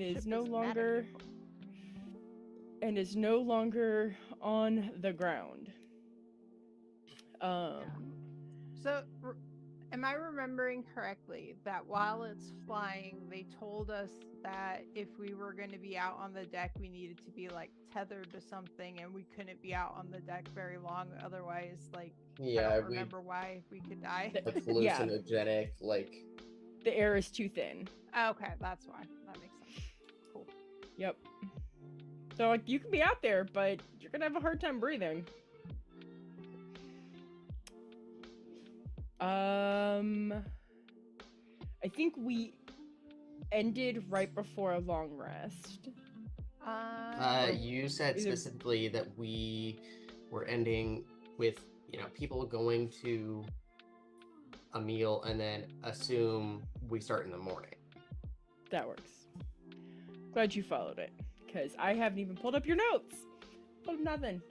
and Ship is no is longer on the ground. So, am I remembering correctly that while it's flying, they told us that if we were going to be out on the deck, we needed to be like tethered to something, and we couldn't be out on the deck very long. Otherwise, like, I don't remember why we could die. Like hallucinogenic, like the air is too thin. Okay, that's why. That makes sense. Cool. Yep. So like you can be out there, but you're gonna have a hard time breathing. I think we ended right before a long rest. You said specifically that we were ending with, people going to a meal and then assume we start in the morning. That works. Glad you followed it, because I haven't even pulled up your notes. Pulled up nothing.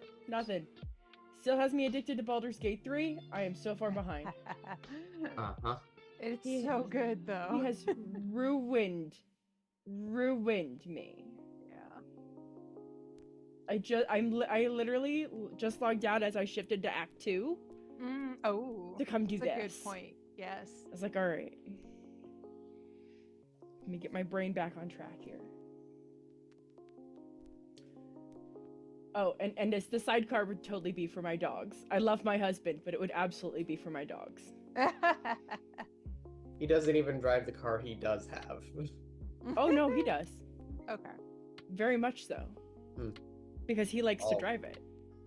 Still has me addicted to Baldur's Gate 3. I am so far behind. It's so good though. He has ruined me. Yeah. I literally just logged out as I shifted to Act 2. To come do that's this. A good point. Yes. I was like, all right. Let me get my brain back on track here. Oh, and the sidecar would totally be for my dogs. I love my husband, but it would absolutely be for my dogs. He doesn't even drive the car he does have. Oh, no, he does. Okay. Very much so. Because he likes to drive it.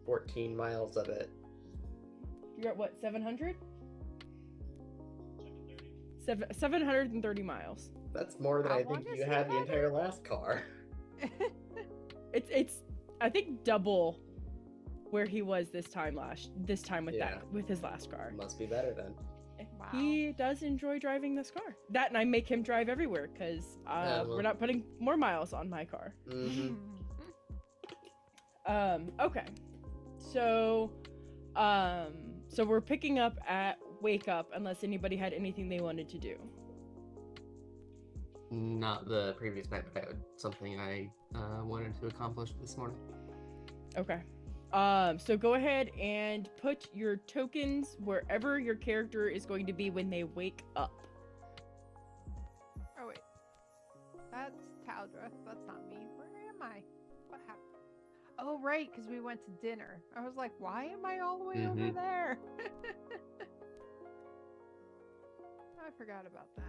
14 miles of it. You're at what, 700? 730 miles. That's more than I think you had the entire last car. It's I think double where he was this time with his last car. Must be better then. Wow. He does enjoy driving this car. That, and I make him drive everywhere because we're not putting more miles on my car. Mm-hmm. Okay. So we're picking up at Wake Up unless anybody had anything they wanted to do. Not the previous night, but I had something I wanted to accomplish this morning. Okay. So go ahead and put your tokens wherever your character is going to be when they wake up. Oh wait, that's Taldra. That's not me. Where am I? What happened? Oh right, because we went to dinner. I was like, why am I all the way over there? I forgot about that.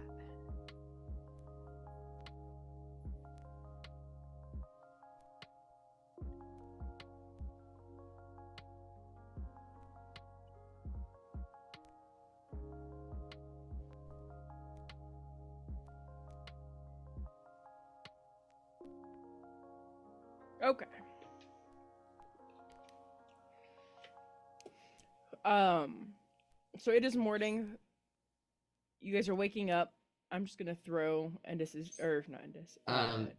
Okay. So it is morning. You guys are waking up. I'm just gonna throw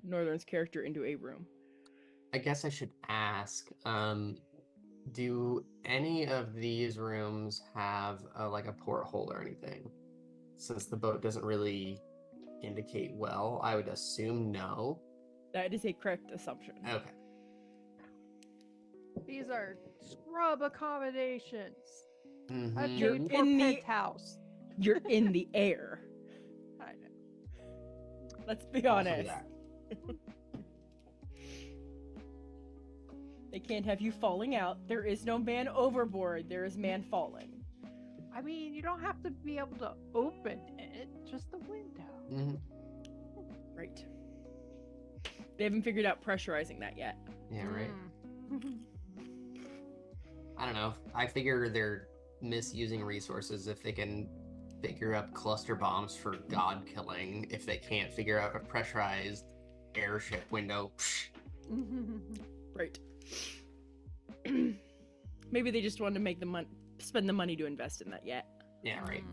Northern's character into a room. I guess I should ask, do any of these rooms have a porthole or anything? Since the boat doesn't really indicate well, I would assume no. That is a correct assumption. Okay. These are scrub accommodations. Mm-hmm. You're in the penthouse. You're in the air. I know. Let's be honest. They can't have you falling out. There is no man overboard. There is man falling. I mean, you don't have to be able to open it, just the window. Mm-hmm. Right. They haven't figured out pressurizing that yet. Yeah, right. I don't know. I figure they're misusing resources if they can figure out cluster bombs for god killing. If they can't figure out a pressurized airship window. Right. Maybe they just wanted to make spend the money to invest in that yet. Yeah, right.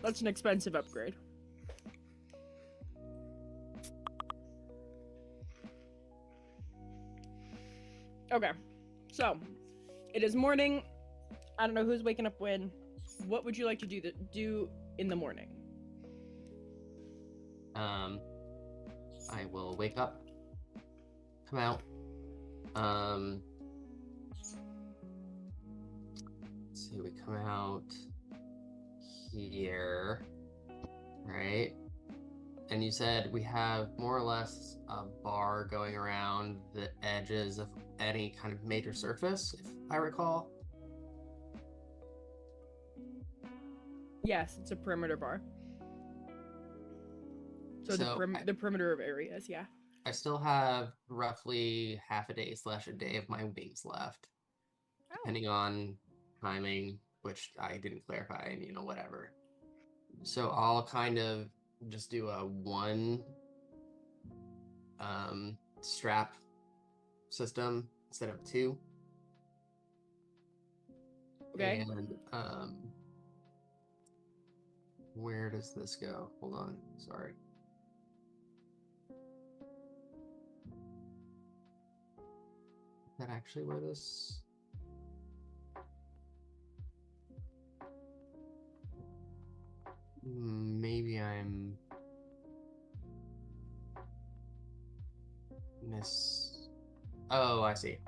That's an expensive upgrade. Okay. So, it is morning. I don't know who's waking up when. What would you like to do in the morning? I will wake up, come out. Let's see, we come out here, right? And you said we have more or less a bar going around the edges of any kind of major surface, if I recall. Yes, it's a perimeter bar. So the perimeter of areas, yeah. I still have roughly half a day / a day of my wings left, depending on timing, which I didn't clarify, and whatever. So I'll kind of just do a one strap system instead of two. Okay. And where does this go? Hold on, sorry. Is that actually where this? Maybe I'm Oh, I see.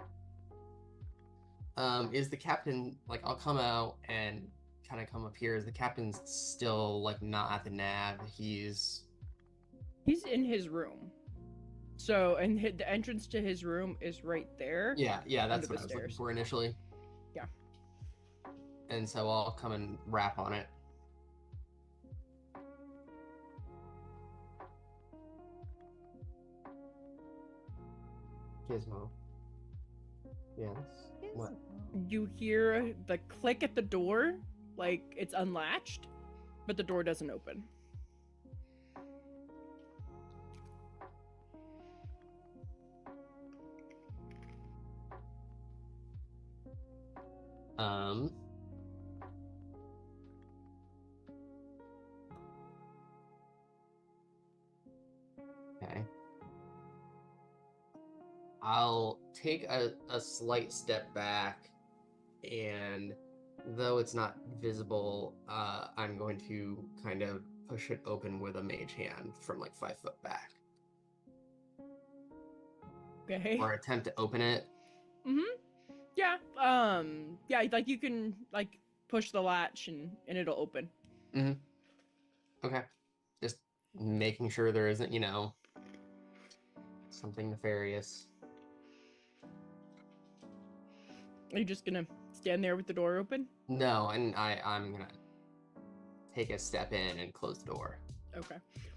Is the captain, like, I'll come out and kind of come up here. Is the captain still, like, not at the nav? He's in his room. So, and the entrance to his room is right there. Yeah, that's what I was looking for initially. Yeah. And so I'll come and rap on it. Gizmo. Yes. What? You hear the click at the door, like it's unlatched, but the door doesn't open. Okay. I'll take a slight step back, and though it's not visible, I'm going to kind of push it open with a mage hand from like 5 foot back. Okay. Or attempt to open it. Yeah. Yeah, like you can like push the latch and it'll open. Okay. Just making sure there isn't, something nefarious. Are you just gonna stand there with the door open? No, and I'm gonna take a step in and close the door. Okay.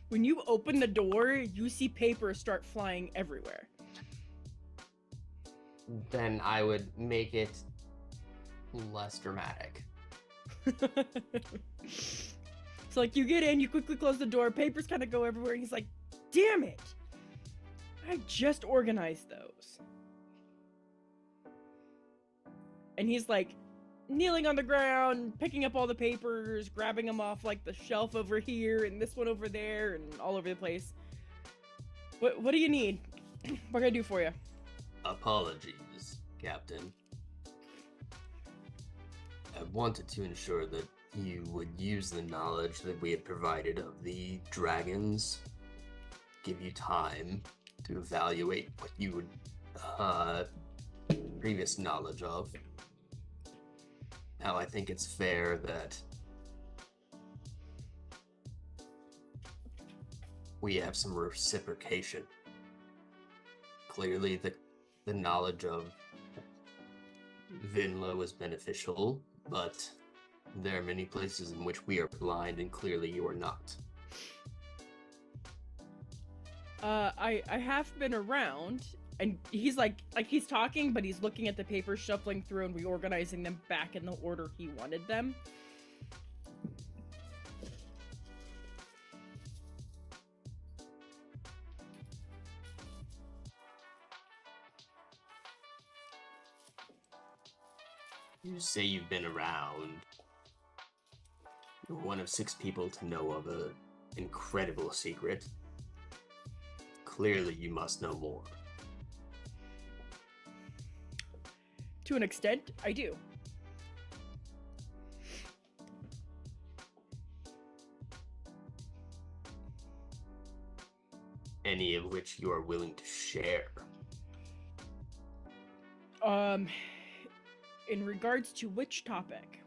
When you open the door, you see paper start flying everywhere. Then I would make it less dramatic. So like you get in, you quickly close the door, papers kind of go everywhere, and he's like, damn it! I just organized those. And he's like kneeling on the ground, picking up all the papers, grabbing them off like the shelf over here and this one over there and all over the place. What do you need? What can I do for you? Apologies, Captain. I wanted to ensure that you would use the knowledge that we had provided of the dragons, give you time to evaluate what you would previous knowledge of. Now I think it's fair that we have some reciprocation. Clearly the knowledge of Vinla was beneficial, but there are many places in which we are blind, and clearly you are not. I have been around, and he's like he's talking, but he's looking at the papers, shuffling through and reorganizing them back in the order he wanted them. You say you've been around. You're one of 6 people to know of an incredible secret. Clearly you must know more. To an extent, I do. any of which you are willing to share. In regards to which topic?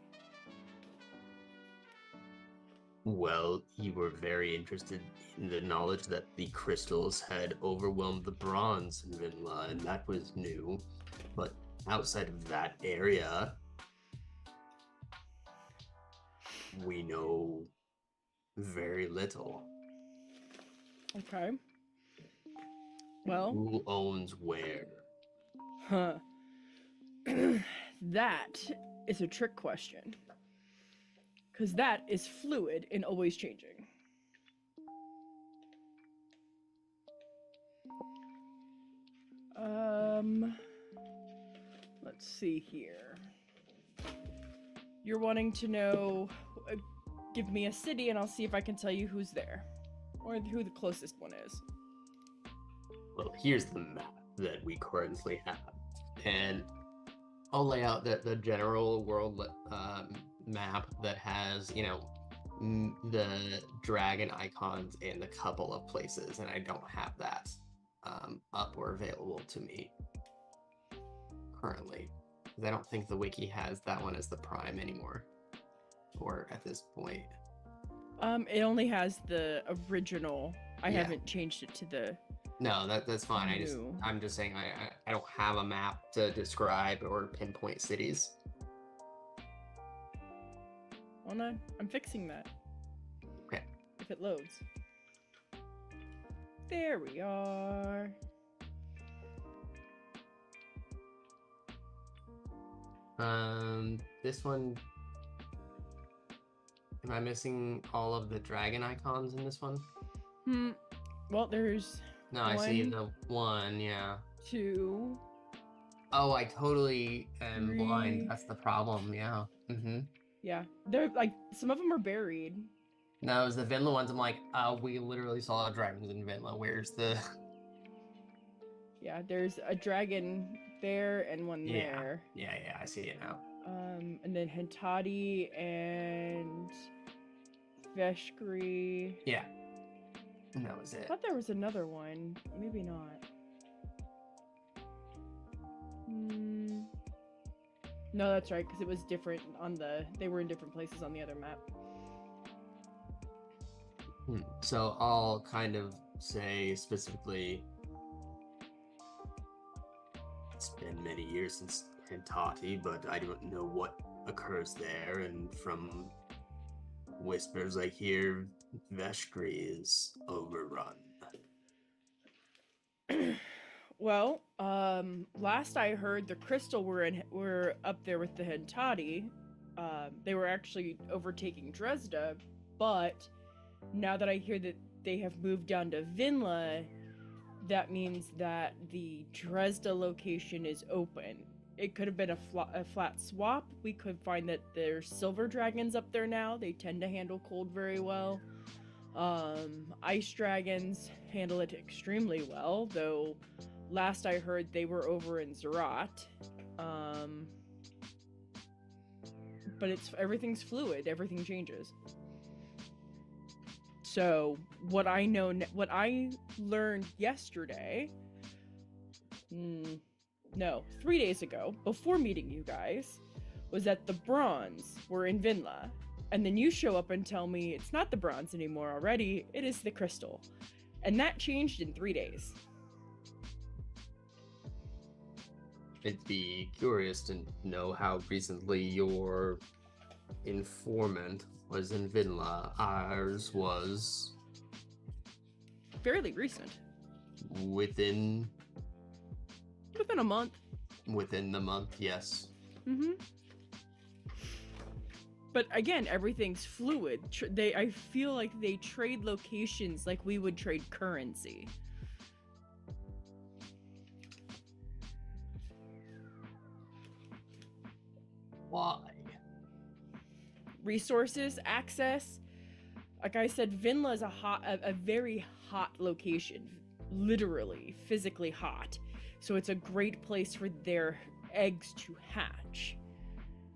Well, you were very interested in the knowledge that the crystals had overwhelmed the bronze in Vinla, and that was new. But outside of that area, we know very little. Okay. Well, Who owns where? huh. That is a trick question. Because that is fluid and always changing. Let's see here. You're wanting to know, give me a city and I'll see if I can tell you who's there. Or who the closest one is. Well, here's the map that we currently have. And I'll lay out the general world map that has, you know, the dragon icons in a couple of places, and I don't have that up or available to me currently. I don't think the wiki has that one as the prime anymore, or at this point. It only has the original. I Yeah. haven't changed it to the... No, that's fine. New. I'm just saying I don't have a map to describe or pinpoint cities. Hold on, I'm fixing that. Okay. If it loads. There we are. This one. Am I missing all of the dragon icons in this one? Well, there's No, I see One. the one, yeah. 2. Oh, I totally am blind. 3. That's the problem, yeah. Yeah, they're like, some of them are buried. No, it was the Vinla ones. I'm like, we literally saw dragons in Vinla. Where's the... Yeah, there's a dragon there and one Yeah. there. Yeah, I see it now. And then Hentati and Veshkri. Yeah. And that was I it. thought there was another one. Maybe not. No, that's right, because it was different on the... They were in different places on the other map. So I'll kind of say specifically... It's been many years since Hentati, but I don't know what occurs there, and from whispers I hear, Veshkri is overrun. Well, last I heard, the crystal were up there with the Hentati. They were actually overtaking Dresda, but now that I hear that they have moved down to Vinla, that means that the Dresda location is open. It could have been a flat swap. We could find that there's silver dragons up there now. They tend to handle cold very well. Ice dragons handle it extremely well, though last I heard they were over in Zerat. But everything's fluid. Everything changes. So what I learned yesterday, 3 days ago, before meeting you guys, was that the bronze were in Vinla. And then you show up and tell me it's not the bronze anymore already, it is the crystal. And that changed in 3 days. I'd be curious to know how recently your informant was in Vinla. Ours was Fairly recent. within Within a month. the month, yes. But again, everything's fluid. I feel like they trade locations like we would trade currency. Why? Resources, access. Like I said, Vinla is a very hot location. Literally, physically hot. So it's a great place for their eggs to hatch.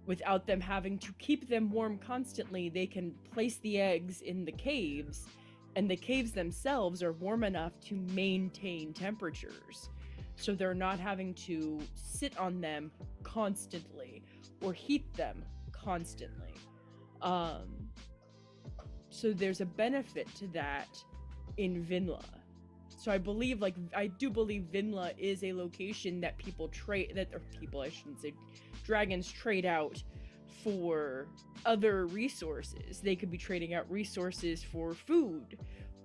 Without them having to keep them warm constantly, they can place the eggs in the caves And the caves themselves are warm enough to maintain temperatures. So they're not having to sit on them constantly or heat them constantly. So there's a benefit to that in Vinla. So I do believe Vinla is a location that dragons trade out for other resources. They could be trading out resources for food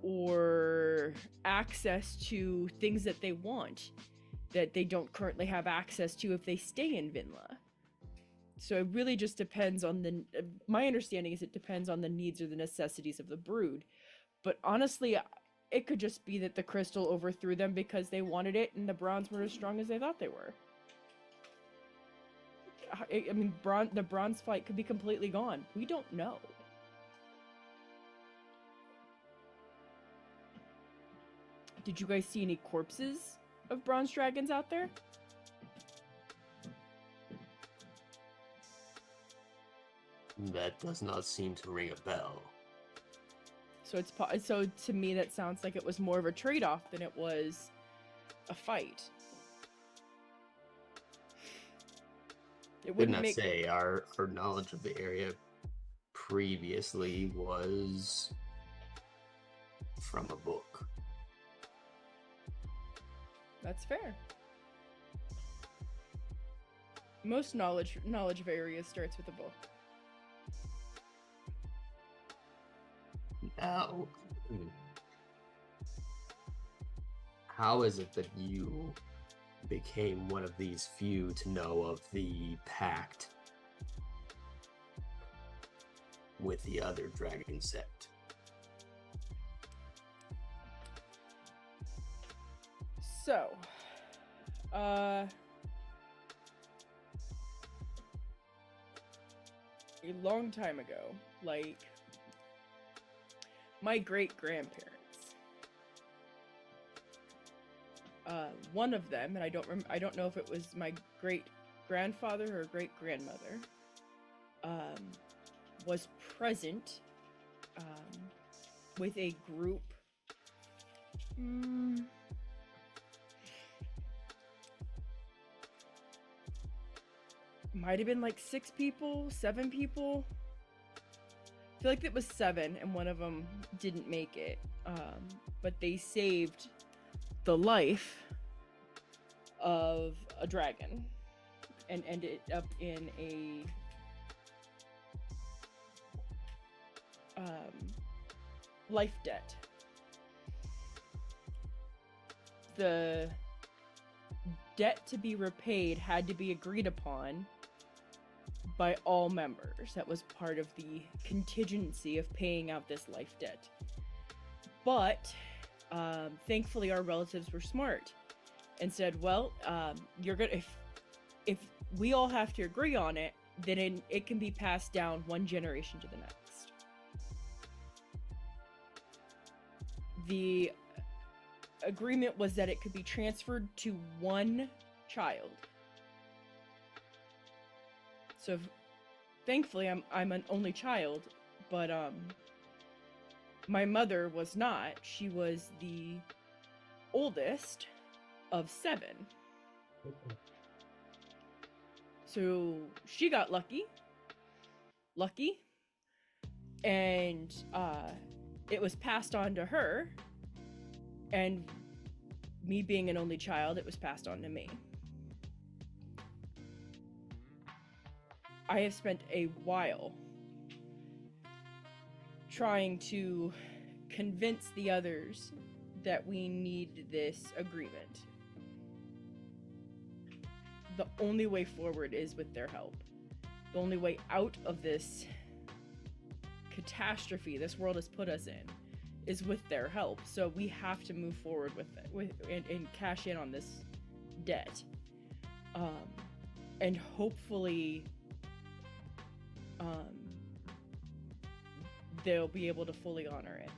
or access to things that they want that they don't currently have access to if they stay in Vinla. So it really just depends on my understanding is it depends on the needs or the necessities of the brood. But honestly, it could just be that the crystal overthrew them because they wanted it and the bronze weren't as strong as they thought they were. I mean, the bronze fight could be completely gone. We don't know. Did you guys see any corpses of bronze dragons out there? That does not seem to ring a bell. So to me that sounds like it was more of a trade-off than it was a fight. It wouldn't make... say our knowledge of the area previously was from a book. That's fair. Most knowledge of areas starts with a book. Now, how is it that you became one of these few to know of the pact with the other dragon sect? So, a long time ago, like my great-grandparents, one of them, and I don't know if it was my great-grandfather or great-grandmother, was present with a group. Might have been like 6 people, 7 people. I feel like it was 7, and one of them didn't make it. But they saved the life of a dragon and ended up in a life debt. The debt to be repaid had to be agreed upon by all members. That was part of the contingency of paying out this life debt. But thankfully our relatives were smart and said, well, you're gonna, if we all have to agree on it, then it can be passed down one generation to the next. The agreement was that it could be transferred to one child. So thankfully I'm an only child, but my mother was not. She was the oldest of 7. So she got lucky, and it was passed on to her, and me being an only child, it was passed on to me. I have spent a while trying to convince the others that we need this agreement. The only way forward is with their help. The only way out of this catastrophe this world has put us in is with their help. So we have to move forward with it and cash in on this debt. And hopefully they'll be able to fully honor it.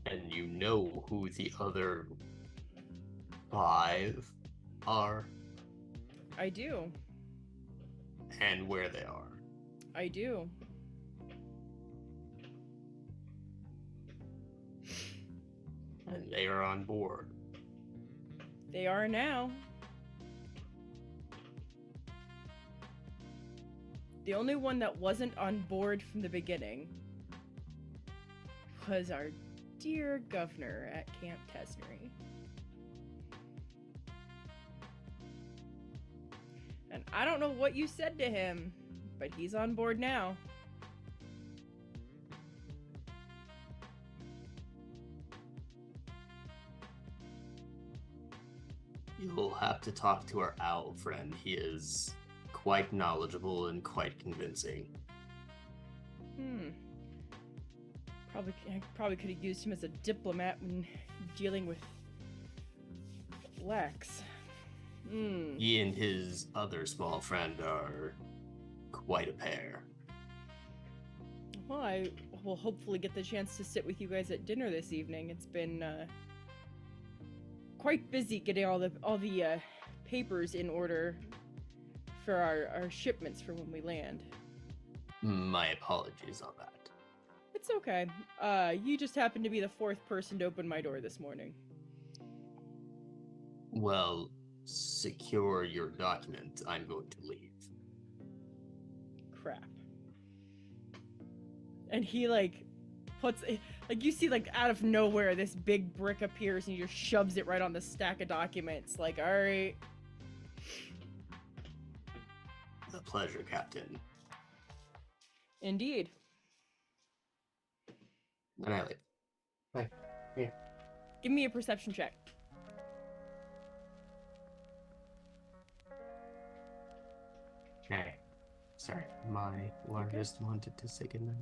And you know who the other 5 are? I do. And where they are? I do. And they are on board. They are now. The only one that wasn't on board from the beginning was our dear governor at Camp Tesnery. And I don't know what you said to him, but he's on board now. You'll have to talk to our owl friend. He is quite knowledgeable and quite convincing. I probably could have used him as a diplomat when dealing with Lex. He and his other small friend are quite a pair. Well, I will hopefully get the chance to sit with you guys at dinner this evening. It's been quite busy getting all the papers in order for our shipments for when we land. My apologies on that. It's okay. You just happened to be the fourth person to open my door this morning. Well, secure your document. I'm going to leave. Crap. And he puts you see out of nowhere this big brick appears and he just shoves it right on the stack of documents. All right. A pleasure, Captain. Indeed. And I leave. Bye. Here. Give me a perception check. Okay. Sorry, my largest wanted to say goodnight.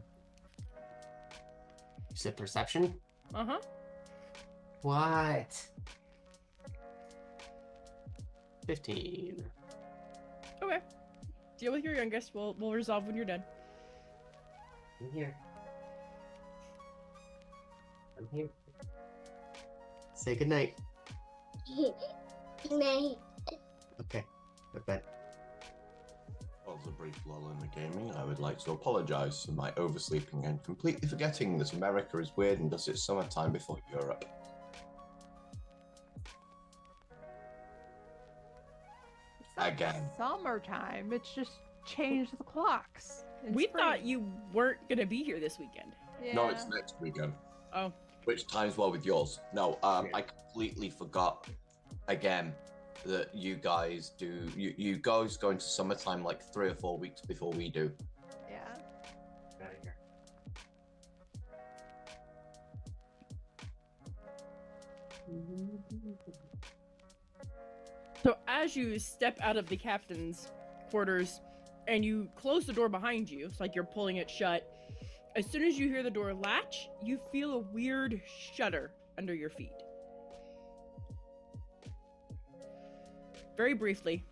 You said perception? Uh-huh. What? 15. Okay. Deal with your youngest. We'll resolve when you're done. I'm here. I'm here. Say goodnight. Good night. Okay. Go to bed. After a brief lull in the gaming, I would like to apologise for my oversleeping and completely forgetting that America is weird and does its summertime before Europe. It's not Again. Summertime. It's just changed the clocks. in We spring. thought you weren't gonna be here this weekend. Yeah. No, it's next weekend. Oh. Which times well with yours? No, I completely forgot again that you guys do. You guys go into summertime 3 or 4 weeks before we do. Yeah. Get out of here. So as you step out of the captain's quarters and you close the door behind you, it's like you're pulling it shut. As soon as you hear the door latch, you feel a weird shudder under your feet. Very briefly.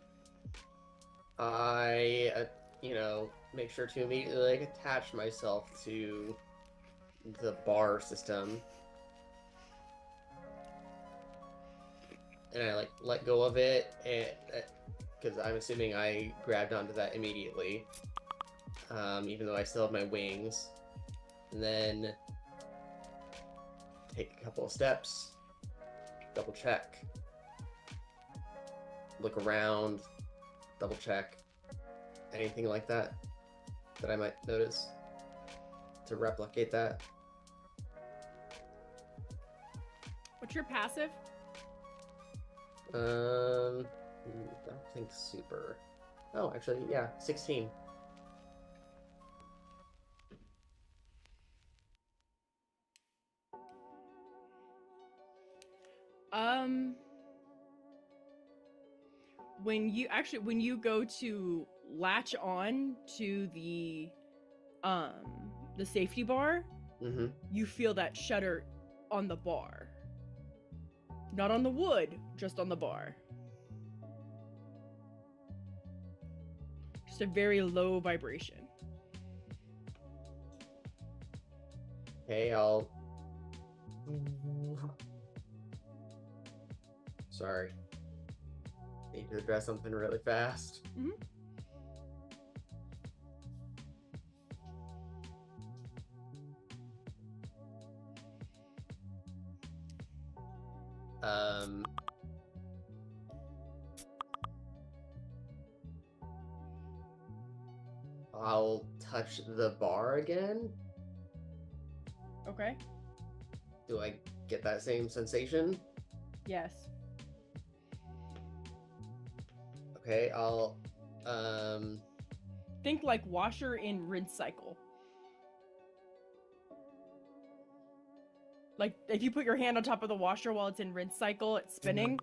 I, make sure to immediately attach myself to the bar system. And I let go of it, and because I'm assuming I grabbed onto that immediately, even though I still have my wings. And then take a couple of steps, double check, look around, double check, anything like that I might notice to replicate that. What's your passive? I don't think super. Oh, actually, yeah, 16. When you go to latch on to the safety bar, Mm-hmm. you feel that shudder on the bar. Not on the wood, just on the bar. Just a very low vibration. Okay, I'll... Sorry. Need to address something really fast. Mhm. Um, I'll touch the bar again. Okay. Do I get that same sensation? Yes. Okay, I'll Think like washer in rinse cycle. Like if you put your hand on top of the washer while it's in rinse cycle, it's spinning.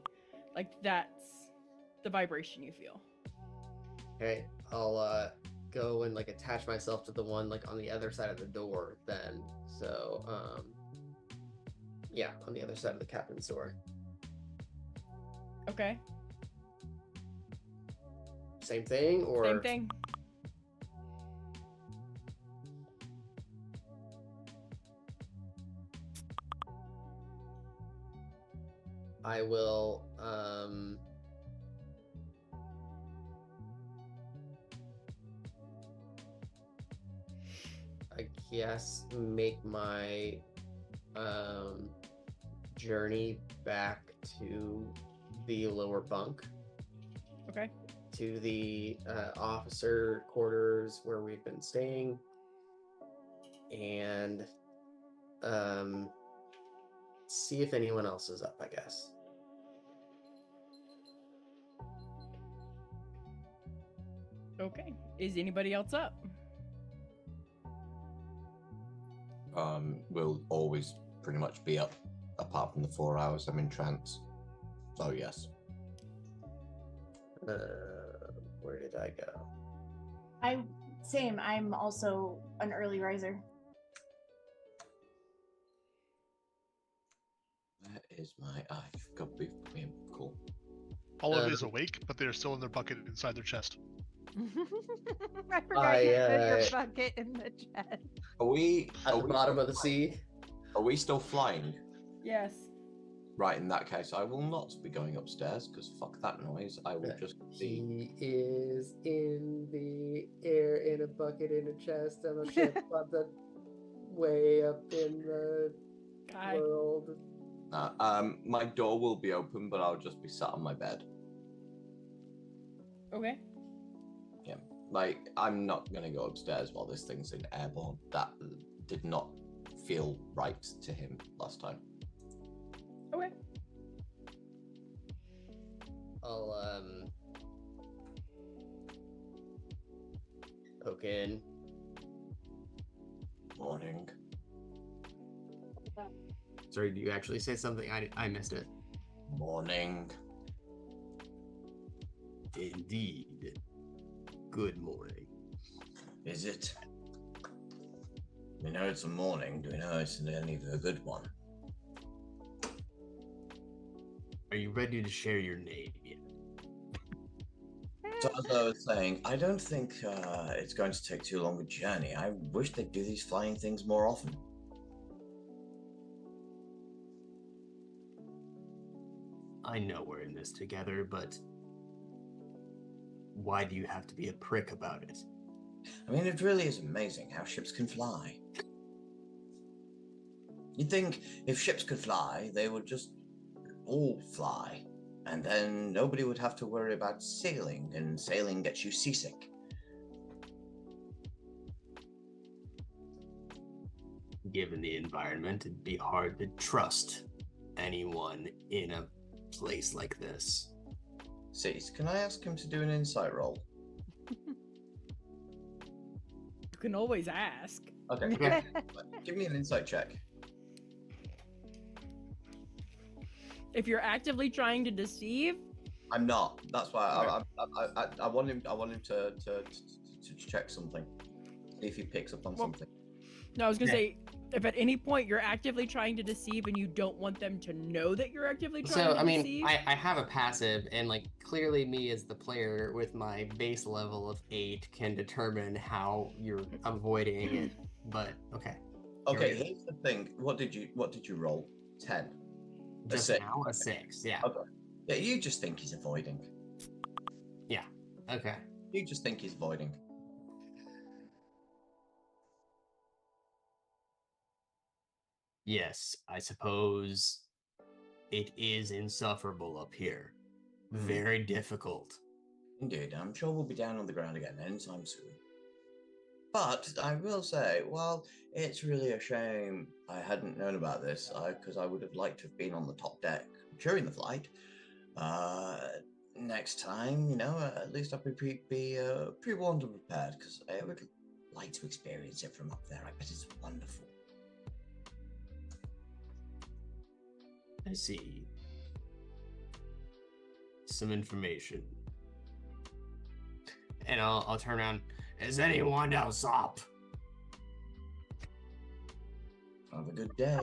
Like that's the vibration you feel. okay, I'll go and like attach myself to the one like on the other side of the door then. So yeah, on the other side of the captain's door. Okay. Same thing or Same thing. I will I guess make my journey back to the lower bunk, Okay. to the officer quarters where we've been staying, and see if anyone else is up, I guess. Okay. Is anybody else up? We'll always pretty much be up, apart from the 4 hours I'm in trance. So yes. Where did I go? Same. I'm also an early riser. Where is my? I've got to be cool. All of it is awake, but they're still in their bucket inside their chest. I forgot you put your bucket in the chest. Are we At are the we bottom still of the flying? sea. Are we still flying? Yes. Right, in that case, I will not be going upstairs because fuck that noise. I will just be. He is in the air in a bucket in a chest on a ship on the way up in the Guy. world. My door will be open, but I'll just be sat on my bed. Okay. Yeah, like I'm not gonna go upstairs while this thing's in airborne. That did not feel right to him last time. Okay. I'll poke in. Morning. Sorry, do you actually say something? I missed it. Morning. Indeed. Good morning. Is it? We know it's a morning. Do we know it's any of a good one? Are you ready to share your name yet? So as I was saying, I don't think it's going to take too long a journey. I wish they'd do these flying things more often. I know we're in this together, but why do you have to be a prick about it? I mean, it really is amazing how ships can fly. You'd think if ships could fly, they would just all fly, and then nobody would have to worry about sailing, and sailing gets you seasick. Given the environment, it'd be hard to trust anyone in a place like this. Cease, can I ask him to do an insight roll? You can always ask. Okay. Give me an insight check. If you're actively trying to deceive, I'm not. That's why I want him. I want him to check something. See if he picks up on something. no, I was gonna say, if at any point you're actively trying to deceive and you don't want them to know that you're actively trying So, to I mean, deceive. I have a passive, and like clearly me as the player with my base level of 8 can determine how you're avoiding it. But okay. Okay, here's the thing. What did you roll? 10. Just six. now a 6, yeah. Okay. Yeah, you just think he's avoiding. Yeah. Okay. You just think he's avoiding. Yes, I suppose it is insufferable up here. Very difficult. Indeed, I'm sure we'll be down on the ground again anytime soon. But I will say, well, it's really a shame I hadn't known about this, because I would have liked to have been on the top deck during the flight. Next time, at least I'll be pre-warned and prepared, because I would like to experience it from up there. I bet it's wonderful. I see. Some information. And I'll turn around. Is anyone else up? Have a good day.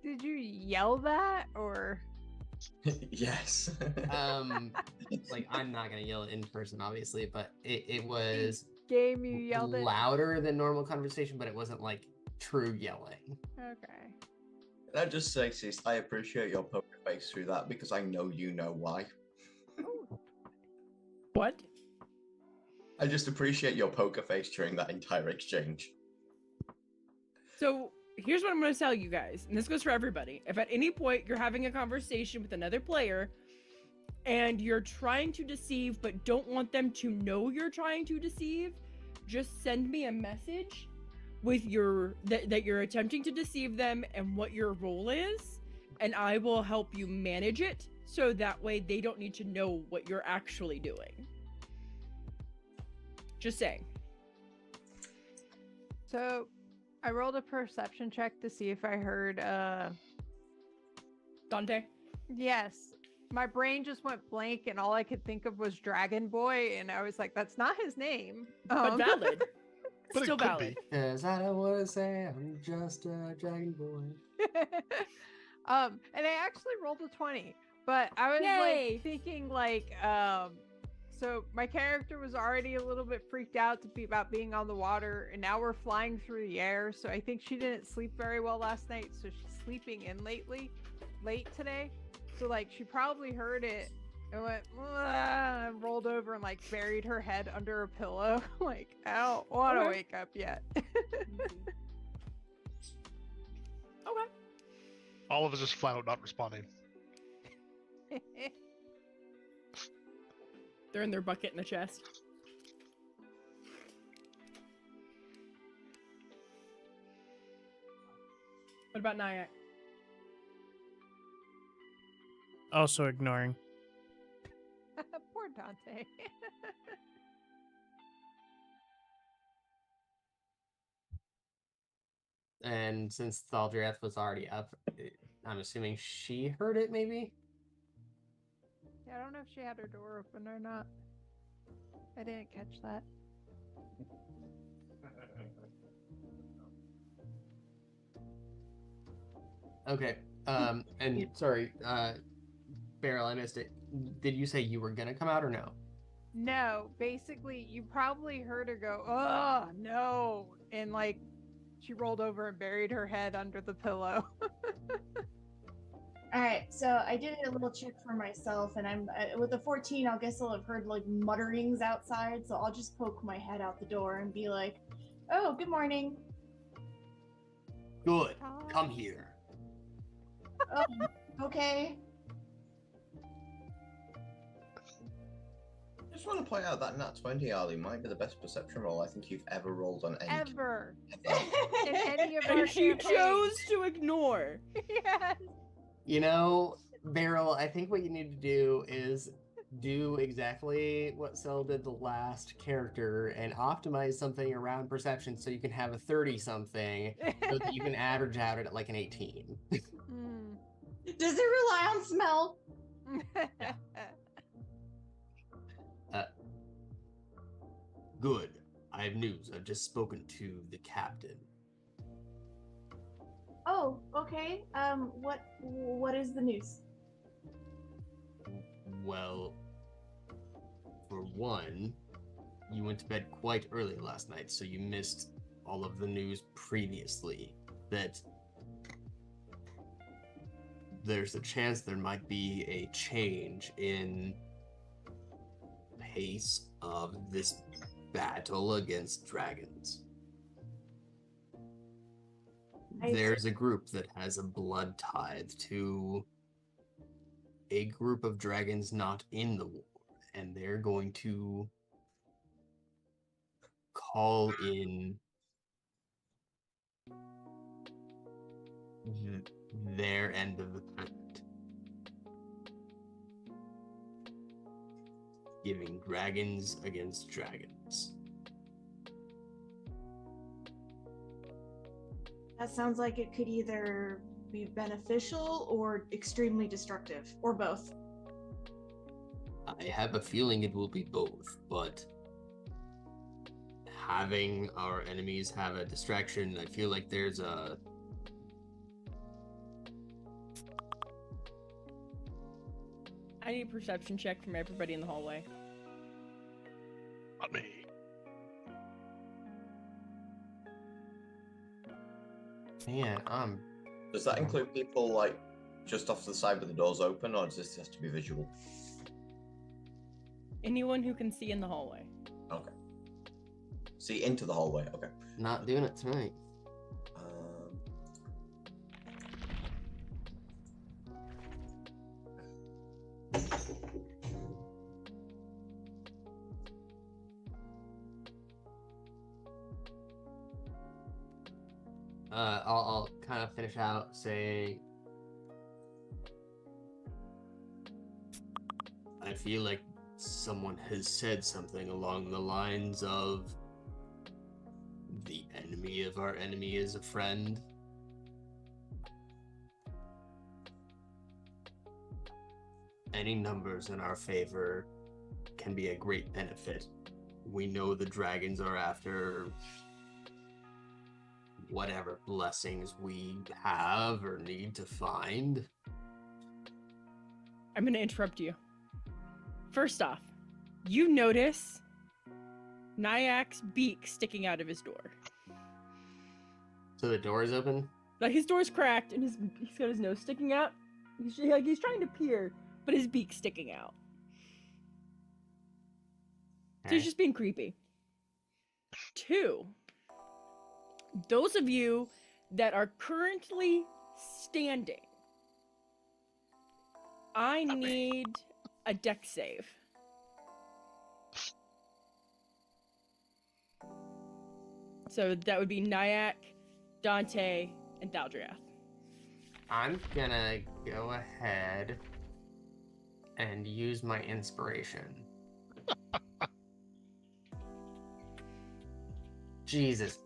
Did you yell that or? Yes. Like I'm not gonna yell it in person, obviously, but it was Game you yelled it. louder than normal conversation, but it wasn't like true yelling. Okay. Can I just say, sis, I appreciate your poker face through that because I know you know why. What? I just appreciate your poker face during that entire exchange. So here's what I'm going to tell you guys, and this goes for everybody. If at any point you're having a conversation with another player and you're trying to deceive but don't want them to know you're trying to deceive, just send me a message with that you're attempting to deceive them and what your role is, and I will help you manage it so that way they don't need to know what you're actually doing. Just saying. So I rolled a perception check to see if I heard Dante? yes. My brain just went blank and all I could think of was Dragon Boy, and I was like, that's not his name. But valid. But Still it could valid. be. Cause I don't wanna say I'm just a dragon boy. And I actually rolled a 20, but I was Yay! like thinking so my character was already a little bit freaked out about being on the water, and now we're flying through the air, so I think she didn't sleep very well last night, so she's sleeping in late today. So like she probably heard it and went and rolled over and like buried her head under a pillow. Like, I don't want to Okay. wake up yet. Okay. All of us just flat out not responding. They're in their bucket in the chest. What about Nyack? Also ignoring. Poor Dante. And since Thaldriath was already up, I'm assuming she heard it, maybe? Yeah, I don't know if she had her door open or not. I didn't catch that. Okay. And sorry, Beryl, I missed it. Did you say you were gonna come out or no? No, basically, you probably heard her go, "Oh no!" and like she rolled over and buried her head under the pillow. All right, so I did a little check for myself, and I'm with a 14. I guess I'll have heard like mutterings outside, so I'll just poke my head out the door and be like, "Oh, good morning." Good. Come here. Oh, okay. I just want to point out that Nat 20, Ali, might be the best perception roll I think you've ever rolled on any Ever ever. in any of our And she campaigns. chose to ignore. Yes. You know, Beryl, I think what you need to do is do exactly what Sel did the last character and optimize something around perception so you can have a 30-something so that you can average out at like an 18. Mm. Does it rely on smell? Good. I have news. I've just spoken to the captain. Oh, okay. What is the news? Well, for one, you went to bed quite early last night, so you missed all of the news previously. That there's a chance there might be a change in pace of this battle against dragons. there's a group that has a blood tithe to a group of dragons not in the war, and they're going to call in their end of the pact, giving dragons against dragons. That sounds like it could either be beneficial or extremely destructive, or both. I have a feeling it will be both, but having our enemies have a distraction, I feel like there's a I need a perception check from everybody in the hallway. Not me. Man, Does that include people like just off to the side with the doors open, or does this have to be visual? Anyone who can see in the hallway. Okay. See into the hallway. Okay. not doing it tonight. I'll kind of finish out saying, I feel like someone has said something along the lines of the enemy of our enemy is a friend. Any numbers in our favor can be a great benefit. We know the dragons are after whatever blessings we have or need to find. I'm going to interrupt you. First off, you notice Nyak's beak sticking out of his door. so the door is open? Like his door's cracked and he's got his nose sticking out. He's trying to peer, but his beak's sticking out. So he's just being creepy. 2, those of you that are currently standing, I need a dex save. So that would be Nyack, Dante, and Thaldriath. I'm gonna go ahead and use my inspiration. Jesus.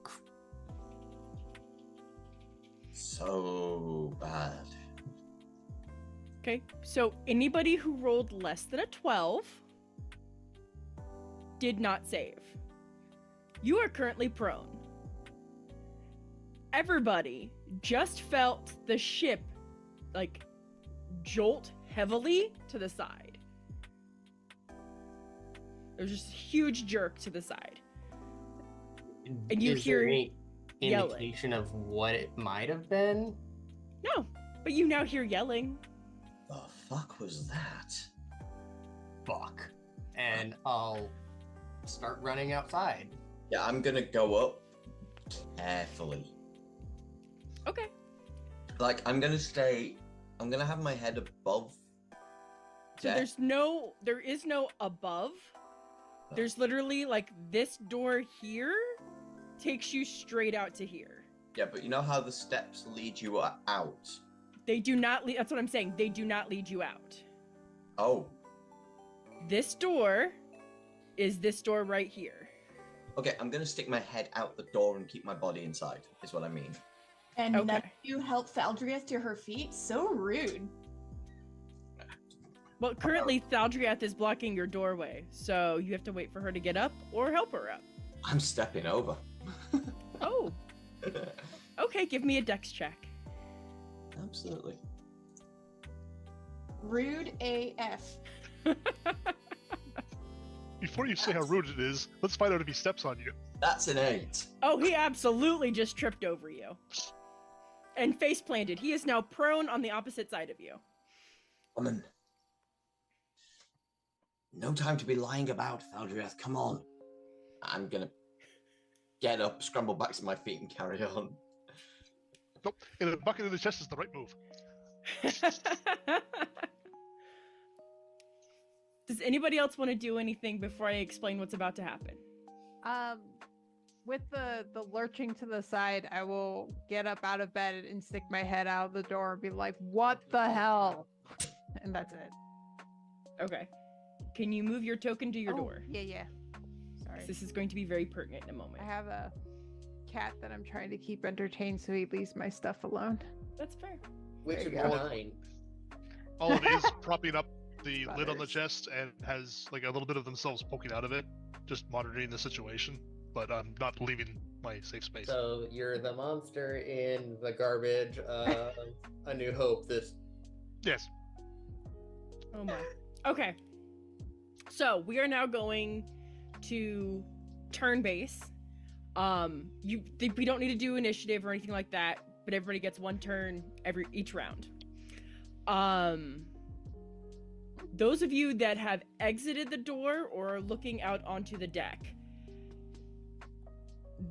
So bad. Okay, so anybody who rolled less than a 12 did not save. You are currently prone. Everybody just felt the ship, like, jolt heavily to the side. There's just a huge jerk to the side. And you Is there hear any yelling. indication of what it might have been? No, but you now hear yelling. The fuck was that? Fuck. And I'll start running outside. Yeah, I'm gonna go up carefully. Okay. Like, I'm gonna have my head above So deck. there is no above. There's literally like this door here takes you straight out to here. Yeah, but you know how the steps lead you out? They do not lead, that's what I'm saying. They do not lead you out. Oh, This door is this door right here. okay, I'm gonna stick my head out the door and keep my body inside, is what I mean. And Okay. none of you help Thaldriath to her feet? So rude. Well, currently Thaldriath is blocking your doorway, so you have to wait for her to get up or help her up. I'm stepping over. Oh, okay, give me a dex check. Absolutely. Rude AF. Before you say how rude it is, let's find out if he steps on you. That's an 8. Oh, he absolutely just tripped over you. And face planted. He is now prone on the opposite side of you. Woman. No time to be lying about, Thaldriath. Come on. I'm gonna get up, scramble back to my feet, and carry on. Nope. In a bucket in the chest is the right move. Does anybody else want to do anything before I explain what's about to happen? With the lurching to the side, I will get up out of bed and stick my head out the door and be like, "What the hell?" And that's it. Okay. Can you move your token to your door? Yeah. Sorry. This is going to be very pertinent in a moment. I have a cat that I'm trying to keep entertained, so he leaves my stuff alone. That's fair. Which There is you go. 9. Olive is propping up the lid on the Butters. chest and has like a little bit of themselves poking out of it, just monitoring the situation, but not leaving my safe space. So you're the monster in the garbage of A New Hope. Yes. Oh my. Okay. So we are now going to turn base. We don't need to do initiative or anything like that, but everybody gets one turn each round. Those of you that have exited the door or are looking out onto the deck,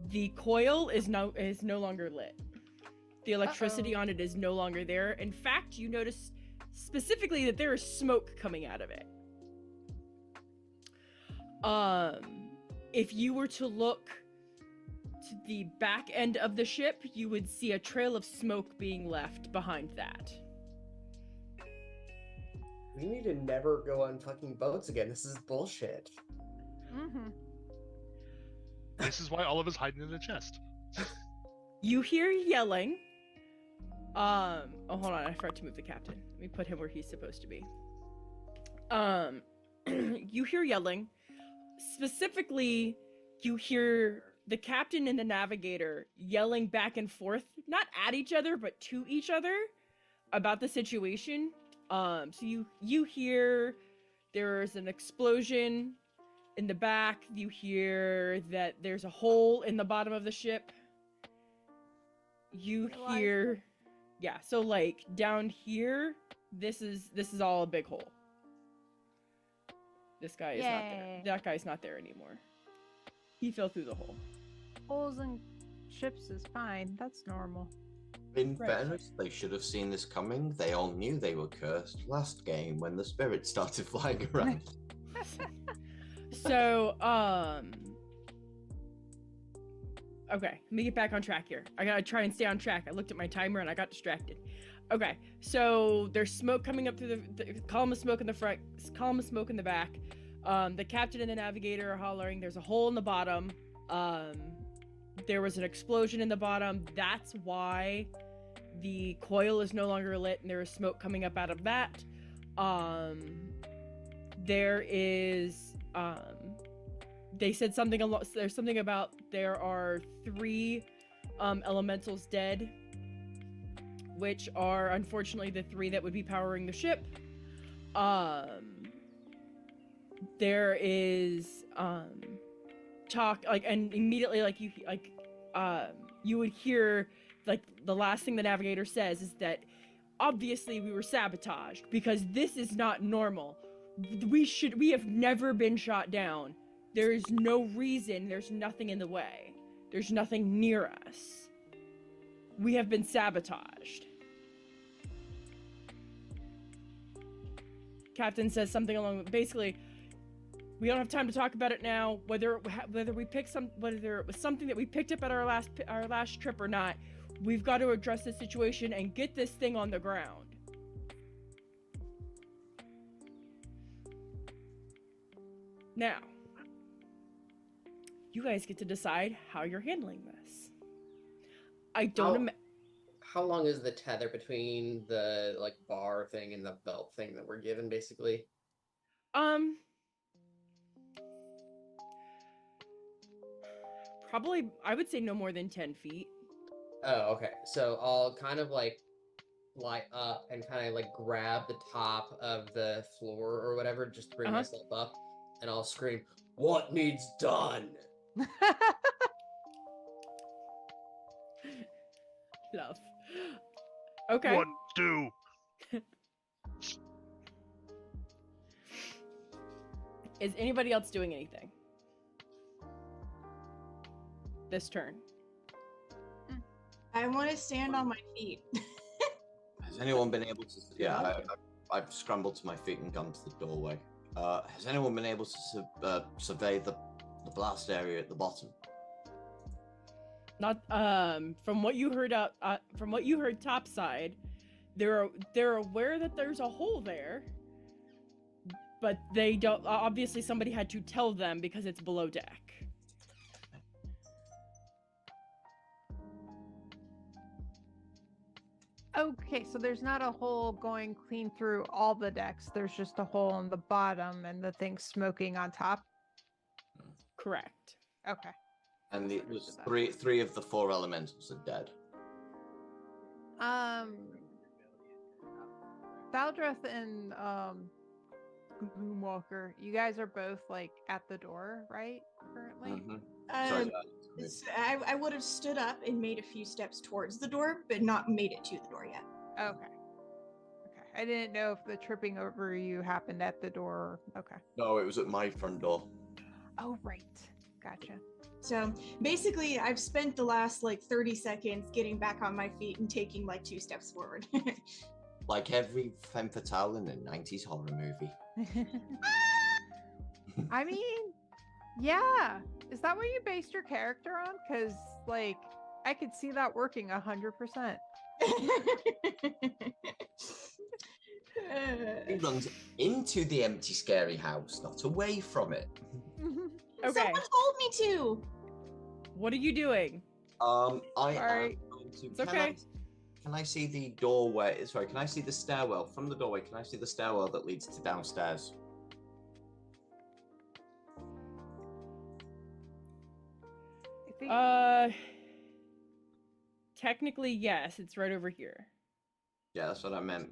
the coil is no longer lit. The electricity on it is no longer there. In fact, you notice specifically that there is smoke coming out of it. If you were to look to the back end of the ship, you would see a trail of smoke being left behind that. We need to never go on fucking boats again. This is bullshit. Mm-hmm. This is why Olive is hiding in a chest. You hear yelling. Oh, hold on. I forgot to move the captain. Let me put him where he's supposed to be. You hear yelling. Specifically, you hear the captain and the navigator yelling back and forth, not at each other, but to each other about the situation. So you hear there's an explosion in the back. You hear that there's a hole in the bottom of the ship. You hear, yeah. So like down here, this is all a big hole. This guy is not there. That guy's not there anymore. He fell through the hole. Holes in ships is fine. That's normal. In Right. fairness, they should have seen this coming. They all knew they were cursed last game when the spirits started flying around. So, okay, let me get back on track here. I gotta try and stay on track. I looked at my timer and I got distracted. Okay, so there's smoke coming up through the column of smoke in the front, column of smoke in the back. The captain and the navigator are hollering. There's a hole in the bottom. There was an explosion in the bottom. That's why the coil is no longer lit and there is smoke coming up out of that. There is, they said something there's something about there are 3 elementals dead, which are unfortunately the 3 that would be powering the ship. There is talk, like, and immediately you would hear, like, the last thing the navigator says is that obviously we were sabotaged because this is not normal. We have never been shot down. There is no reason. There's nothing in the way. There's nothing near us. We have been sabotaged. Captain says something along, basically, we don't have time to talk about it now. Whether it was something that we picked up at our last trip or not, we've got to address this situation and get this thing on the ground. Now, you guys get to decide how you're handling this. I don't. How long is the tether between the like bar thing and the belt thing that we're given, basically? Probably, I would say no more than 10 feet. Oh, okay. So I'll kind of like lie up and kind of like grab the top of the floor or whatever just to bring myself up, and I'll scream, "What needs done?" Love. Okay. What do? Is anybody else doing anything this turn? I want to stand on my feet. Has anyone been able to? Yeah, I've scrambled to my feet and gone to the doorway. Has anyone been able to survey the blast area at the bottom? Not from what you heard topside, they're aware that there's a hole there, but they don't. Obviously, somebody had to tell them because it's below deck. Okay, so there's not a hole going clean through all the decks. There's just a hole on the bottom and the thing smoking on top. Correct. Okay. And it was three of the 4 elementals are dead. Valdreth and Boomwalker, you guys are both like at the door, right? Currently. Sorry, I would have stood up and made a few steps towards the door, but not made it to the door yet. Okay. Okay. I didn't know if the tripping over you happened at the door. Okay. No, it was at my front door. Oh, right. Gotcha. So basically, I've spent the last like 30 seconds getting back on my feet and taking like 2 steps forward. Like every femme fatale in a 90s horror movie. I mean, yeah. Is that what you based your character on? Because, like, I could see that working 100%. He runs into the empty, scary house, not away from it. Okay. Someone told me to. What are you doing? I am Sorry. going to. It's okay. Can I see the doorway? Sorry, can I see the stairwell from the doorway? Can I see the stairwell that leads to downstairs? Technically, yes. It's right over here. Yeah, that's what I meant.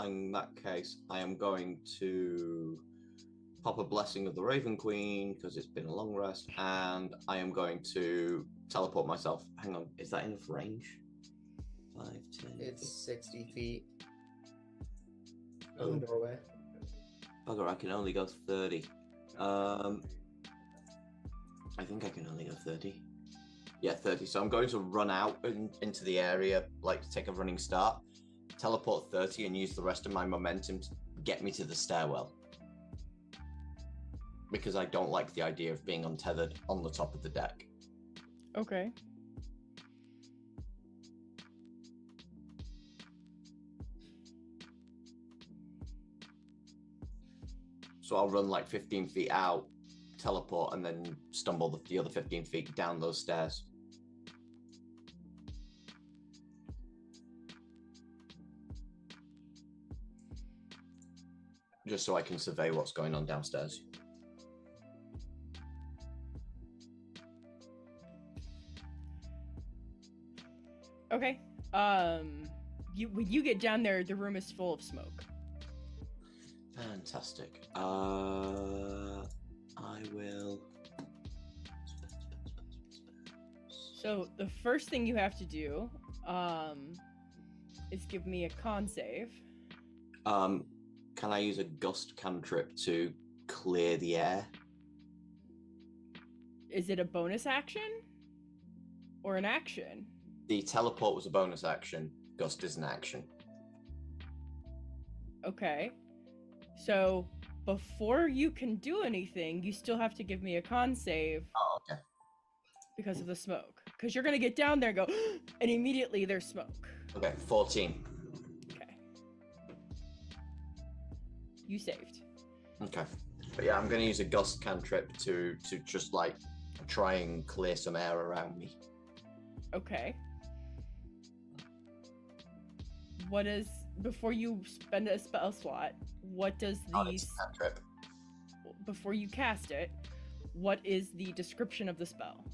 In that case, I am going to pop a blessing of the Raven Queen because it's been a long rest, and I am going to teleport myself. Hang on, is that enough range? 5, 10. It's 60 feet. From the doorway. Bugger, I can only go 30. I think I can only go 30. Yeah, 30. So I'm going to run out into the area, like take a running start, teleport 30, and use the rest of my momentum to get me to the stairwell. Because I don't like the idea of being untethered on the top of the deck. Okay. So I'll run like 15 feet out, teleport, and then stumble the other 15 feet down those stairs. Just so I can survey what's going on downstairs. Okay. When you get down there, the room is full of smoke. Fantastic. I will. So the first thing you have to do, is give me a con save. Can I use a gust cantrip to clear the air? Is it a bonus action? Or an action? The teleport was a bonus action. Gust is an action. Okay. So before you can do anything, you still have to give me a con save. Oh, okay. Because of the smoke. Because you're going to get down there and go, and immediately there's smoke. Okay, 14. Okay. You saved. Okay. But yeah, I'm going to use a gust cantrip to just like try and clear some air around me. Okay. What is, before you spend a spell slot, what does It's a cantrip. Before you cast it, what is the description of the spell?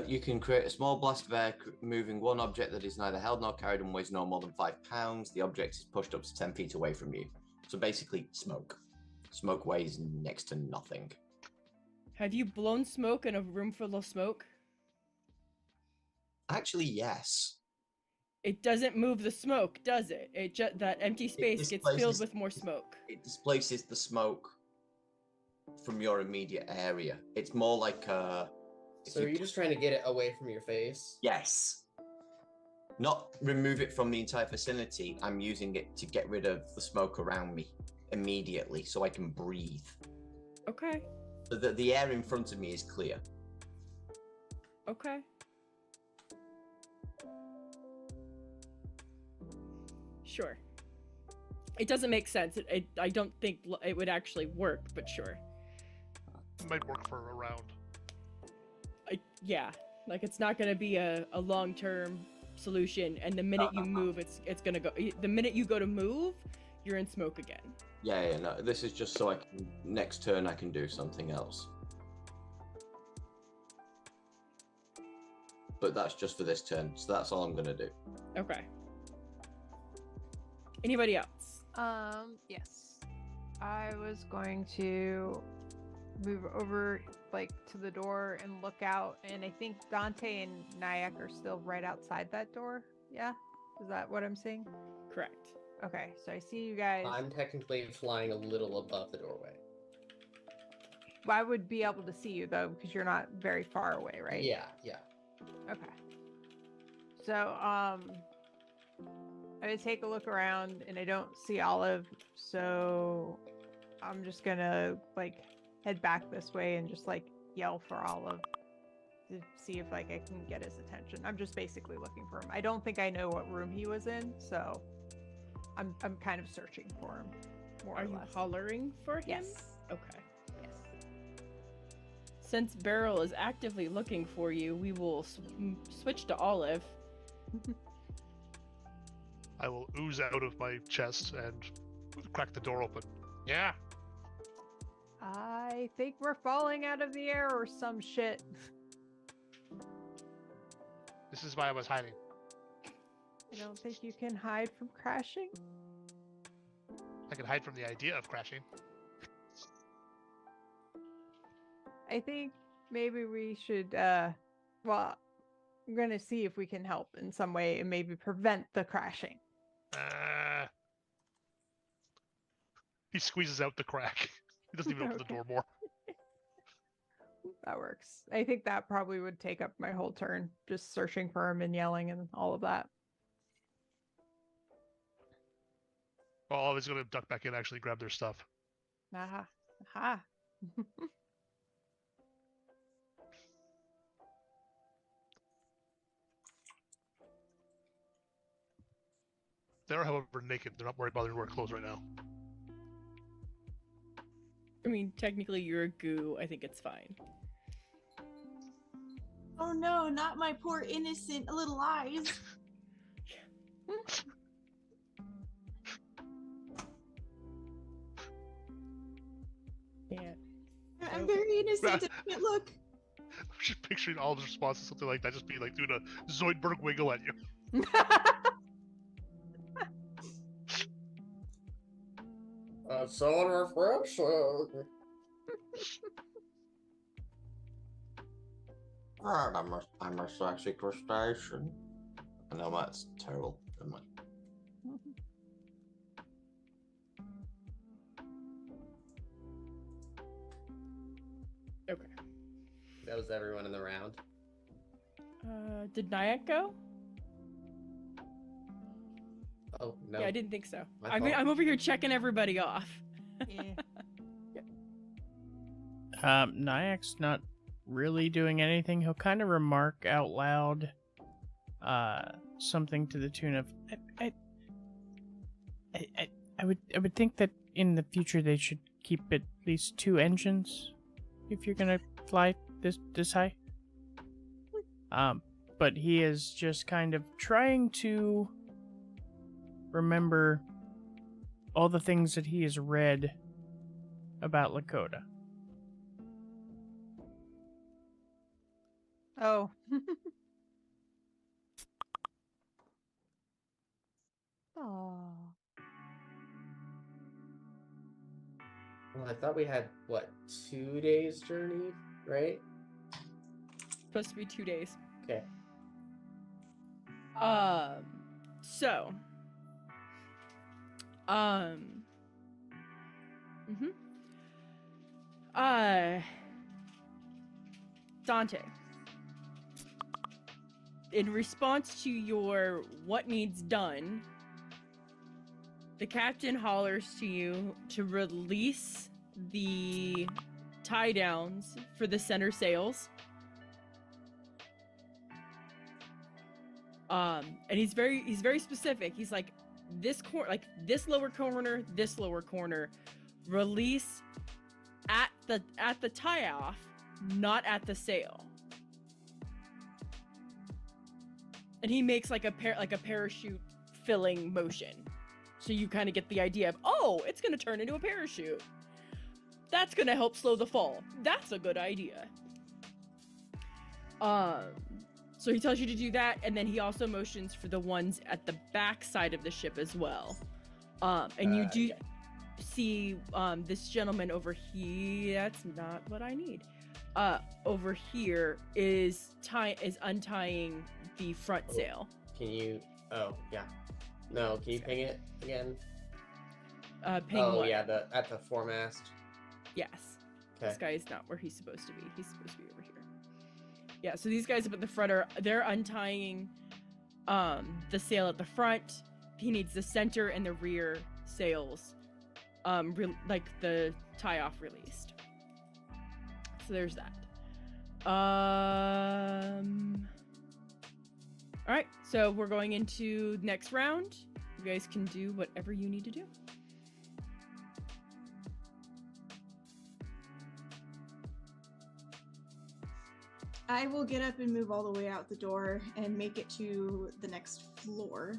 You can create a small blast of air moving one object that is neither held nor carried and weighs no more than 5 pounds. The object is pushed up to 10 feet away from you. So basically, smoke. Smoke weighs next to nothing. Have you blown smoke in a room full of smoke? Actually, yes. It doesn't move the smoke, does it? It just, that empty space gets filled with more smoke. It displaces the smoke from your immediate area. It's more like So are you just trying to get it away from your face? Yes. Not remove it from the entire vicinity. I'm using it to get rid of the smoke around me immediately so I can breathe. Okay. So that the air in front of me is clear. Okay. Sure. It doesn't make sense. I don't think it would actually work, but sure. It might work for a round. Yeah. Like, it's not going to be a long-term solution, and the minute you move, it's going to go... The minute you go to move, you're in smoke again. Yeah, no. This is just so I can... Next turn, I can do something else. But that's just for this turn, so that's all I'm going to do. Okay. Anybody else? Yes. I was going to move over, like, to the door and look out, and I think Dante and Nyack are still right outside that door. Yeah? Is that what I'm seeing? Correct. Okay, so I see you guys. I'm technically flying a little above the doorway. Well, I would be able to see you, though, because you're not very far away, right? Yeah. Okay. So, I take a look around and I don't see Olive, so I'm just gonna like head back this way and just like yell for Olive to see if like I can get his attention. I'm just basically looking for him. I don't think I know what room he was in, so I'm kind of searching for him. More Are or you less. hollering for him? Yes. Okay. Yes. Since Beryl is actively looking for you, we will switch to Olive. I will ooze out of my chest and crack the door open. Yeah. I think we're falling out of the air or some shit. This is why I was hiding. I don't think you can hide from crashing. I can hide from the idea of crashing. I think maybe we should, well, I'm gonna see if we can help in some way and maybe prevent the crashing. He squeezes out the crack. He doesn't even open the door more. That works. I think that probably would take up my whole turn, just searching for him and yelling and all of that. Well, I was going to duck back in and actually grab their stuff. Aha. Aha. They're, however, naked. They're not worried about their wear clothes right now. I mean, technically you're a goo. I think it's fine. Oh no, not my poor innocent little eyes. Yeah. I'm very innocent. I can't look. I'm just picturing Olive's response to something like that, just being like doing a Zoidberg wiggle at you. So refreshing. Alright, I'm a sexy crustacean. I know that's terrible. Never mind. Okay. That was everyone in the round. Did Nyack go? Oh, no. Yeah, I didn't think so. My I mean, fault. I'm over here checking everybody off. Nyack's not really doing anything. He'll kind of remark out loud something to the tune of I would think that in the future they should keep at least 2 engines if you're gonna fly this high. But he is just kind of trying to remember all the things that he has read about Lakota. Oh. Oh. Well, I thought we had, what, 2 days journey, right? Supposed to be 2 days. Okay. So. Dante. in response to your what needs done, the captain hollers to you to release the tie downs for the center sails. And he's very specific. He's like, this lower corner, release at the tie off, not at the sail. And he makes like a parachute filling motion. So you kind of get the idea of, oh, it's going to turn into a parachute. That's going to help slow the fall. That's a good idea. So he tells you to do that, and then he also motions for the ones at the back side of the ship as well. And you do see this gentleman over here. That's not what I need. Over here is untying the front sail. Can you? Oh yeah. No, can you ping it again? Ping what? Yeah, at the foremast. Yes. Okay. This guy is not where he's supposed to be. He's supposed to be over here. Yeah, so these guys up at the front they're untying the sail at the front. He needs the center and the rear sails, like the tie off released. So there's that. All right, so we're going into next round. You guys can do whatever you need to do. I will get up and move all the way out the door and make it to the next floor,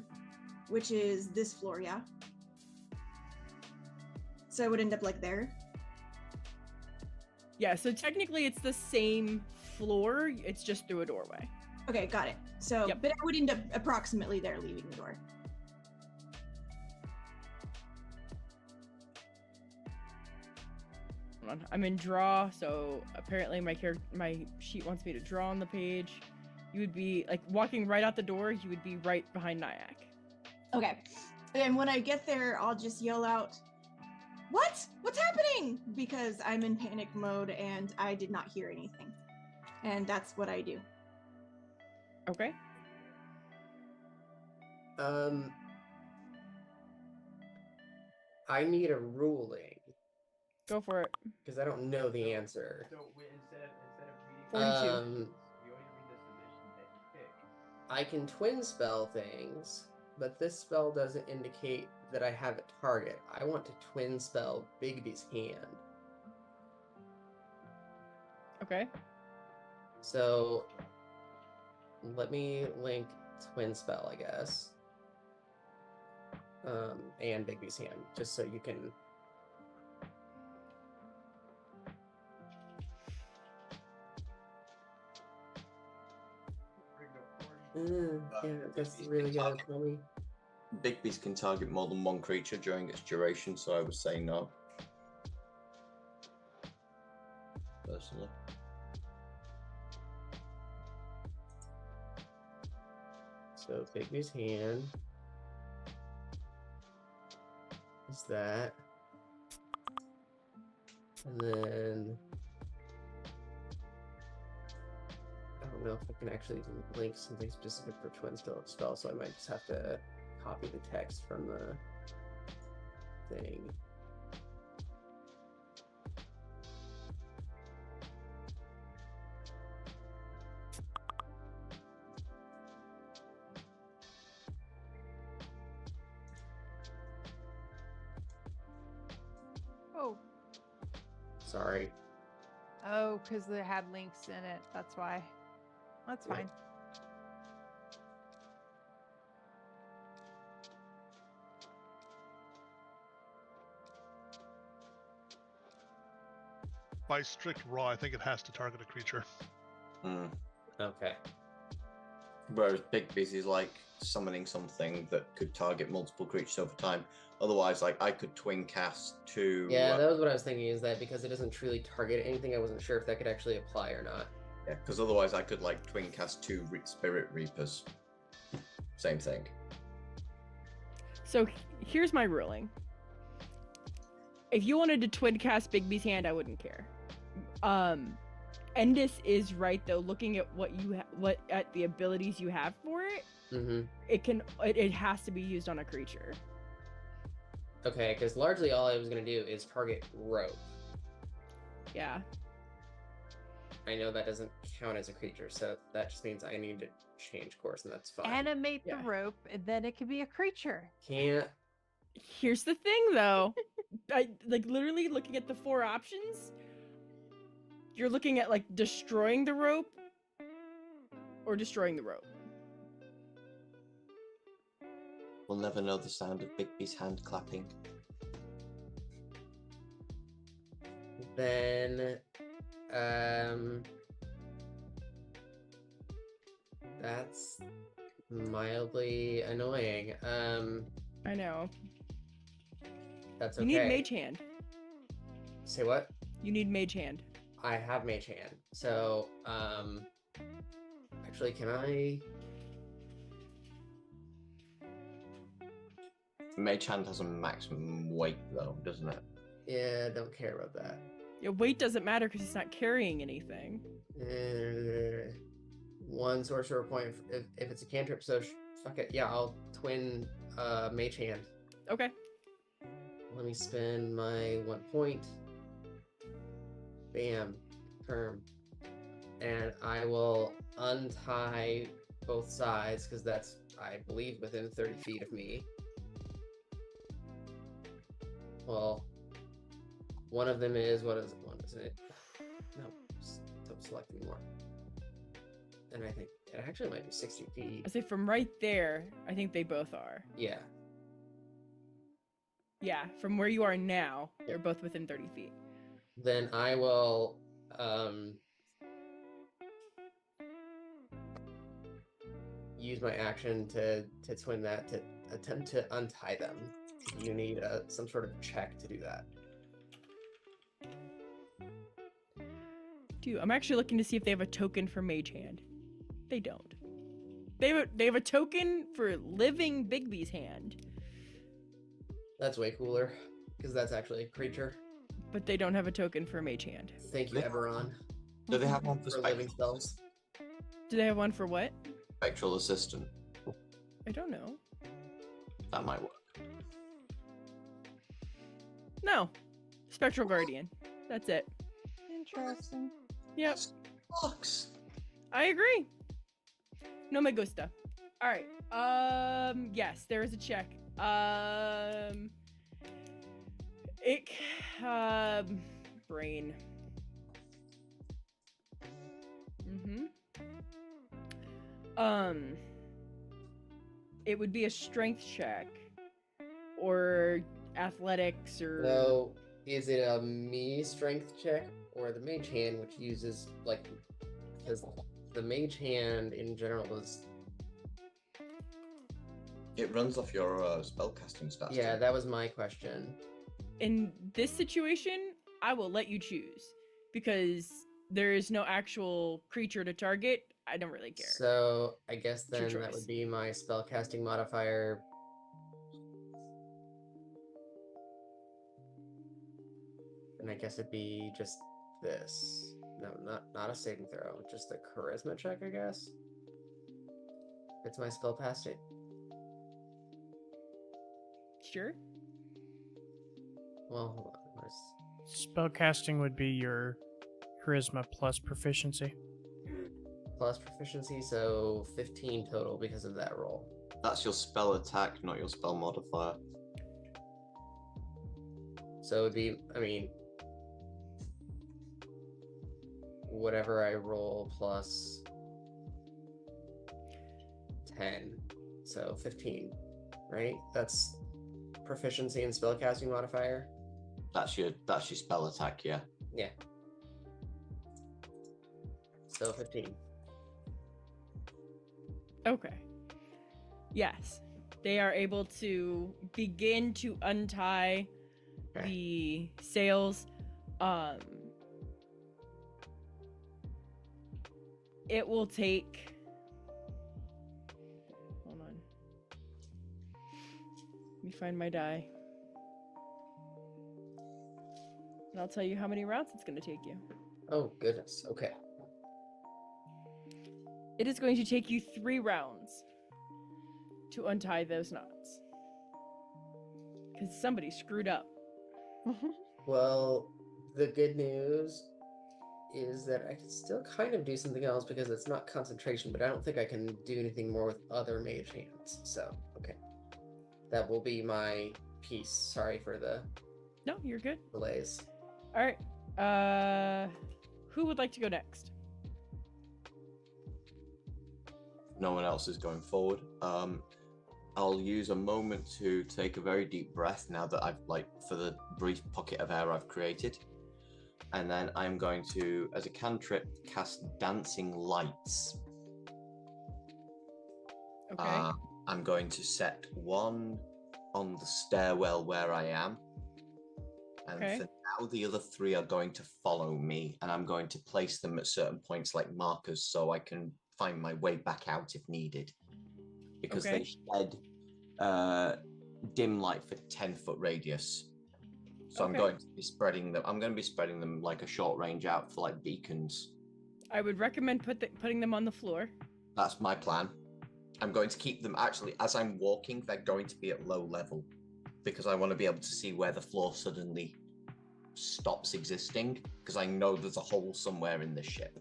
which is this floor, yeah? So I would end up like there? Yeah, so technically it's the same floor, it's just through a doorway. Okay, got it. So, Yep. but I would end up approximately there leaving the door. Hold on. I'm in draw, so apparently my sheet wants me to draw on the page. You would be like walking right out the door, you would be right behind Nyack. Okay. And when I get there, I'll just yell out, "What? What's happening?" Because I'm in panic mode and I did not hear anything. And that's what I do. Okay. I need a ruling Go for it. because I don't know the answer. So instead of reading 42. we only read the submission that you pick. I can twin spell things, but this spell doesn't indicate that I have a target. I want to twin spell Bigby's hand. Okay. So let me link twin spell, I guess. And Bigby's hand, just so you can. Yeah, that's really good for me. Big beast can target more than one creature during its duration, so I would say no. Personally. So Bigby's hand is that. And then I don't know if I can actually link something specific for twin spell, so I might just have to copy the text from the thing. Oh. Sorry. Oh, because they had links in it. That's why. That's Yeah. fine. By strict law, I think it has to target a creature. Mm. Okay. Whereas Big Beast is like summoning something that could target multiple creatures over time. Otherwise, like I could twin cast two. Yeah, that was what I was thinking, is that because it doesn't truly target anything, I wasn't sure if that could actually apply or not. Yeah, because otherwise I could like twin cast two Spirit Reapers. Same thing. So here's my ruling. If you wanted to twin cast Bigby's hand, I wouldn't care. Endis is right though. Looking at what you at the abilities you have for it, Mm-hmm. it has to be used on a creature. Okay, because largely all I was gonna do is target rope. Yeah. I know that doesn't count as a creature, so that just means I need to change course, and that's fine. Animate Yeah. the rope, and then it can be a creature. Can't. Here's the thing though. I like literally looking at the 4 options. You're looking at like destroying the rope or destroying the rope. We'll never know the sound of Bigby's hand clapping. Then, that's mildly annoying. I know. That's You okay. need Mage Hand. Say what? You need Mage Hand. I have Mage Hand. So, actually, can I? Mage Hand has a maximum weight, though, doesn't it? Yeah, don't care about that. Your weight doesn't matter because he's not carrying anything. 1 sorcerer point if it's a cantrip. So fuck it. Yeah, I'll twin Mage Hand. Okay. Let me spend my 1 point. Bam. Confirm. And I will untie both sides because that's, I believe, within 30 feet of me. Well, one of them is, what is it? One, isn't it? No, don't select anymore. And I think it actually might be 60 feet. I say from right there, I think they both are. Yeah. Yeah, from where you are now, they're both within 30 feet. Then I will use my action to twin that to attempt to untie them. You need some sort of check to do that. I'm actually looking to see if they have a token for Mage Hand. They don't. They have a token for living Bigby's hand. That's way cooler, because that's actually a creature. But they don't have a token for Mage Hand. Thank you, Eberron. Do they have one for for living spectral? spells. Do they have one for what? Spectral Assistant? I don't know. That might work. No. Spectral Guardian. That's it. Interesting. Yep. Box. I agree. No me gusta. All right. Yes, there is a check. Brain. It would be a strength check or athletics or. So, is it a me strength check or the Mage Hand, which uses like, because the Mage Hand in general is. It runs off your spellcasting stats. Yeah, too. that was my question. In this situation, I will let you choose because there is no actual creature to target. I don't really care. So I guess your then that choice. would be my spellcasting modifier. And I guess it'd be just this. No, not a saving throw, just a charisma check, I guess. It's my spellcasting. Sure. Well, hold on. Where's Spellcasting would be your charisma plus proficiency. plus proficiency? So 15 total because of that roll. That's your spell attack, not your spell modifier. So it would be, I mean, whatever I roll plus 10. So 15, right? That's proficiency and spellcasting modifier. That's your spell attack, yeah. Yeah. So 15. Okay. Yes. They are able to begin to untie Okay. the sails. It will take. Hold on. Let me find my die. And I'll tell you how many rounds it's going to take you. Oh, goodness. Okay. It is going to take you 3 rounds to untie those knots. Because somebody screwed up. Well, the good news is that I can still kind of do something else because it's not concentration, but I don't think I can do anything more with other mage hands. So, okay. That will be my piece. Sorry for the No, you're good. delays. All right. Who would like to go next? No one else is going forward. I'll use a moment to take a very deep breath now that I've, for the brief pocket of air I've created. And then I'm going to, as a cantrip, cast Dancing Lights. Okay. I'm going to set one on the stairwell where I am. And Okay. for now, the other 3 are going to follow me. And I'm going to place them at certain points like markers so I can find my way back out if needed. Because Okay. they shed dim light for 10-foot radius. So Okay. I'm going to be spreading them. I'm going to be spreading them like a short range out for like beacons. I would recommend putting them on the floor. That's my plan. I'm going to keep them actually as I'm walking. They're going to be at low level because I want to be able to see where the floor suddenly stops existing because I know there's a hole somewhere in this ship.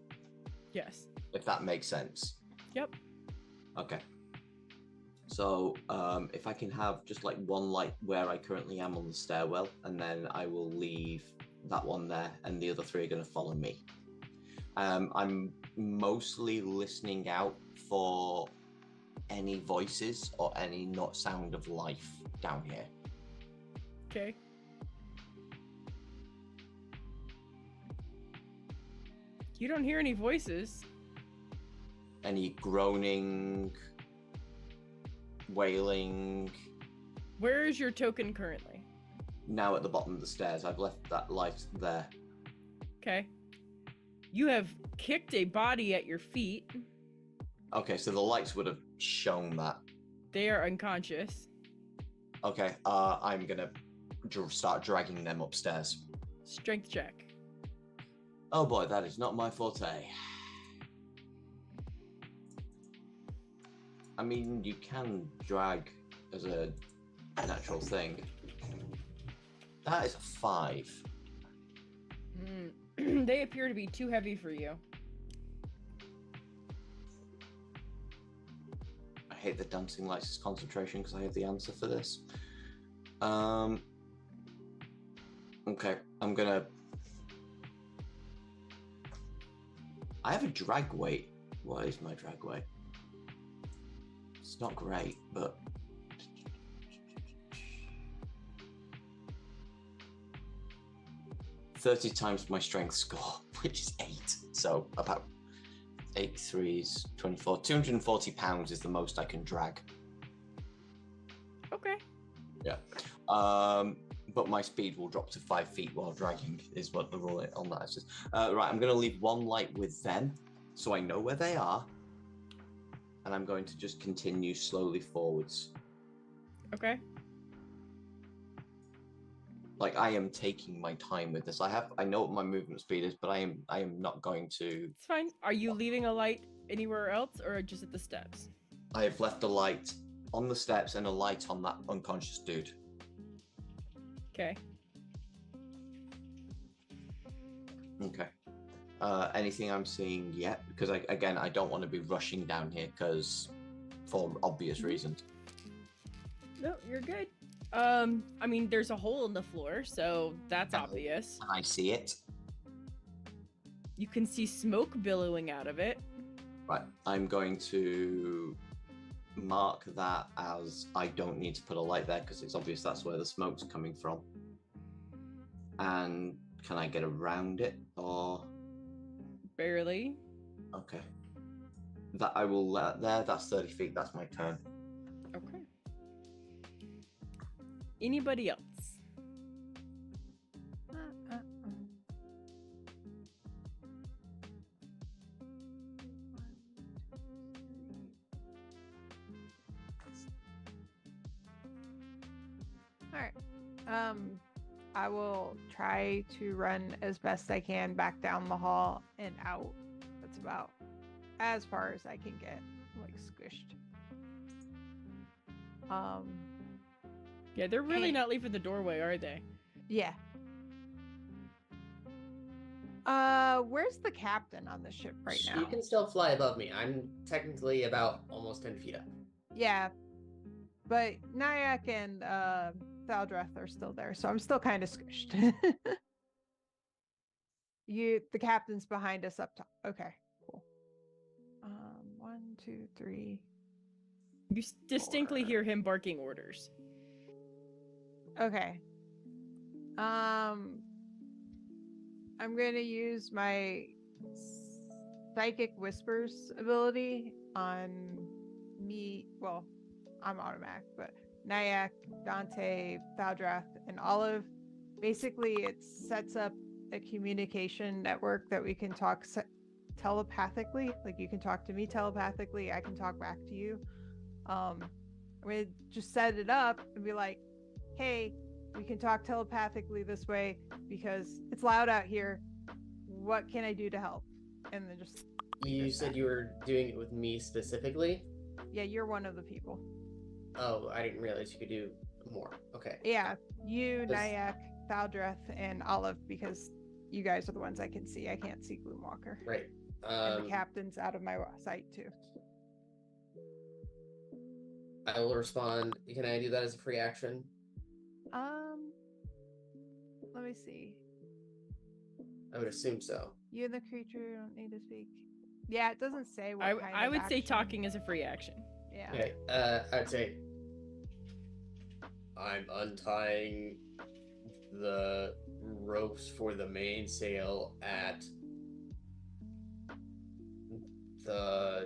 Yes. If that makes sense. Yep. Okay. So if I can have just like one light where I currently am on the stairwell, and then I will leave that one there, and the other 3 are going to follow me. I'm mostly listening out for any voices or any not sound of life down here. Okay. You don't hear any voices. Any groaning, wailing. Where is your token currently? Now at the bottom of the stairs. I've left that light there. Okay. You have kicked a body at your feet. Okay, so the lights would have shown that. They are unconscious. Okay, I'm gonna start dragging them upstairs. Strength check. Oh boy, that is not my forte. I mean, you can drag as a natural thing. That is a 5. They appear to be too heavy for you. I hate the dancing lights as concentration because I have the answer for this. Okay, I'm gonna... I have a drag weight. What is my drag weight? It's not great, but... 30 times my strength score, which is 8. So about 8 3s, 24. 240 pounds is the most I can drag. Okay. Yeah. But my speed will drop to 5 feet while dragging, is what the rule on that is. Right, I'm going to leave one light with them, so I know where they are. And I'm going to just continue slowly forwards. Okay. Like, I am taking my time with this. I know what my movement speed is, but I am not going to... It's fine. Are you leaving a light anywhere else or just at the steps? I have left a light on the steps and a light on that unconscious dude. Okay. Okay. Anything I'm seeing yet? Because I don't want to be rushing down here because for obvious reasons. No, you're good. I mean, there's a hole in the floor, so that's obvious. I see it. You can see smoke billowing out of it. Right. I'm going to mark that as I don't need to put a light there because it's obvious that's where the smoke's coming from. And can I get around it or? Barely. Okay. That I will let there. That's 30 feet. That's my turn. Okay. Anybody else? All right. I will try to run as best I can back down the hall and out. That's about as far as I can get, like squished. Yeah, they're really Hey. not leaving the doorway, are they? Yeah. Where's the captain on the ship right now? You can still fly above me. I'm technically about almost 10 feet up. Yeah, but Nyack and Thaldreth are still there, so I'm still kind of squished. The captain's behind us up top. Okay, cool. 1, 2, 3. You distinctly 4. hear him barking orders. Okay. I'm gonna use my psychic whispers ability on me. Well, I'm automatic, but Nyack, Dante, Thaldreth, and Olive. Basically, it sets up a communication network that we can talk telepathically. Like you can talk to me telepathically, I can talk back to you. I'm gonna just set it up and be like, hey, we can talk telepathically this way because it's loud out here. What can I do to help? And then just... You said you were doing it with me specifically? Yeah, you're one of the people. Oh, I didn't realize you could do more. Okay. Yeah, you, Nyack, Thaldreth, and Olive, because you guys are the ones I can see. I can't see Gloomwalker. Right. And the captain's out of my sight, too. I will respond. Can I do that as a free action? Let me see. I would assume so. You and the creature don't need to speak. Yeah, it doesn't say what kind I of would say action. talking is a free action. Yeah. Okay. I'd say I'm untying the ropes for the mainsail at the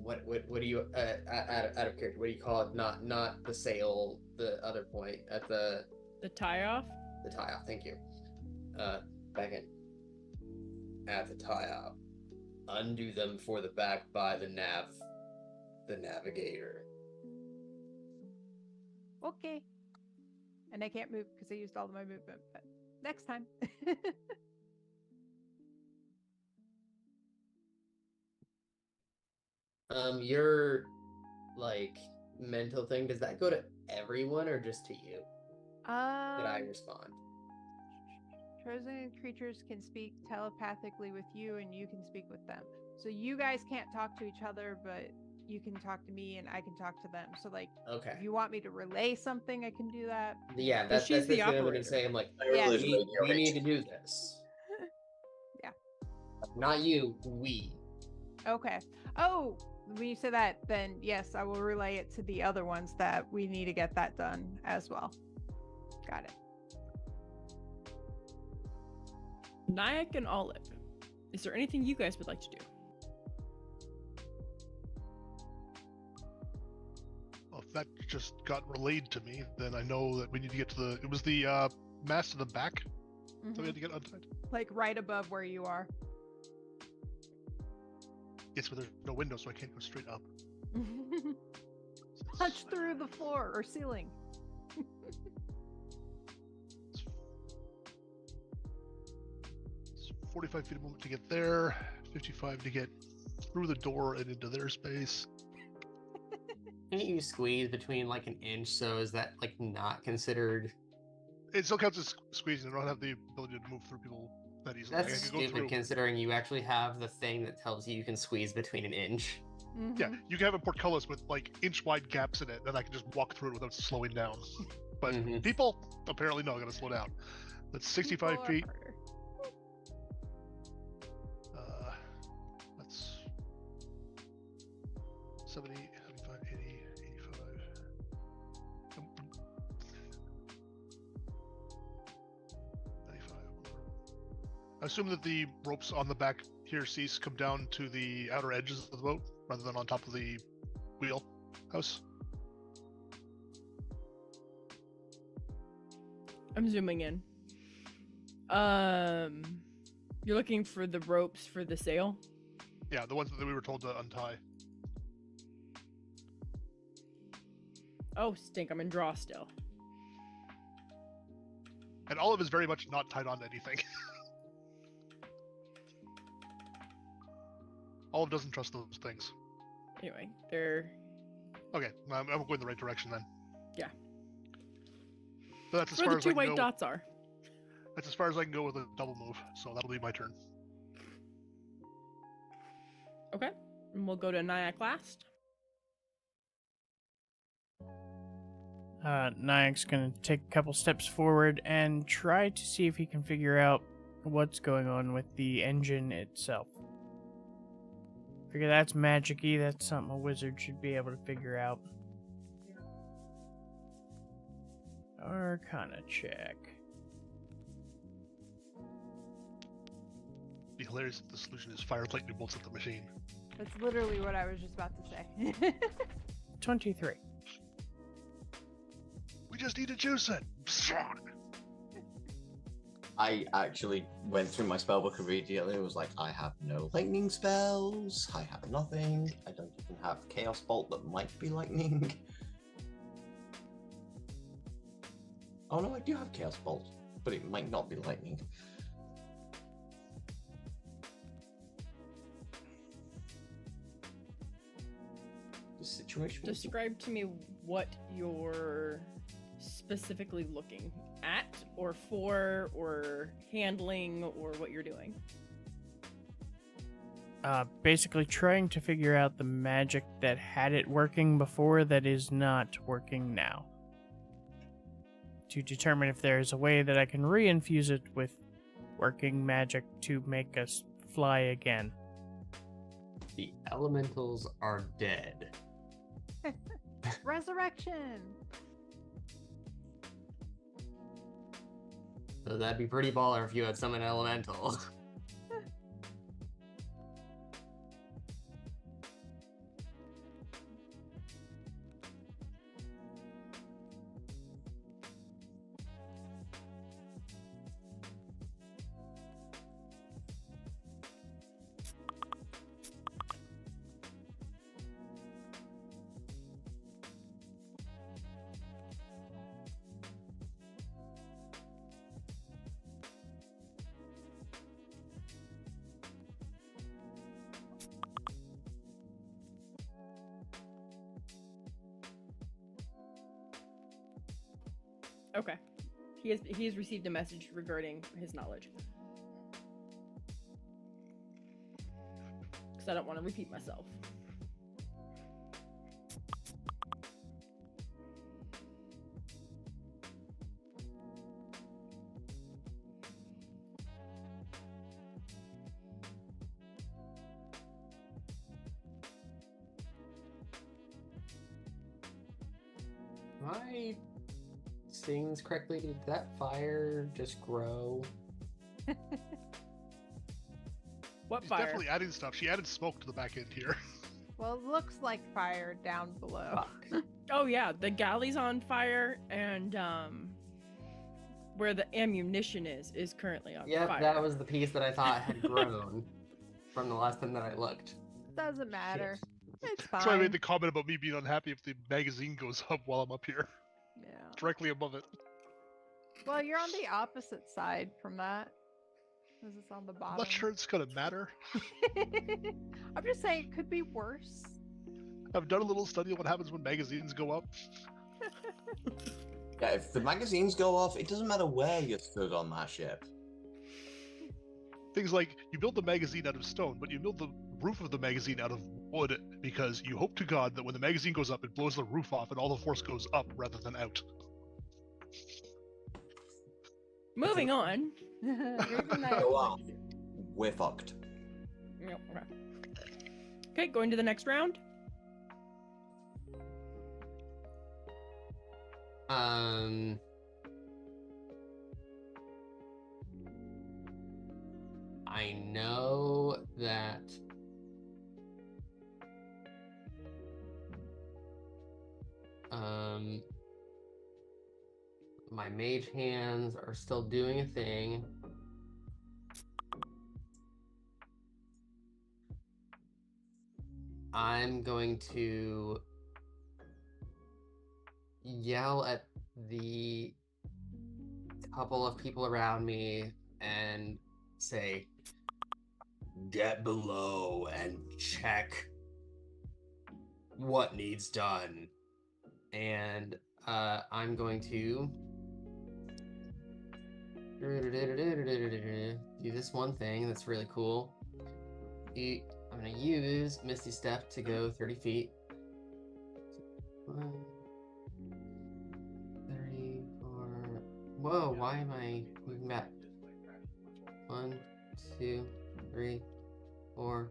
what do you out of character? What do you call it? Not the sail. The other point at the tie off. The tie off. Thank you. Back in at the tie off. Undo them for the back by the navigator. Okay. And I can't move because I used all of my movement, but next time. Your like mental thing, does that go to everyone or just to you? Did I respond? Chosen creatures can speak telepathically with you and you can speak with them. So you guys can't talk to each other, but you can talk to me and I can talk to them. So like, okay, if you want me to relay something, I can do that. Yeah, that's she's the what I'm operator. saying. Like, Yeah, we need to do this. Yeah. Not you, we. Okay. Oh, when you say that, then yes, I will relay it to the other ones that we need to get that done as well. Got it. Nyack and Olive, is there anything you guys would like to do? Well, if that just got relayed to me, then I know that we need to get to the... It was the mast to the back that we had to get untied? Like right above where you are. Yes, but there's no window, so I can't go straight up. Punch through the floor or ceiling. It's 45 feet a moment to get there, 55 to get through the door and into their space. Can't you squeeze between like an inch? So is that like not considered? It still counts as squeezing. I don't have the ability to move through people that easily. That's I can go stupid through. considering you actually have the thing that tells you can squeeze between an inch. Yeah, you can have a portcullis with like inch-wide gaps in it, and I can just walk through it without slowing down. But people, apparently, no, I gotta slow down. That's 65 feet. That's 70, 75, 80, 85. Um, 95. I assume that the ropes on the back here cease, come down to the outer edges of the boat rather than on top of the wheel house. I'm zooming in. You're looking for the ropes for the sail? Yeah, the ones that we were told to untie. Oh, stink, I'm in draw still. And Olive is very much not tied on to anything. Olive doesn't trust those things. Anyway, they're Okay, I'm going in the right direction then. Yeah. But that's as where far the as I two can white go. dots are. That's as far as I can go with a double move. So that'll be my turn. Okay, and we'll go to Nyack last. Nyack's gonna take a couple steps forward and try to see if he can figure out what's going on with the engine itself. Figure that's magic-y, that's something a wizard should be able to figure out. Arcana check. It'd be hilarious if the solution is fire lightning bolts at the machine. That's literally what I was just about to say. 23. We just need to juice it. I actually went through my spellbook immediately. It was like, I have no lightning spells. I have nothing. I don't even have Chaos Bolt that might be lightning. Oh no, I do have Chaos Bolt, but it might not be lightning. The situation. Describe to me what you're specifically looking at, or for, or handling, or what you're doing. Basically trying to figure out the magic that had it working before that is not working now. To determine if there is a way that I can reinfuse it with working magic to make us fly again. The elementals are dead. Resurrection. So that'd be pretty baller if you had summon elemental. Okay. He has received a message regarding his knowledge. Because I don't want to repeat myself. Am I seeing this correctly? Did that fire just grow? What She's fire? definitely adding stuff. She added smoke to the back end here. Well, it looks like fire down below. Oh yeah, the galley's on fire, and where the ammunition is currently on Yep, fire. that was the piece that I thought had grown from the last time that I looked. Doesn't matter. It's fine. That's why I made the comment about me being unhappy if the magazine goes up while I'm up here. Yeah. Directly above it. Well, you're on the opposite side from that. Because it's on the bottom. I'm not sure it's gonna matter. I'm just saying it could be worse. I've done a little study on what happens when magazines go up. Yeah, if the magazines go off, it doesn't matter where you stood on that ship. Things like, you build the magazine out of stone, but you build the roof of the magazine out of wood because you hope to God that when the magazine goes up, it blows the roof off and all the force goes up rather than out. Moving on. Go off. We're fucked. Yep, okay. Okay, going to the next round. I know that my mage hands are still doing a thing. I'm going to yell at the couple of people around me and say, Get below and check what needs done. And I'm going to do this one thing that's really cool. I'm going to use Misty Step to go 30 feet. 34. Whoa, why am I moving back? 1, 2, 3, 4,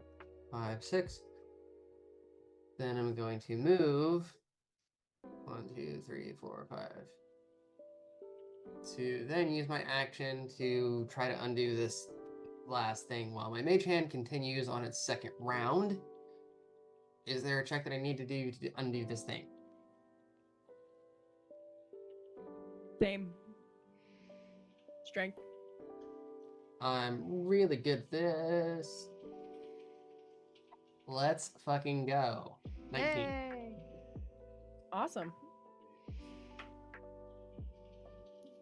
5, 6. Then I'm going to move 1, 2, 3, 4, 5. To then use my action to try to undo this last thing while my mage hand continues on its second round. Is there a check that I need to do to undo this thing? Same. Strength. I'm really good at this. Let's fucking go. 19. Yay! Awesome.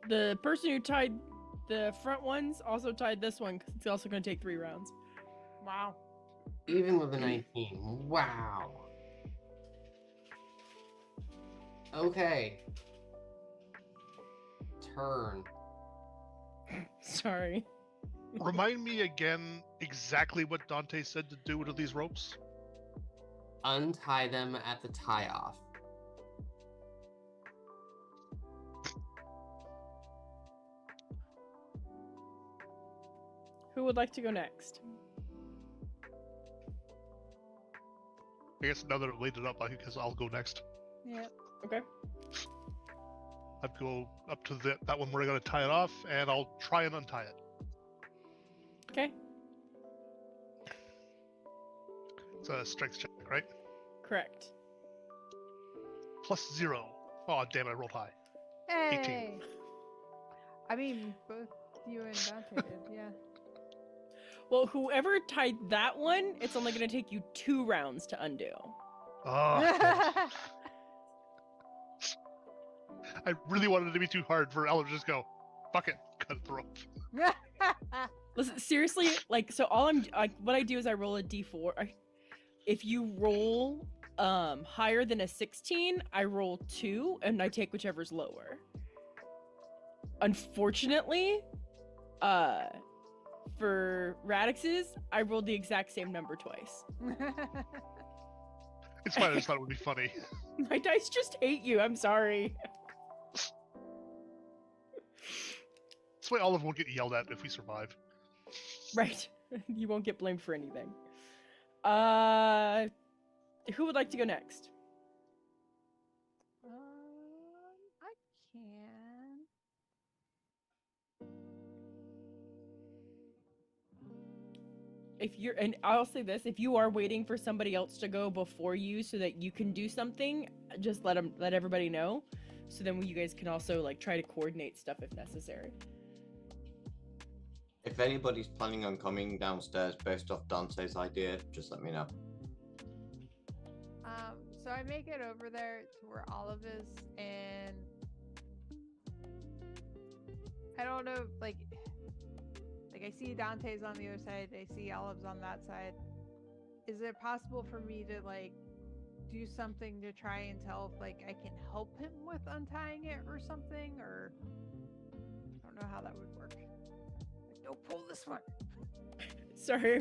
The person who tied the front ones also tied this one because it's also going to take 3 rounds. Wow. Even with a 19. Wow. Okay. Turn. Sorry. Remind me again exactly what Dante said to do to these ropes. Untie them at the tie-off. Who would like to go next? I guess now that I've laid it up, I guess I'll go next. Yep. Okay. I'd go up to that one where I gotta tie it off, and I'll try and untie it. Okay. It's a strength check, right? Correct. +0. Oh, damn it, I rolled high. Hey! 18. I mean, both you and Dante did, yeah. Well, whoever tied that one, it's only going to take you 2 rounds to undo. Oh, I really wanted it to be too hard for Ella to just go, fuck it, cut the rope. Listen, seriously, like, so all what I do is I roll a d4. If you roll higher than a 16, I roll 2, and I take whichever's lower. Unfortunately, for Radix's, I rolled the exact same number twice. It's fine, I just thought it would be funny. My dice just hate you, I'm sorry. This way Olive won't get yelled at if we survive. Right. You won't get blamed for anything. Who would like to go next? I can. And I'll say this, if you are waiting for somebody else to go before you so that you can do something, just let everybody know. So then you guys can also like try to coordinate stuff if necessary. If anybody's planning on coming downstairs based off Dante's idea, just let me know. So I make it over there to where Olive is, and I don't know, like I see Dante's on the other side, I see Olive's on that side. Is it possible for me to like do something to try and tell if like I can help him with untying it or something, or I don't know how that would work. Like, don't pull this one. Sorry,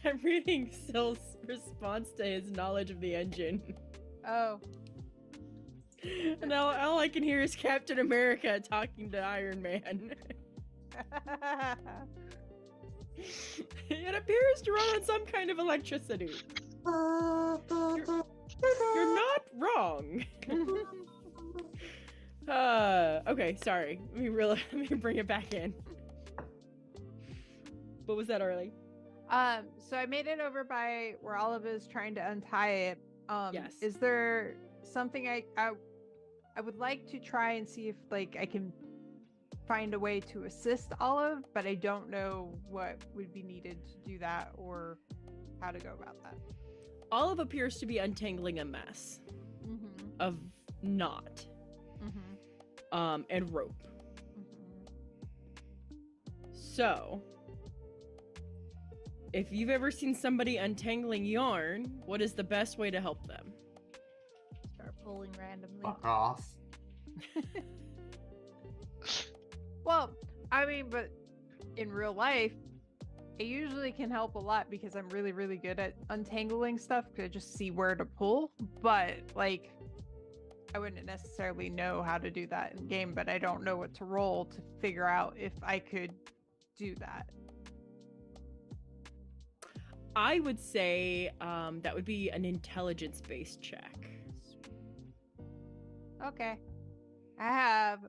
I'm reading Sil's response to his knowledge of the engine. Oh. And all I can hear is Captain America talking to Iron Man. It appears to run on some kind of electricity. You're not wrong. Okay, sorry. Let me bring it back in. What was that, Arlie? So I made it over by where Olive is trying to untie it. Yes. Is there something I would like to try and see if like I can find a way to assist Olive, but I don't know what would be needed to do that or how to go about that. Olive appears to be untangling a mess of knot and rope. So, if you've ever seen somebody untangling yarn, what is the best way to help them? Start pulling randomly. Fuck off. Well, I mean, but in real life, it usually can help a lot because I'm really, really good at untangling stuff because I just see where to pull. But, like, I wouldn't necessarily know how to do that in game, but I don't know what to roll to figure out if I could do that. I would say that would be an intelligence-based check. Okay. I have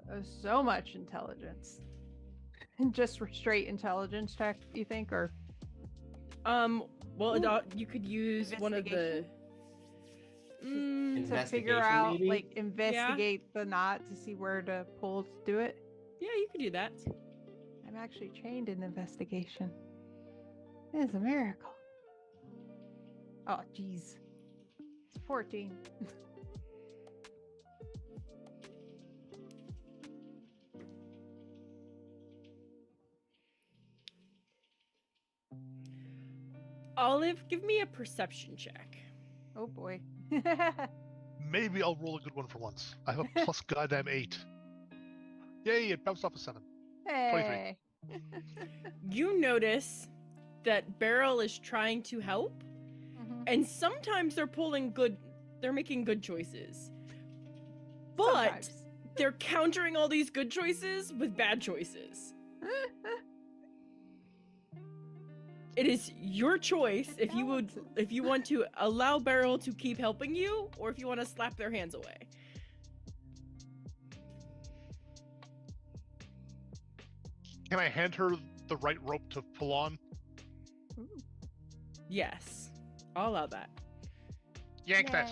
so much intelligence. Just straight intelligence check, you think, or? Well, you could use one of the. To figure out, maybe? Like, investigate the knot to see where to pull to do it. Yeah, you could do that. I'm actually trained in investigation. It is a miracle. Oh, jeez. It's 14. Olive, give me a perception check. Oh boy. Maybe I'll roll a good one for once. I have a plus goddamn 8. Yay, it bounced off a 7. Hey. 23. You notice that Beryl is trying to help, and sometimes they're making good choices. But Sometimes. they're countering all these good choices with bad choices. It is your choice if you want to allow Beryl to keep helping you, or if you want to slap their hands away. Can I hand her the right rope to pull on? Yes, I'll allow that. Yank that.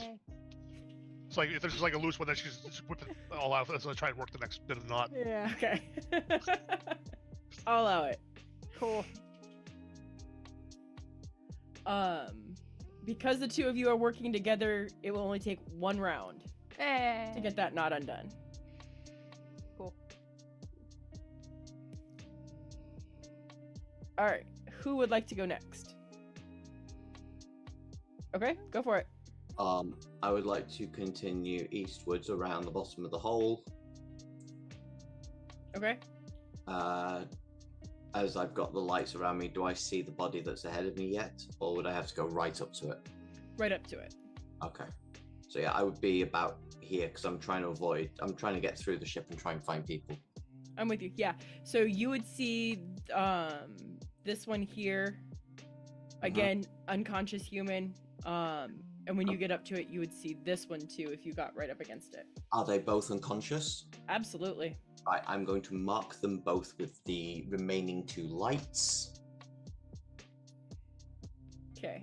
It's like if there's just like a loose one, then she's just whip it all out as I try and work the next bit of the knot. Yeah. Okay. I'll allow it. Cool. Because the two of you are working together, it will only take one round to get that knot undone. Cool. All right, who would like to go next? Okay, go for it. I would like to continue eastwards around the bottom of the hole. Okay. As I've got the lights around me, do I see the body that's ahead of me yet? Or would I have to go right up to it? Right up to it. Okay. So yeah, I would be about here because I'm trying to get through the ship and try and find people. I'm with you. Yeah. So you would see this one here. Again, unconscious human. And when you get up to it, you would see this one too if you got right up against it. Are they both unconscious? Absolutely. Right, I'm going to mark them both with the remaining 2 lights. Okay.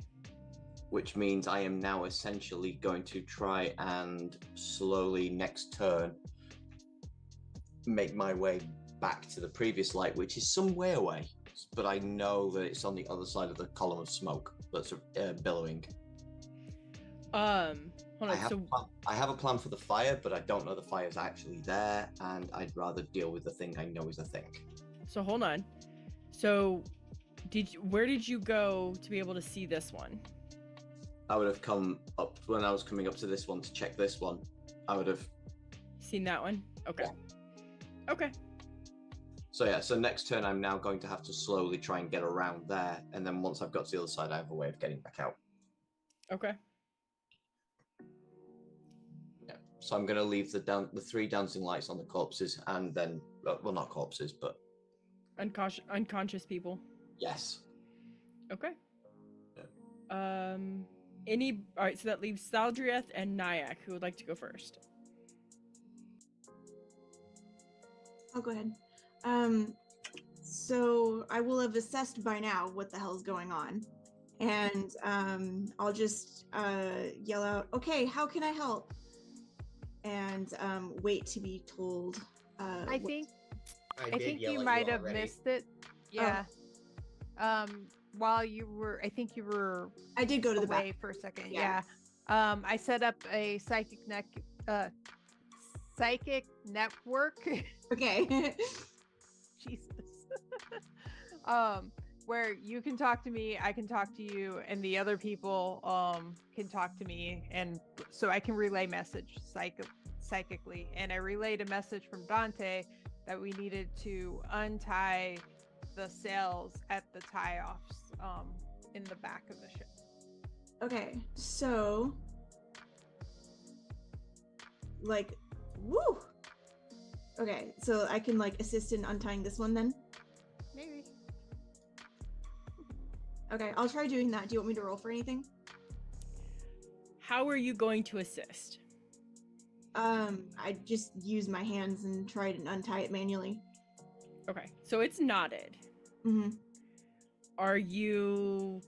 Which means I am now essentially going to try and slowly, next turn, make my way back to the previous light, which is some way away. But I know that it's on the other side of the column of smoke that's billowing. Hold on. I have a plan for the fire, but I don't know the fire's actually there, and I'd rather deal with the thing I know is a thing. So hold on. So, where did you go to be able to see this one? I would have come up when I was coming up to this one to check this one. I would have seen that one. Okay. Yeah. Okay. So yeah, so next turn I'm now going to have to slowly try and get around there, and then once I've got to the other side, I have a way of getting back out. Okay. Yeah. So I'm going to leave the 3 dancing lights on the corpses, and then well, not corpses, but unconscious people. Yes. Okay. Yeah. All right, so that leaves Saldrieth and Nyack, who would like to go first. I'll go ahead. So I will have assessed by now what the hell's going on. And I'll just yell out, okay, how can I help? And wait to be told. I think you might have missed it. Yeah. While you were, I think you were. I did go to the back for a second. Yeah. I set up a psychic network. Okay. Jesus. where you can talk to me, I can talk to you, and the other people can talk to me, and so I can relay message psychically. And I relayed a message from Dante that we needed to untie the sails at the tie-offs in the back of the ship. Okay, so like, woo. Okay, so I can like assist in untying this one then. Maybe. Okay, I'll try doing that. Do you want me to roll for anything? How are you going to assist? I just use my hands and try to untie it manually. Okay, so it's knotted. Mm-hmm. Are you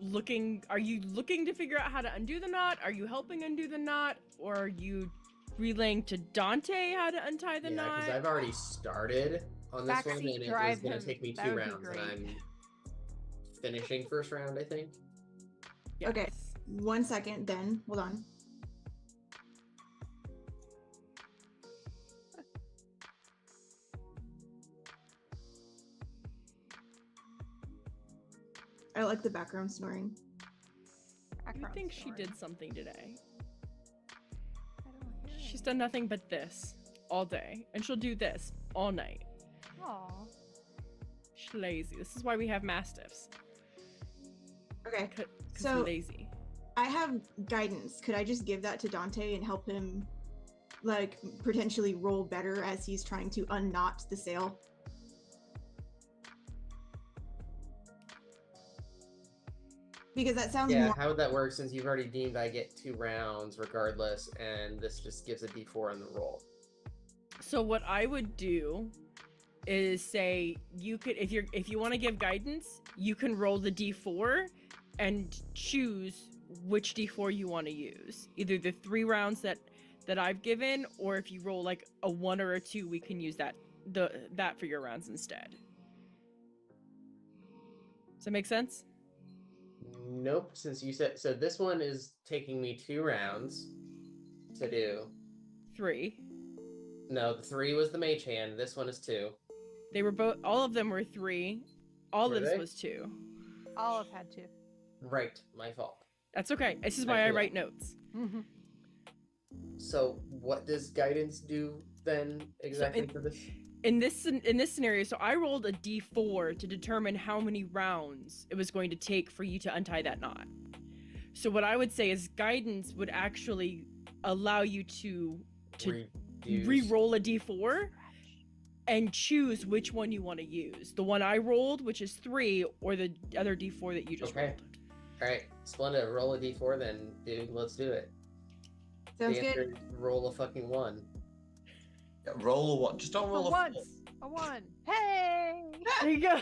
looking to figure out how to undo the knot? Are you helping undo the knot? Or are you relaying to Dante how to untie the knot? because I've already started on this one, and Backseat it was drive going to him. take me That 2 would be rounds, and great. I'm finishing first round, I think. Yes. Okay, 1 second then. Hold on. I like the background snoring. You think she did something today? I don't hear She's done nothing but this all day, and she'll do this all night. Aw. She's lazy. This is why we have mastiffs. Okay, Because So- we're lazy. I have guidance. Could I just give that to Dante and help him, like, potentially roll better as he's trying to unknot the sail? Because that sounds Yeah, more. how would that work since you've already deemed I get 2 rounds regardless, and this just gives a d4 on the roll? So what I would do is say you could, if you want to give guidance, you can roll the d4 and choose which d4 you want to use. Either the 3 rounds that I've given, or if you roll like a 1 or a 2, we can use that for your rounds instead. Does that make sense? Nope, since you said so. This one is taking me 2 rounds to do. 3. No, the 3 was the mage hand. This one is 2. They were both. All of them were 3. All Were of this they? was 2. Olive had to. Right, my fault. That's okay. This is I why I feel write that. notes. Mm-hmm. So, what does guidance do then exactly for this? In this scenario, so I rolled a d4 to determine how many rounds it was going to take for you to untie that knot. So what I would say is guidance would actually allow you to Reduce. re-roll a d4 and choose which one you want to use. The one I rolled, which is 3, or the other d4 that you just Okay. rolled. All right, Splenda, roll a d4 then, dude. Let's do it. Sounds The good. answer is roll a fucking 1. Yeah, roll a 1. Just don't roll For a once, 4. a 1. Hey! There you go.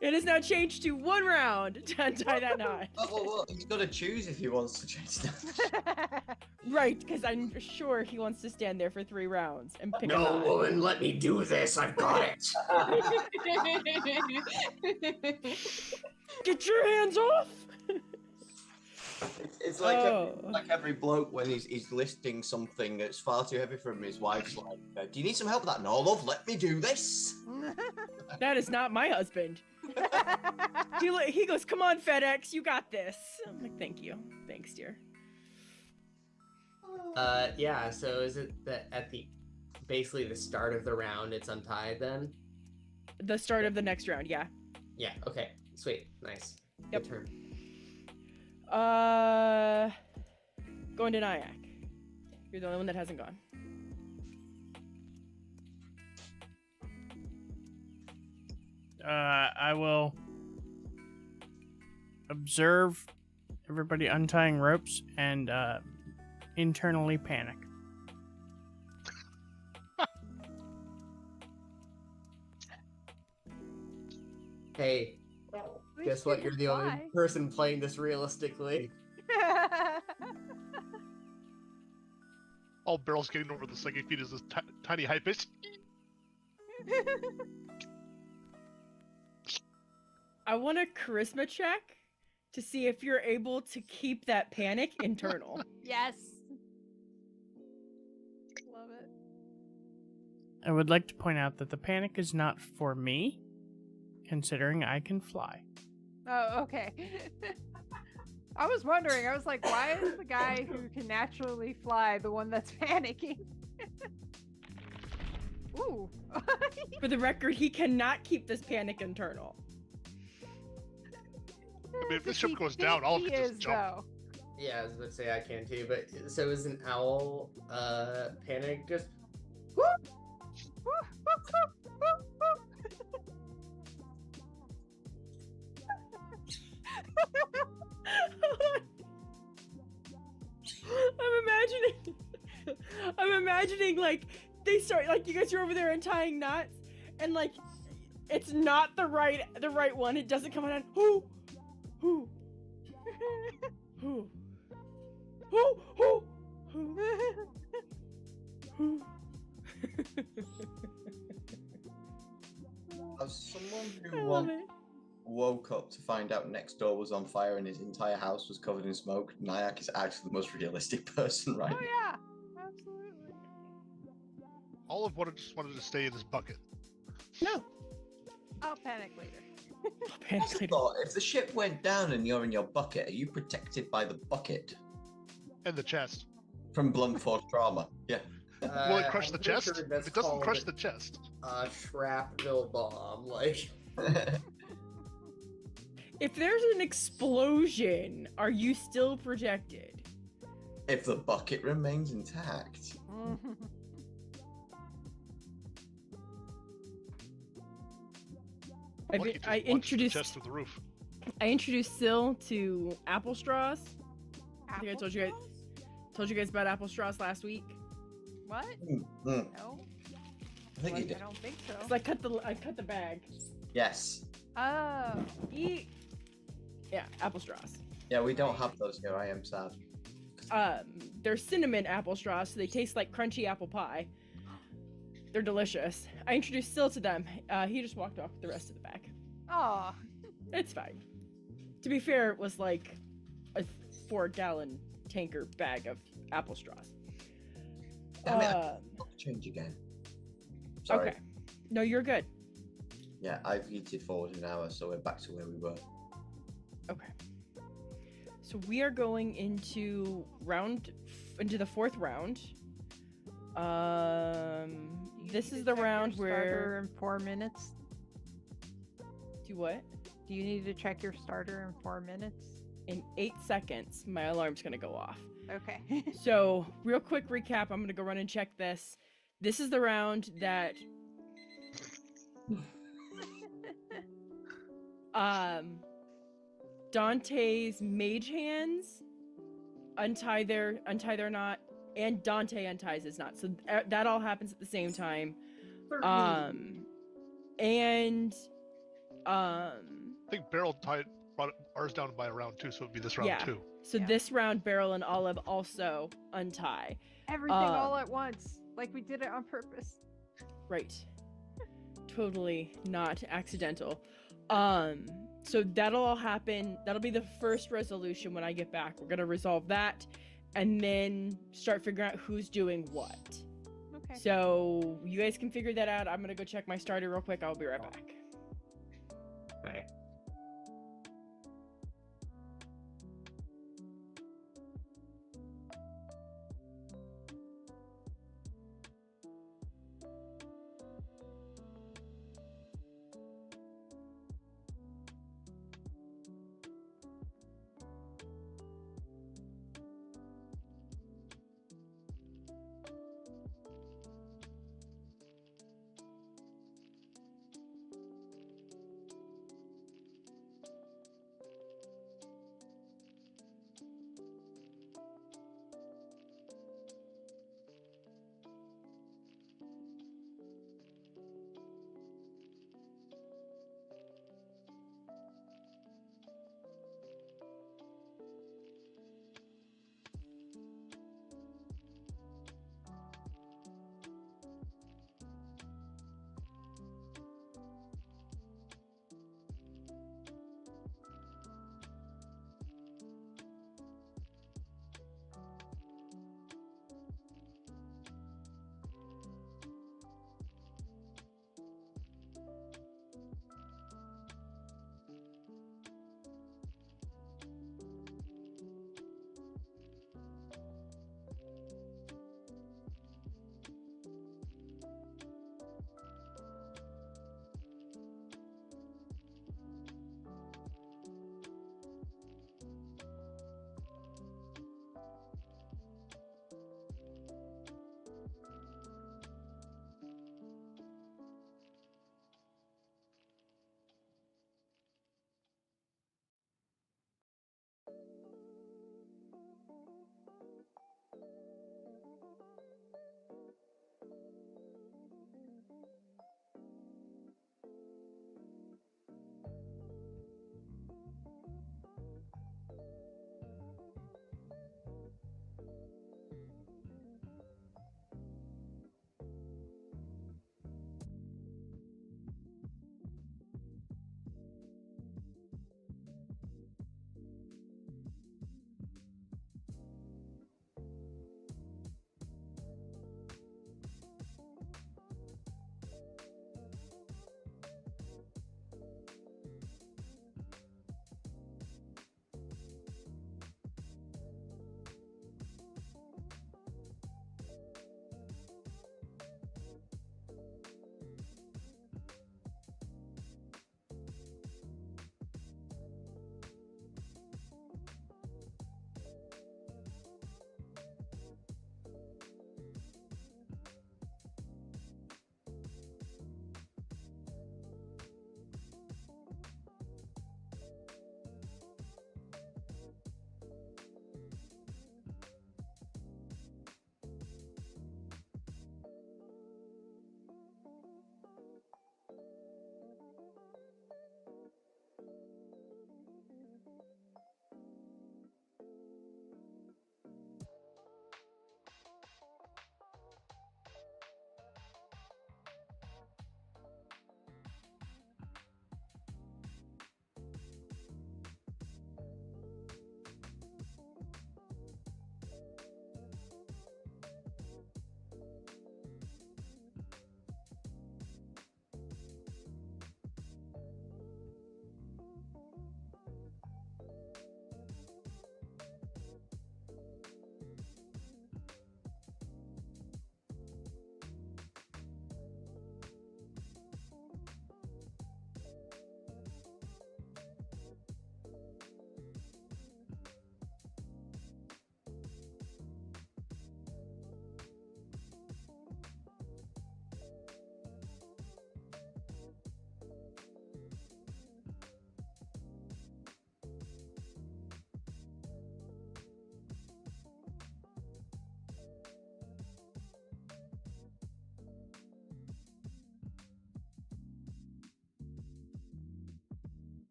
It has now changed to 1 round to untie that knot. Oh, well, he's got to choose if he wants to change that. Right, because I'm sure he wants to stand there for 3 rounds and pick a No, knot. woman, let me do this. I've got it. Get your hands off! It's like Oh. like every bloke when he's listing something that's far too heavy for him. His wife's like, "Do you need some help with that?" "No, love. Let me do this." That is not my husband. He goes, "Come on, FedEx, you got this." I'm like, "Thank you, thanks, dear." Yeah. So is it that at the basically the start of the round it's untied then? The start of the next round, yeah. Yeah. Okay. Sweet. Nice. Yep. Good turn. Going to Nyack. You're the only one that hasn't gone. I will observe everybody untying ropes and internally panic. Hey, At guess least what? you You're can the only fly. person playing this realistically. All Barrel's getting over the psychic feat is this tiny high pitch. I want a charisma check to see if you're able to keep that panic internal. Yes. Love it. I would like to point out that the panic is not for me, considering I can fly. Oh, okay. I was wondering. I was like, why is the guy who can naturally fly the one that's panicking? Ooh. For the record, he cannot keep this panic internal. I mean, if this ship goes down, all of He it just is, jump. though. Yeah, I was about to say I can too, but so is an owl panic just I'm imagining like they start like you guys are over there untying knots and like it's not the right one. It doesn't come out. Who? Who? Who? Who? Who? Who? Who? As someone I who love once it. woke up to find out next door was on fire and his entire house was covered in smoke, Nyack is actually the most realistic person right Oh now. yeah, absolutely. Olive just wanted to stay in his bucket. No. I'll panic later. Panic later. Thought, if the ship went down and you're in your bucket, are you protected by the bucket And the chest. from blunt force trauma? Yeah. Will it crush I'm the pretty chest? sure that's If it doesn't called crush the chest. a shrapnel bomb. Like, If there's an explosion, are you still projected? if the bucket remains intact. Lucky just I launched the introduced chest through the roof. Syl to apple straws. I think I told you guys about apple straws last week. What? Mm. No, I think you I did. don't think so. So I cut the bag. Yes. Oh, Eat. Yeah, apple straws. Yeah, we don't have those here. I am sad. They're cinnamon apple straws, so they taste like crunchy apple pie. They're delicious. I introduced Syl to them. He just walked off with the rest of the bag. oh, It's fine. To be fair, it was like a 4-gallon tanker bag of apple straws. Damn it, I have to change again. Sorry. Okay. No, you're good. Yeah, I've yeeted forward an hour, so we're back to where we were. Okay. So we are going into the fourth round. you This need is to the check round your starter where in 4 minutes. do what? Do you need to check your starter in 4 minutes? In 8 seconds, my alarm's gonna go off. Okay. So, real quick recap. I'm gonna go run and check this. This is the round that Dante's mage hands untie their knot, and Dante unties his knot. So that all happens at the same time. And I think Beryl brought ours down by a round 2, so it'd be this round Yeah. 2. so Yeah. this round, Beryl and Olive also untie. Everything all at once, like we did it on purpose. Right. Totally not accidental. So that'll all happen. That'll be the first resolution when I get back. We're gonna resolve that and then start figuring out who's doing what. Okay. So you guys can figure that out. I'm gonna go check my starter real quick. I'll be right back. okay.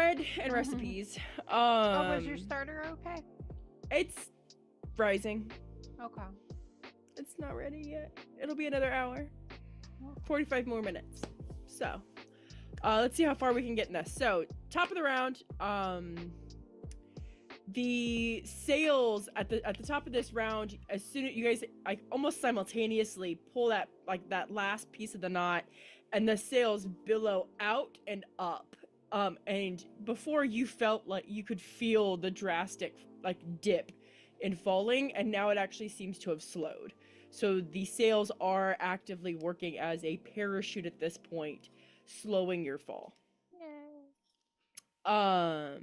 bread and recipes. Oh, was your starter okay? It's rising. Okay. It's not ready yet. It'll be another hour. 45 more minutes. So, let's see how far we can get in this. So, top of the round, the sails at the top of this round, as soon as you guys like almost simultaneously pull that last piece of the knot, and the sails billow out and up. And before you felt like you could feel the drastic like dip in falling, and now it actually seems to have slowed. So the sails are actively working as a parachute at this point, slowing your fall. So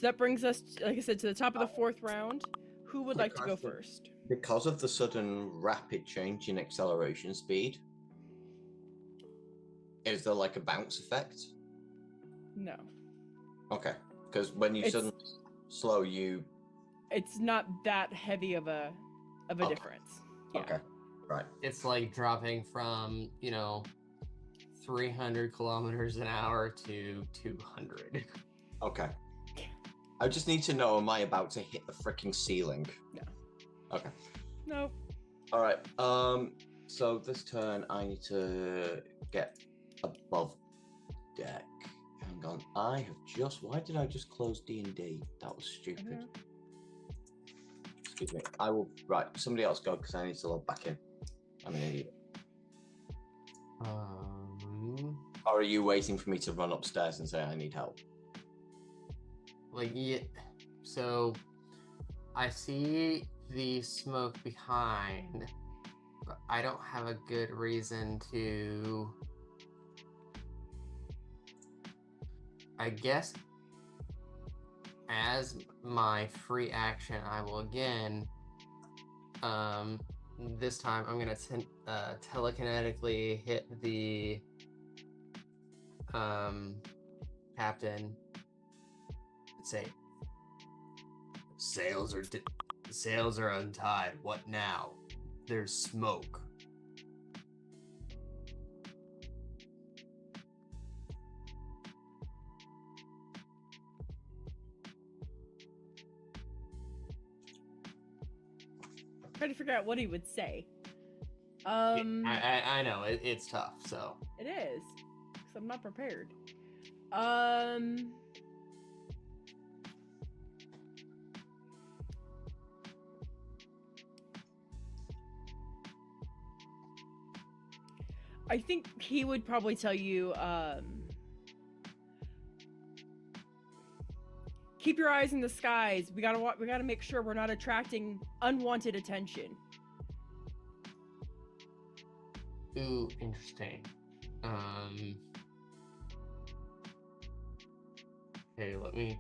that brings us, like I said, to the top of the fourth round. Who would like to go first? Because of the sudden rapid change in acceleration speed, is there like a bounce effect? No. Okay, because when you suddenly slow, you... It's not that heavy of a Okay. difference. Yeah. Okay, right. It's like dropping from, 300 kilometers an hour to 200. Okay. I just need to know, am I about to hit the freaking ceiling? No. Okay. No. All right. So this turn, I need to get above deck. Hang on. Why did I just close D&D? That was stupid. Excuse me. I will... Right, somebody else go, because I need to log back in. I'm an idiot. Or are you waiting for me to run upstairs and say I need help? Yeah. So, I see the smoke behind, but I don't have a good reason to... I guess as my free action, I will again, this time I'm gonna telekinetically hit the captain and say, sails are untied. What now? There's smoke. Trying to figure out what he would say. I know it's tough. So it is, because I'm not prepared. I think he would probably tell you, keep your eyes in the skies. We gotta make sure we're not attracting unwanted attention. Ooh, interesting. Okay, let me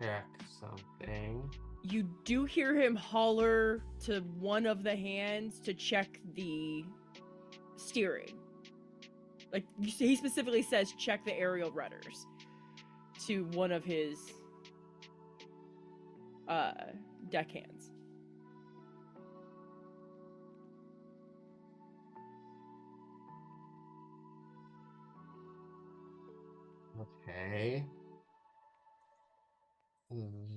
check something. You do hear him holler to one of the hands to check the steering. Like, he specifically says check the aerial rudders to one of his deckhands. Okay.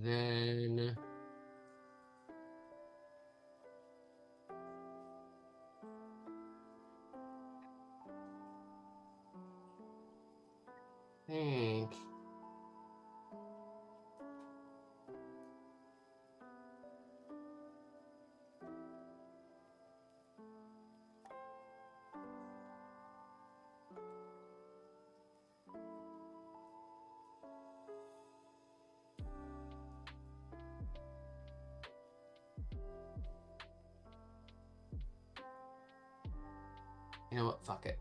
Then think you know what? Fuck it.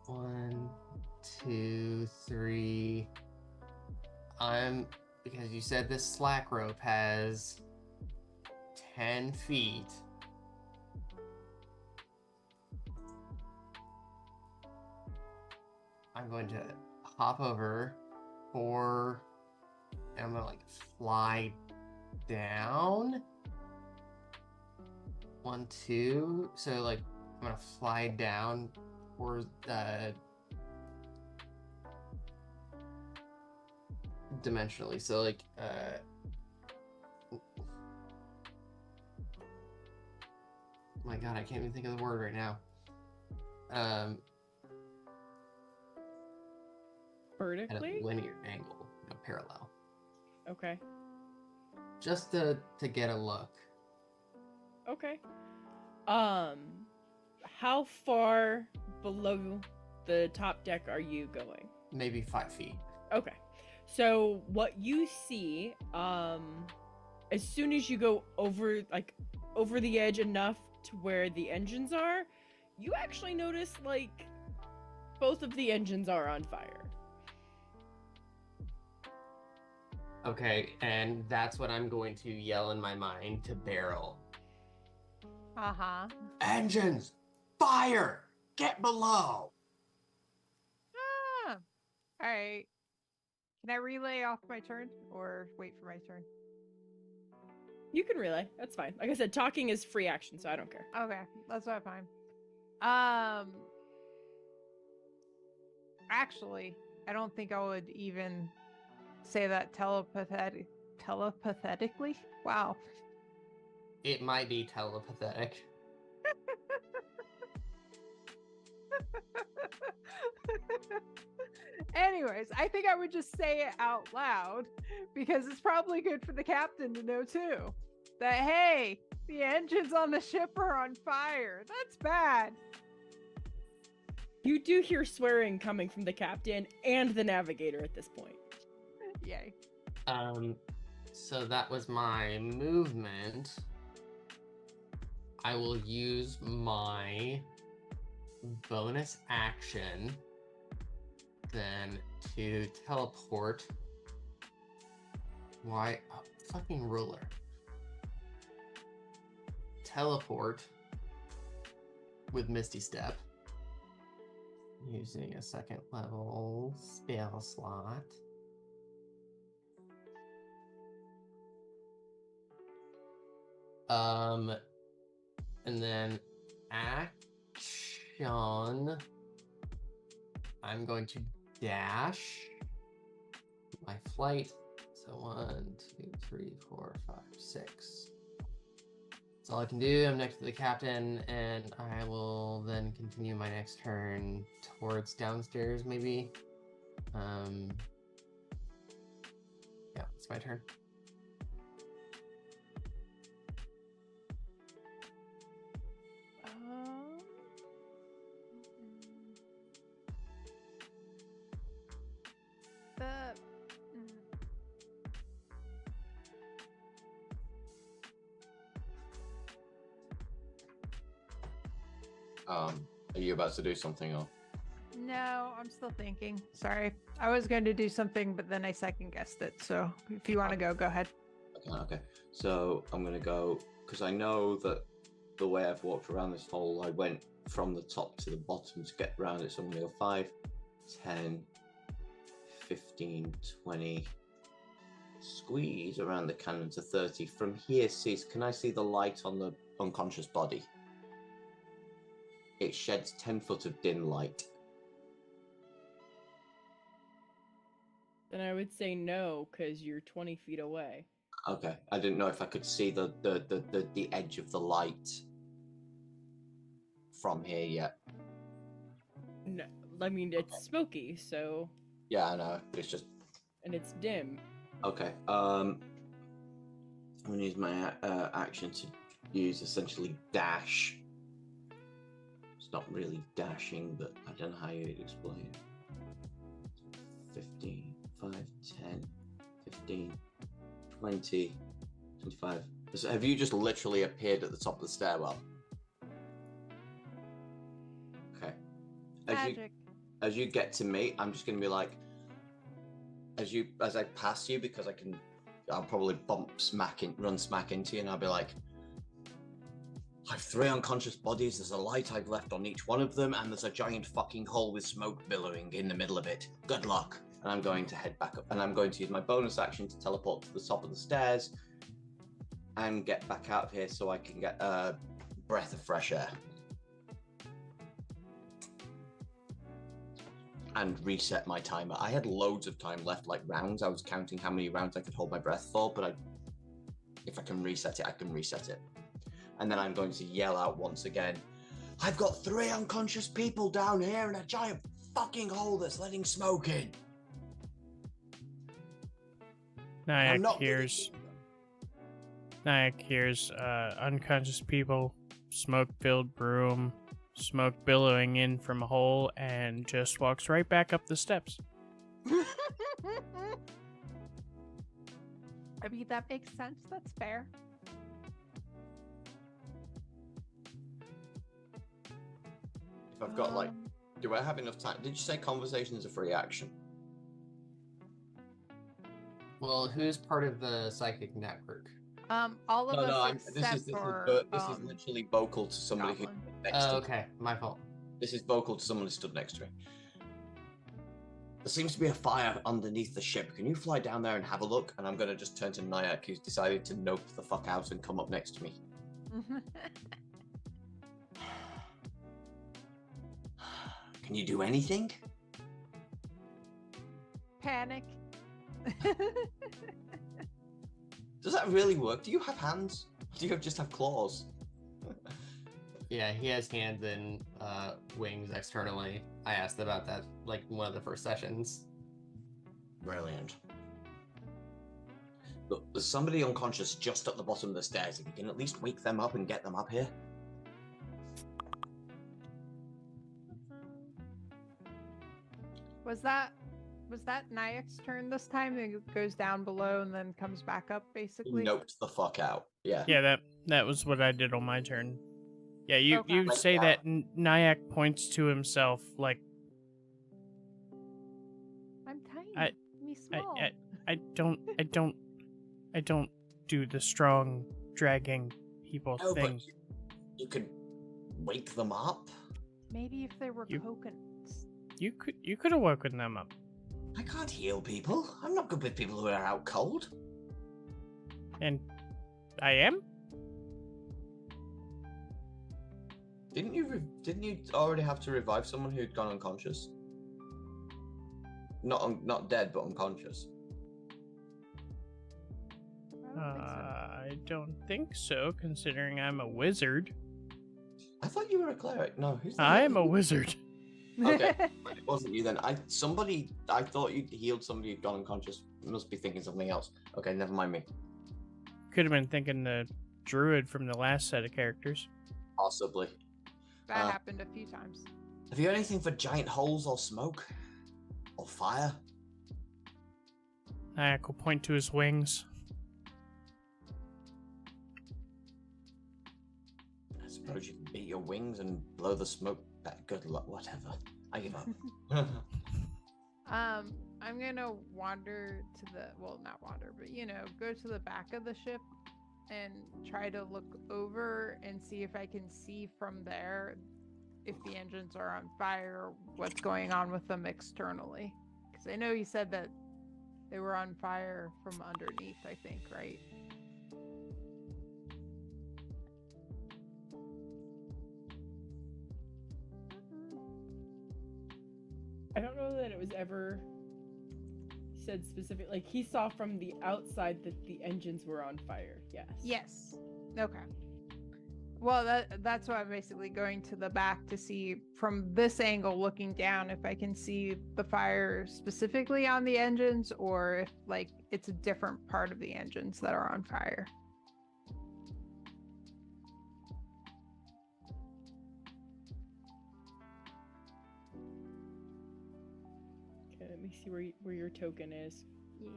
1, 2, 3. Because you said this slack rope has 10 feet. I'm going to hop over 4, and I'm gonna fly down. 1, 2. So I'm gonna fly down towards dimensionally. So like my god, I can't even think of the word right now. At Vertically? a linear angle, parallel. Okay. Just to get a look. Okay. How far below the top deck are you going? Maybe 5 feet. Okay. So what you see, as soon as you go over the edge enough to where the engines are, you actually notice like both of the engines are on fire. Okay, and that's what I'm going to yell in my mind to Beryl. Uh-huh. Engines! Fire! Get below! Ah. All right. Can I relay off my turn or wait for my turn? You can relay. That's fine. Like I said, talking is free action, so I don't care. Okay, that's what fine. Actually, I don't think I would even say that telepathetically. Wow. It might be telepathetic. Anyways, I think I would just say it out loud because it's probably good for the captain to know too. That hey, the engines on the ship are on fire. That's bad. You do hear swearing coming from the captain and the navigator at this point. Yay. So that was my movement. I will use my bonus action then to teleport. Why? Oh, fucking ruler. Teleport with Misty Step. Using a second level spell slot. And then action. I'm going to dash my flight. So 1, 2, 3, 4, 5, 6. That's all I can do. I'm next to the captain, and I will then continue my next turn towards downstairs, maybe. Yeah, it's my turn. Are you about to do something or? No, I'm still thinking. Sorry. I was going to do something, but then I second guessed it. So if you want to go ahead. Okay. So I'm going to go, because I know that the way I've walked around this hole, I went from the top to the bottom to get around it. So I'm going to go 5, 10, 15, 20. Squeeze around the cannon to 30. From here, can I see the light on the unconscious body? It sheds 10 foot of dim light. Then I would say no, because you're 20 feet away. Okay, I didn't know if I could see the edge of the light from here yet. No, I mean, it's smoky, so... Yeah, I know, it's just... And it's dim. Okay, I'm going to use my action to use essentially dash. It's not really dashing, but I don't know how you'd explain it. 15, 5, 10, 15, 20, 25. So have you just literally appeared at the top of the stairwell? Okay. As you get to me, I'm just going to be like, as I pass you, because I'll probably run smack into you, and I'll be like, I have 3 unconscious bodies, there's a light I've left on each one of them, and there's a giant fucking hole with smoke billowing in the middle of it. Good luck. And I'm going to head back up, and I'm going to use my bonus action to teleport to the top of the stairs and get back out of here so I can get a breath of fresh air. and reset my timer. I had loads of time left, like rounds. I was counting how many rounds I could hold my breath for, but if I can reset it, I can reset it. And then I'm going to yell out once again, I've got 3 unconscious people down here in a giant fucking hole that's letting smoke in. Nyack hears unconscious people, smoke-filled room, smoke billowing in from a hole, and just walks right back up the steps. I mean, that makes sense. That's fair. If I've got do I have enough time? Did you say conversation is a free action? Well, who's part of the psychic network? All of us this except for is literally vocal to somebody who Goblin. next to me. Okay, my fault. This is vocal to someone who stood next to me. There seems to be a fire underneath the ship. Can you fly down there and have a look? And I'm going to just turn to Nyack, who's decided to nope the fuck out and come up next to me. Can you do anything? Panic. Does that really work? Do you have hands? Do you just have claws? Yeah, he has hands and wings externally. I asked about that like one of the first sessions. Brilliant. Look, there's somebody unconscious just at the bottom of the stairs. If you can at least wake them up and get them up here. Was that Nyack's turn this time? It goes down below and then comes back up, basically. Noped the fuck out. Yeah. Yeah, that was what I did on my turn. Yeah, you Okay. you say that Nyack points to himself like I'm tiny. Me small. I don't do the strong dragging people No, thing. but you could wake them up. Maybe if they were You- coconuts. You could have woken them up. I can't heal people. I'm not good with people who are out cold. And I am? Didn't you already have to revive someone who'd gone unconscious? Not dead, but unconscious. I don't think so. I don't think so, considering I'm a wizard. I thought you were a cleric. No, who's that? I am a wizard. Okay, it wasn't you then. I thought you'd healed somebody who'd gone unconscious. Must be thinking something else. Okay, never mind me. Could have been thinking the druid from the last set of characters. Possibly. That happened a few times. Have you got anything for giant holes or smoke? Or fire? Nyack will point to his wings. I suppose you can beat your wings and blow the smoke back. Good luck, whatever. I give up. I'm gonna wander to not wander, but go to the back of the ship and try to look over and see if I can see from there if the engines are on fire, what's going on with them externally. Because I know you said that they were on fire from underneath, I think, right? I don't know that it was ever said specific. Like, he saw from the outside that the engines were on fire. Yes. Yes. Okay. Well, that's why I'm basically going to the back to see from this angle, looking down, if I can see the fire specifically on the engines, or if it's a different part of the engines that are on fire. Okay, let me see where your token is. Yeah.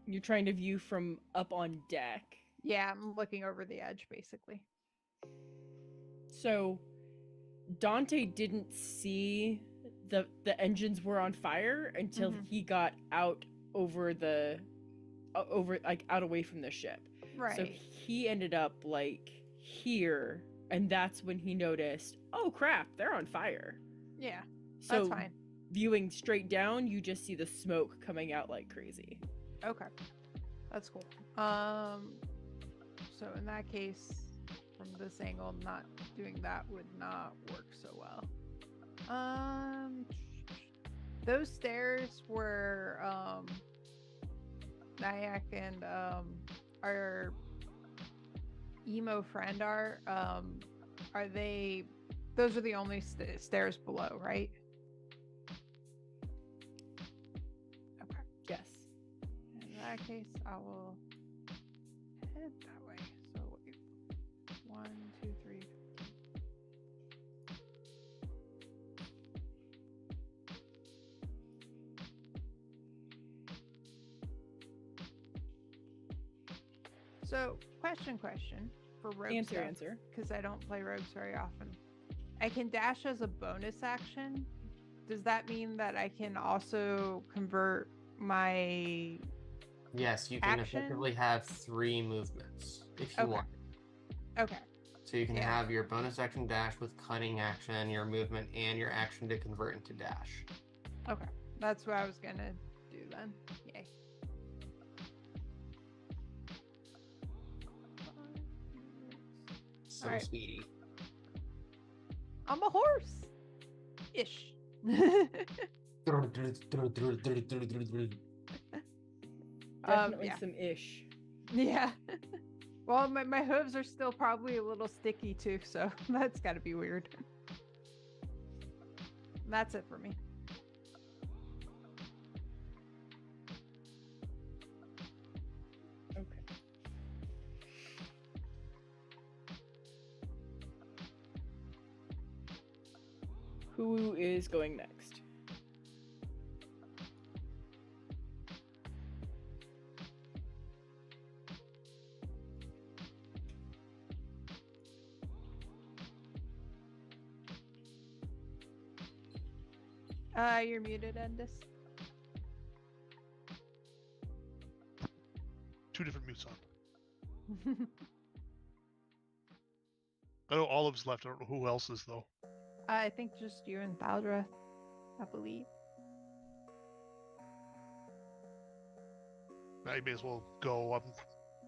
You're trying to view from up on deck. Yeah, I'm looking over the edge, basically. So, Dante didn't see the engines were on fire until he got out over out away from the ship. Right. So he ended up here, and that's when he noticed, oh crap, they're on fire. Yeah, So that's fine. viewing straight down, you just see the smoke coming out like crazy. Okay, that's cool. So in that case, from this angle, not doing that would not work so well. Those stairs where Nyack and our emo friend are they? Those are the only stairs below, right? Okay. Yes. In that case, I will head that way. So wait, 1, 2, 3. So, question for rogue Answer. because I don't play rogues very often. I can dash as a bonus action. Does that mean that I can also convert my Yes, you can action? effectively have 3 movements if you Okay. want. Okay. So you can Yeah. have your bonus action dash with cutting action, your movement, and your action to convert into dash. Okay. That's what I was gonna do then. Yay. So Alright. speedy. I'm a horse. Ish. Definitely yeah. some ish. Yeah. Well, my hooves are still probably a little sticky too, so that's got to be weird. That's it for me. Okay. Who is going next? You're muted, Endis. 2 different mutes on. I know Olive's left. I don't know who else is though. I think just you and Thaldra, I believe. I may as well go.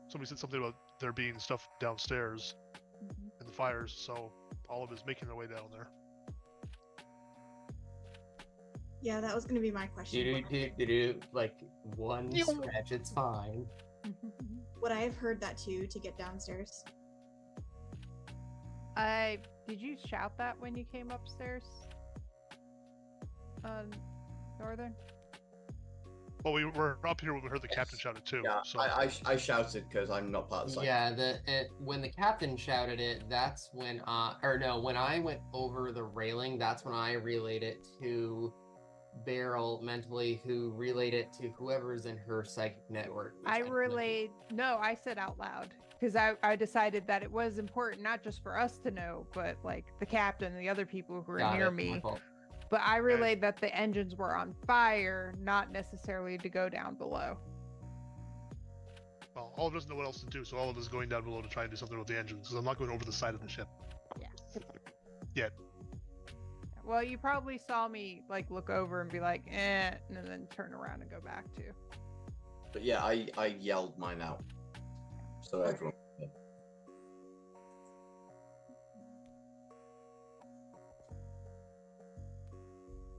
Somebody said something about there being stuff downstairs in the fires, so Olive is making their way down there. Yeah, that was going to be my question. Like one stretch, it's fine. Would I have heard that too to get downstairs? Did you shout that when you came upstairs? Northern? Well, we were up here when we heard the captain shout it too. Yeah, So I shouted because I'm not part of the site. Yeah, when the captain shouted it, that's when when I went over the railing, that's when I relayed it to Beryl mentally, who relayed it to whoever's in her psychic network. I said out loud because I decided that it was important not just for us to know, but like the captain and the other people who were near me. But I relayed that the engines were on fire, not necessarily to go down below. Well, Olive doesn't know what else to do, so Olive is going down below to try and do something with the engines, because I'm not going over the side of the ship. Yeah. Yet. Well, you probably saw me like look over and be like, and then turn around and go back too. But yeah, I yelled mine out. So everyone.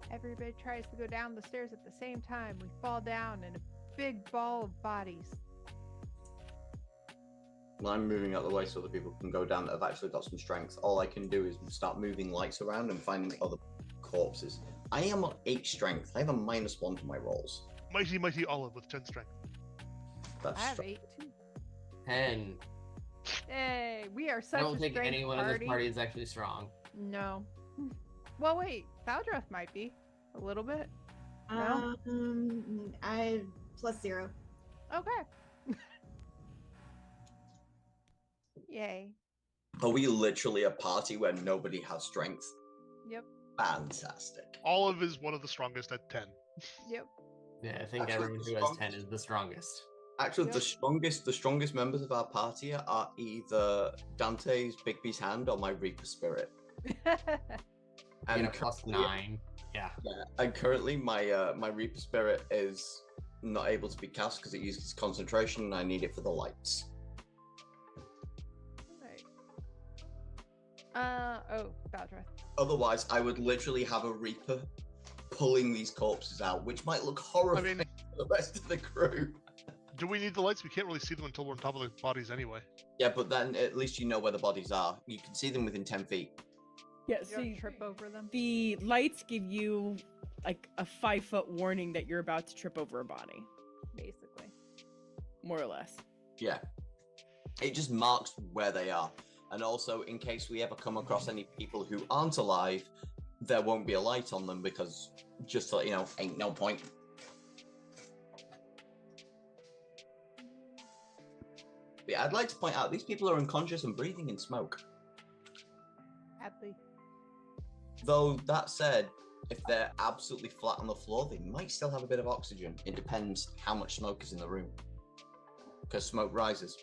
Everybody tries to go down the stairs at the same time. We fall down in a big ball of bodies. Well, I'm moving out of the way so that people can go down that have actually got some strength. All I can do is start moving lights around and finding other corpses. I am on 8 strength. I have a -1 to my rolls. Mighty Olive with 10 strength. That's I have strength. 8 too. 10. Hey, we are such I don't a think strength anyone party. in this party is actually strong. No. Well, wait. Thaldreth might be a little bit. No? I +0. Okay. Yay. Are we literally a party where nobody has strength? Yep. Fantastic. Olive is one of the strongest at 10. Yep. Yeah, I think Actually, everyone the who has strongest- 10 is the strongest. Actually, Yep. the strongest members of our party are either Dante's Bigby's hand or my Reaper Spirit. And And +9. Yeah. Yeah, and currently my Reaper Spirit is not able to be cast because it uses concentration, and I need it for the lights. Right. Oh, Valdra. Otherwise, I would literally have a Reaper pulling these corpses out, which might look horrifying to the rest of the crew. Do we need the lights? We can't really see them until we're on top of the bodies anyway. Yeah, but then at least you know where the bodies are. You can see them within 10 feet. Yeah, You so don't trip over them. the lights give you like a 5-foot warning that you're about to trip over a body, Basically. more or less. Yeah. It just marks where they are. And also, in case we ever come across any people who aren't alive, there won't be a light on them because, just to let you know, ain't no point. But yeah, I'd like to point out, these people are unconscious and breathing in smoke. Sadly. Though, that said, if they're absolutely flat on the floor, they might still have a bit of oxygen. It depends how much smoke is in the room. Because smoke rises.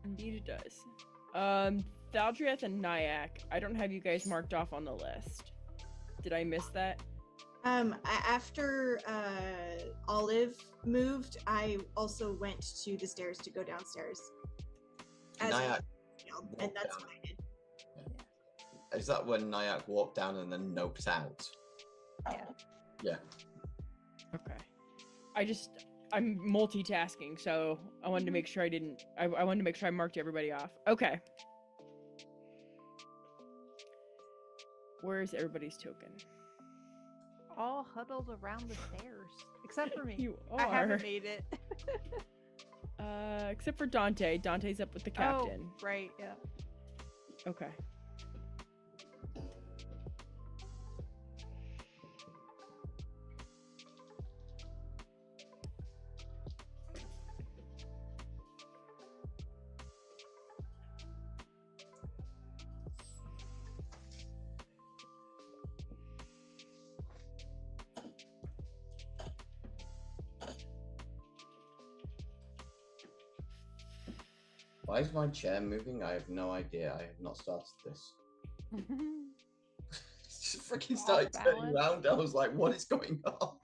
Indeed it does. Thaldriath and Nyack, I don't have you guys marked off on the list. Did I miss that? After Olive moved, I also went to the stairs to go downstairs. Nyack and that's what I did. Is that when Nyack walked down and then noped out? Yeah. Yeah. Okay. I'm multitasking, so I wanted to make sure I wanted to make sure I marked everybody off. Okay. Where's everybody's token? All huddled around the stairs. Except for me. You I are. haven't made it. Except for Dante. Dante's up with the captain. Oh, right, yeah. Okay. Why is my chair moving? I have no idea. I have not started this. It's just freaking started turning around. I was like, what is going on?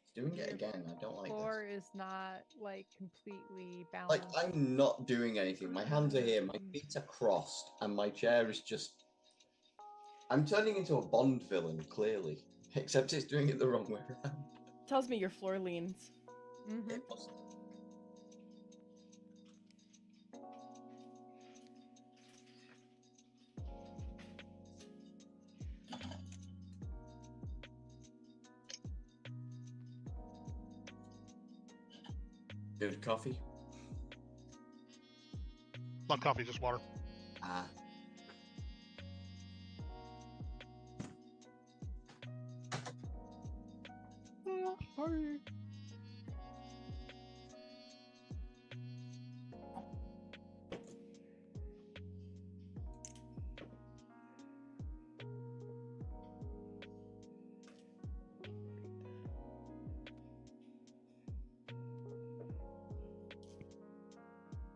It's doing it again. I don't like Floor this. is not like completely Like, balanced. I'm not doing anything. My hands are here, my feet are crossed, and my chair is just... I'm turning into a Bond villain, clearly. Except it's doing it the wrong way around. Tells me your floor leans. Mm-hmm. It must. Good coffee? Not coffee, just water. Ah.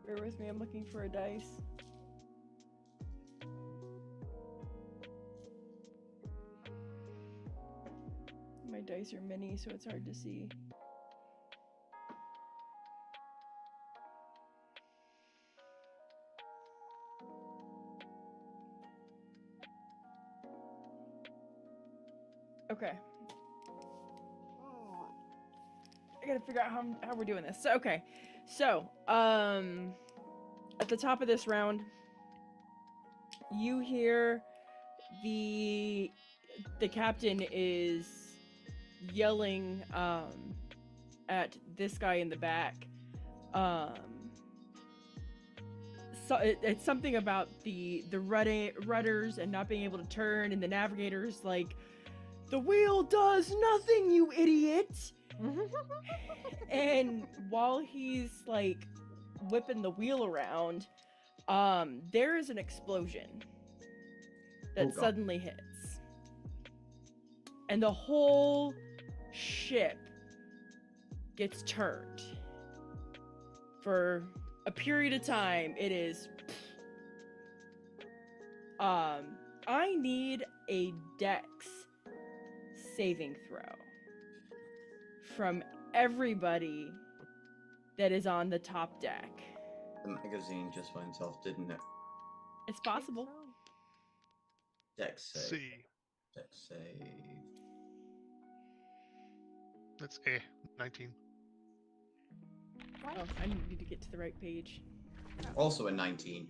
Bear with me, I'm looking for a dice. My dice are mini, so it's hard to see. Okay. I gotta figure out how we're doing this. So, okay. So, at the top of this round, you hear the captain is yelling at this guy in the back. So it's something about the rudders and not being able to turn, and the navigators like, the wheel does nothing, you idiot. And while he's like whipping the wheel around, there is an explosion that suddenly hits, and the whole ship gets turned for a period of time. It is I need a dex saving throw from everybody that is on the top deck. The magazine just went off, didn't it? It's possible. Dex save. See. Dex save. That's 19. Oh, I need to get to the right page. Also a 19.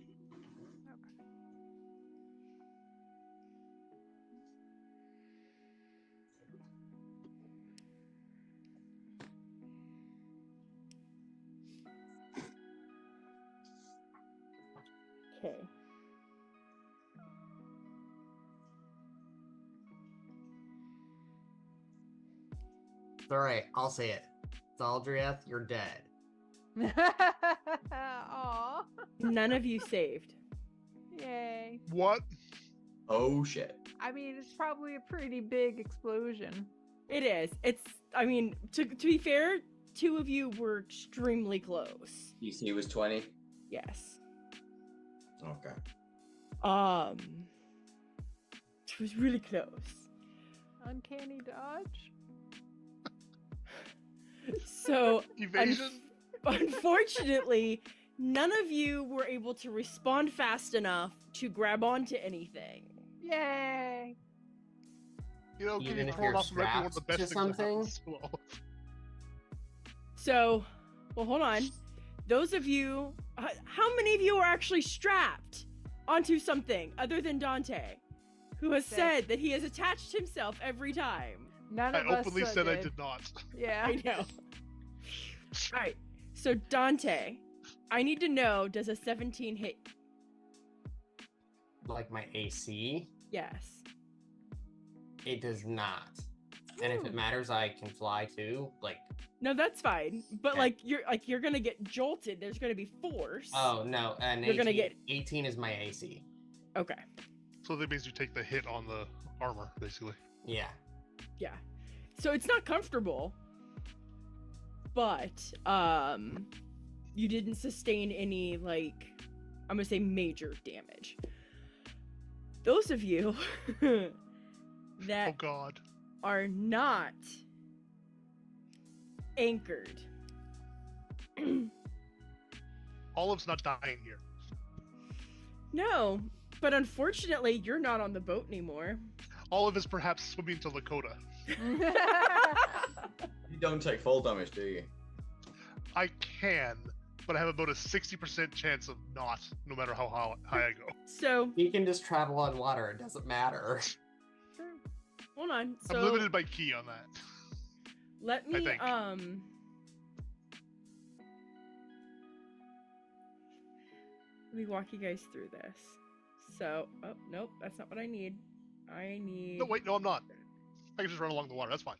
Okay. All right, I'll say it. Zaldriath, you're dead. Aw. None of you saved. Yay. What? Oh shit. I mean, it's probably a pretty big explosion. It is. It's. I mean, to be fair, two of you were extremely close. DC was 20. Yes. Okay. It was really close. Uncanny dodge. So Evasion? unfortunately, none of you were able to respond fast enough to grab onto anything. Yay. You know, Even getting if thrown you're off the might be one of the strapped best to things that something? happens. Well, So, well, hold on. Those of you, how many of you are actually strapped onto something other than Dante, who has said that he has attached himself every time? None I of us openly said I did. did not. Yeah. I know. All right. So Dante, I need to know: does a 17 hit? Like my AC, Yes. it does not. And if it matters, I can fly too. Like, No, that's fine. But Okay. you're gonna get jolted. There's gonna be force. oh no, an You're 18, gonna get- 18 is my AC. Okay. So that means you take the hit on the armor, basically. Yeah. Yeah. So it's not comfortable, but you didn't sustain any, like, I'm gonna say major damage. Those of you Oh that god. are not anchored. Olive's not dying here. No, but unfortunately you're not on the boat anymore. Olive is perhaps swimming to Lakota. You don't take fall damage, do you? I can, but I have about a 60% chance of not, no matter how high I go. So You can just travel on water. It doesn't matter. hold on. So I'm limited by key on that. let I me think. let me walk you guys through this. So, oh nope, that's not what I need. I need. No, wait, no, I'm not. I can just run along the water. That's fine.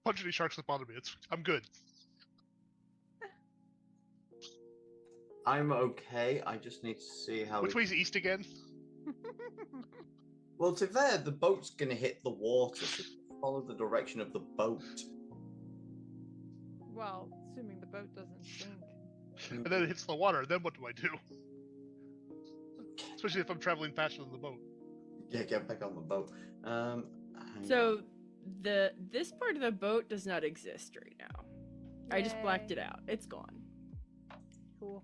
Punch any sharks that bother me. I'm good. I'm okay. I just need to see how. Which way's east again? Well, to be fair, the boat's gonna hit the water, so follow the direction of the boat. Well, assuming the boat doesn't sink. And then it hits the water. Then what do I do? Especially if I'm traveling faster than the boat. Yeah, get back on the boat. Hang So this part of the boat does not exist right now. I just blacked Yay. it out. It's gone. Cool.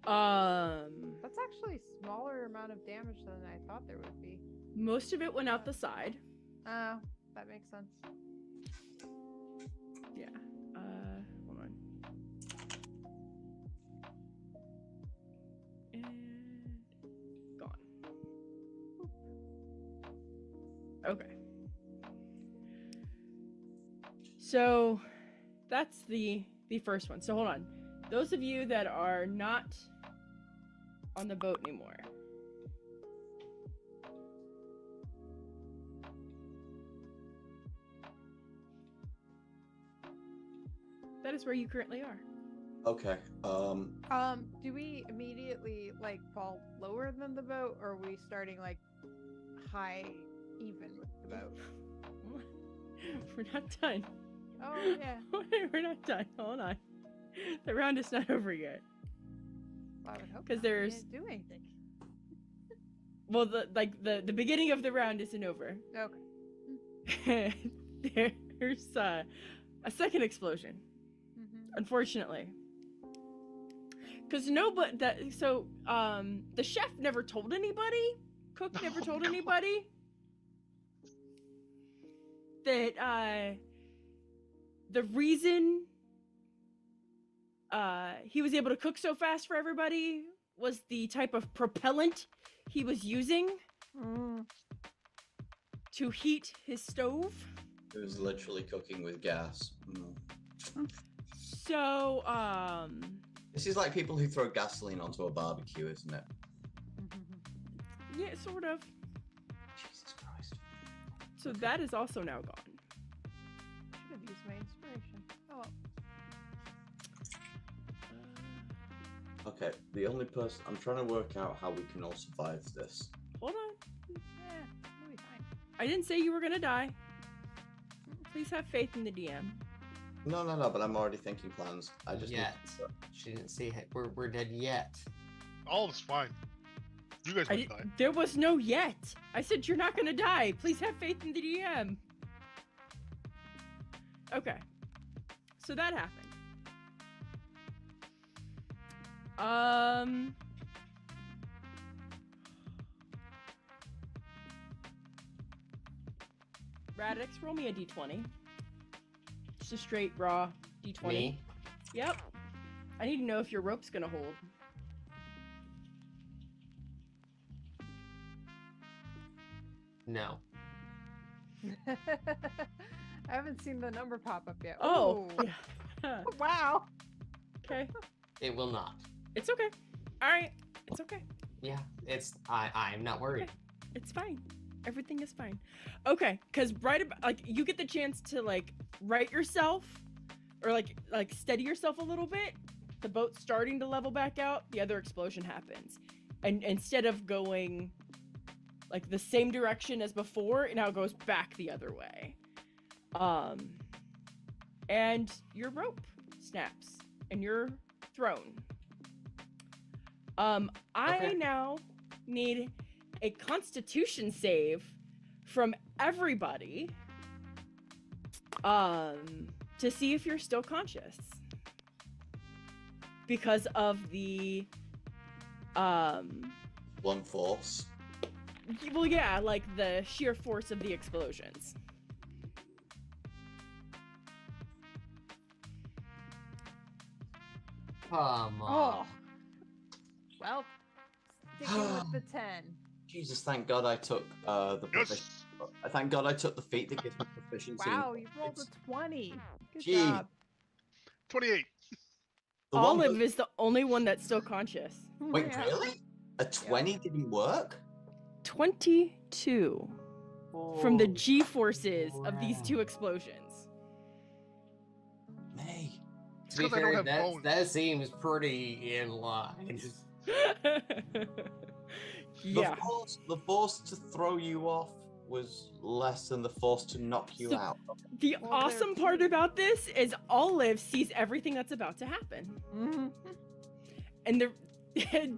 That's actually a smaller amount of damage than I thought there would be. Most of it went out the side. Oh, that makes sense. Yeah. Hold on. And gone. Okay. So that's the first one. So hold on. Those of you that are not on the boat anymore. That is where you currently are. Okay. Do we immediately like fall lower than the boat, or are we starting like high even with the boat? We're not done. Oh yeah. We're not done. Hold on. The round is not over yet. Well, I would hope 'Cause not. We there's- didn't do anything. Well, the beginning of the round isn't over. Okay. There's A second explosion, Mhm. unfortunately. Because the chef never told anybody, cook never told anybody that the reason he was able to cook so fast for everybody was the type of propellant he was using to heat his stove. It was literally cooking with gas. So, This is like people who throw gasoline onto a barbecue, isn't it? yeah, sort of. Jesus Christ. So that is also now gone. Should have used my inspiration. Oh well. Okay, the only person I'm trying to work out how we can all survive this. Hold on. Yeah, we'll be fine. I didn't say you were gonna die. Please have faith in the DM. No, but I'm already thinking plans. I just need Yet. to- She didn't say we're dead yet. All is fine. You guys might die. There was no yet. I said you're not gonna die. Please have faith in the DM. Okay. So that happened. Radix, roll me a d20. Just a straight raw d20. Me? Yep. I need to know if your rope's gonna hold. No. I haven't seen the number pop up yet. Oh. Ooh. Yeah. Wow. Okay. It will not. It's okay. All right. It's okay. Yeah, I'm not worried. Okay. It's fine. Everything is fine. Okay, because you get the chance to like right yourself, or like steady yourself a little bit. The boat's starting to level back out. The other explosion happens, and instead of going like the same direction as before, it now goes back the other way. And your rope snaps, and you're thrown. I now need a Constitution save from everybody to see if you're still conscious because of the One force. well, yeah, like the sheer force of the explosions. Come on. Oh. Well, sticking with the 10. Jesus, thank God I took the proficiency. Thank God I took the feat that gives me proficiency. Wow, you rolled a 20. Good Gee. job. 28. The one Olive that- is the only one that's still conscious. Wait, Yeah. really? A 20 didn't work? 22 from the Oh, G forces of these crap. two explosions. May. To be 'cause I don't fair, have that, bones. that seems pretty in line. Yeah. The force to throw you off was less than the force to knock you So- out. The Well, awesome they're part free. about this is Olive sees everything that's about to happen. Mhm. And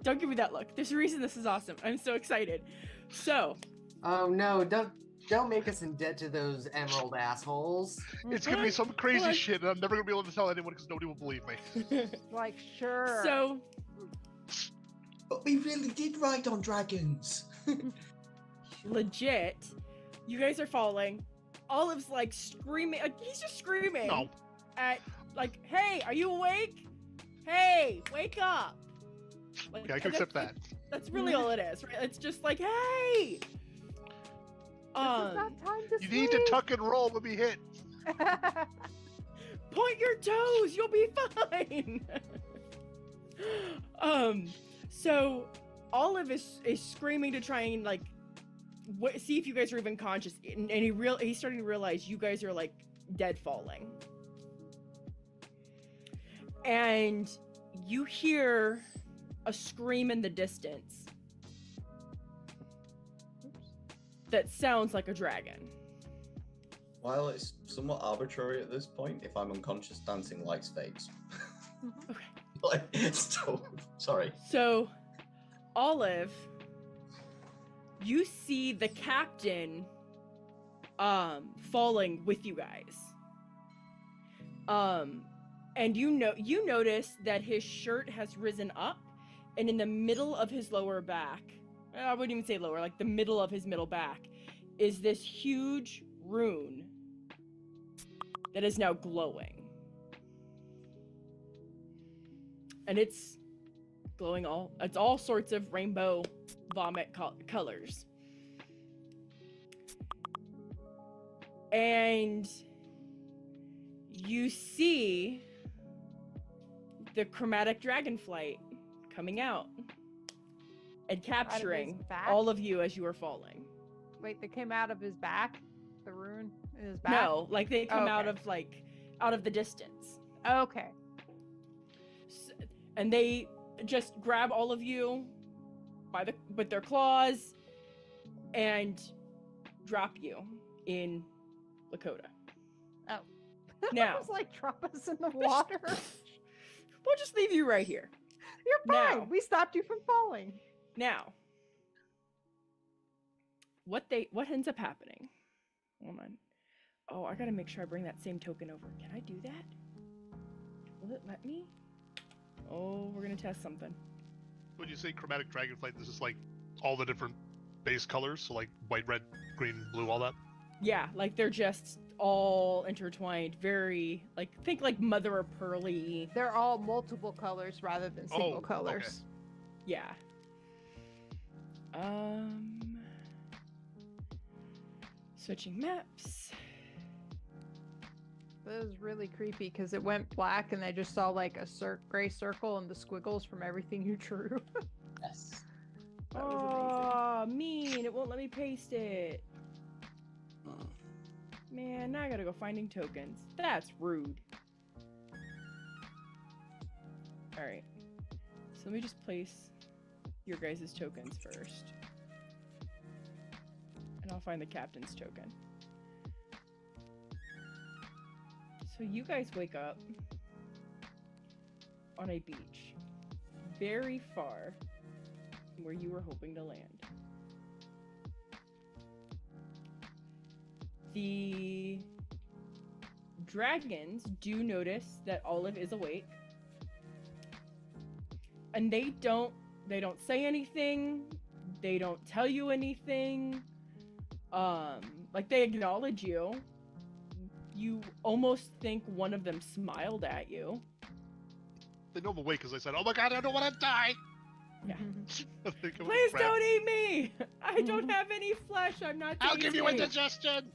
don't give me that look. There's a reason this is awesome. I'm so excited. So, Oh no! Don't make us in debt to those emerald assholes. It's Hold gonna be on, some hold crazy on. shit, and I'm never gonna be able to tell anyone because nobody will believe me. Like, sure. so But we really did ride on dragons. legit, you guys are falling. Olive's like screaming. Like, he's just screaming No. at like, "Hey, are you awake? Hey, wake up!" Like, Yeah, I can and accept that. That's really all it is, right? It's just like, "Hey." This is not time to You need to tuck and roll when we hit. Point your toes, you'll be fine. So Olive is screaming to try and like see if you guys are even conscious, and he's starting to realize you guys are like dead falling, and you hear a scream in the distance that sounds like a dragon. While it's somewhat arbitrary at this point, if I'm unconscious, dancing lights fades. Okay. Like, still, sorry. So, Olive, you see the captain falling with you guys. And you notice that his shirt has risen up, and in the middle of his lower back, I wouldn't even say lower, like the middle of his middle back, is this huge rune that is now glowing. And it's glowing it's all sorts of rainbow vomit colors. And you see the chromatic dragonflight coming out and capturing all of you as you are falling. Wait, they came out of his back? The rune in his back? No, like they come out of the distance. Okay. And they just grab all of you with their claws and drop you in Lakota. Oh. Now. I was like, drop us in the water. We'll just leave you right here. You're fine. Now. We stopped you from falling. Now. What ends up happening? Hold on. Oh, I gotta make sure I bring that same token over. Can I do that? Will it let me? Oh, we're gonna test something. When you say chromatic dragonflight, this is like all the different base colors, so like white, red, green, blue, all that? Yeah, like they're just all intertwined, very, like, think like mother of pearly. They're all multiple colors rather than single colors. Okay. Yeah. Switching maps. That was really creepy because it went black and I just saw like a gray circle and the squiggles from everything you drew. Yes. That was amazing. Mean. It won't let me paste it. Man, now I gotta go finding tokens. That's rude. Alright. So let me just place your guys' tokens first. And I'll find the captain's token. So you guys wake up on a beach very far from where you were hoping to land. The dragons do notice that Olive is awake. And they don't say anything. They don't tell you anything. Like they acknowledge you. You almost think one of them smiled at you. They know I'm awake because I said, "Oh my god, I don't want to die!" Yeah. Please don't eat me! I don't have any flesh, I'm not I'll give you indigestion!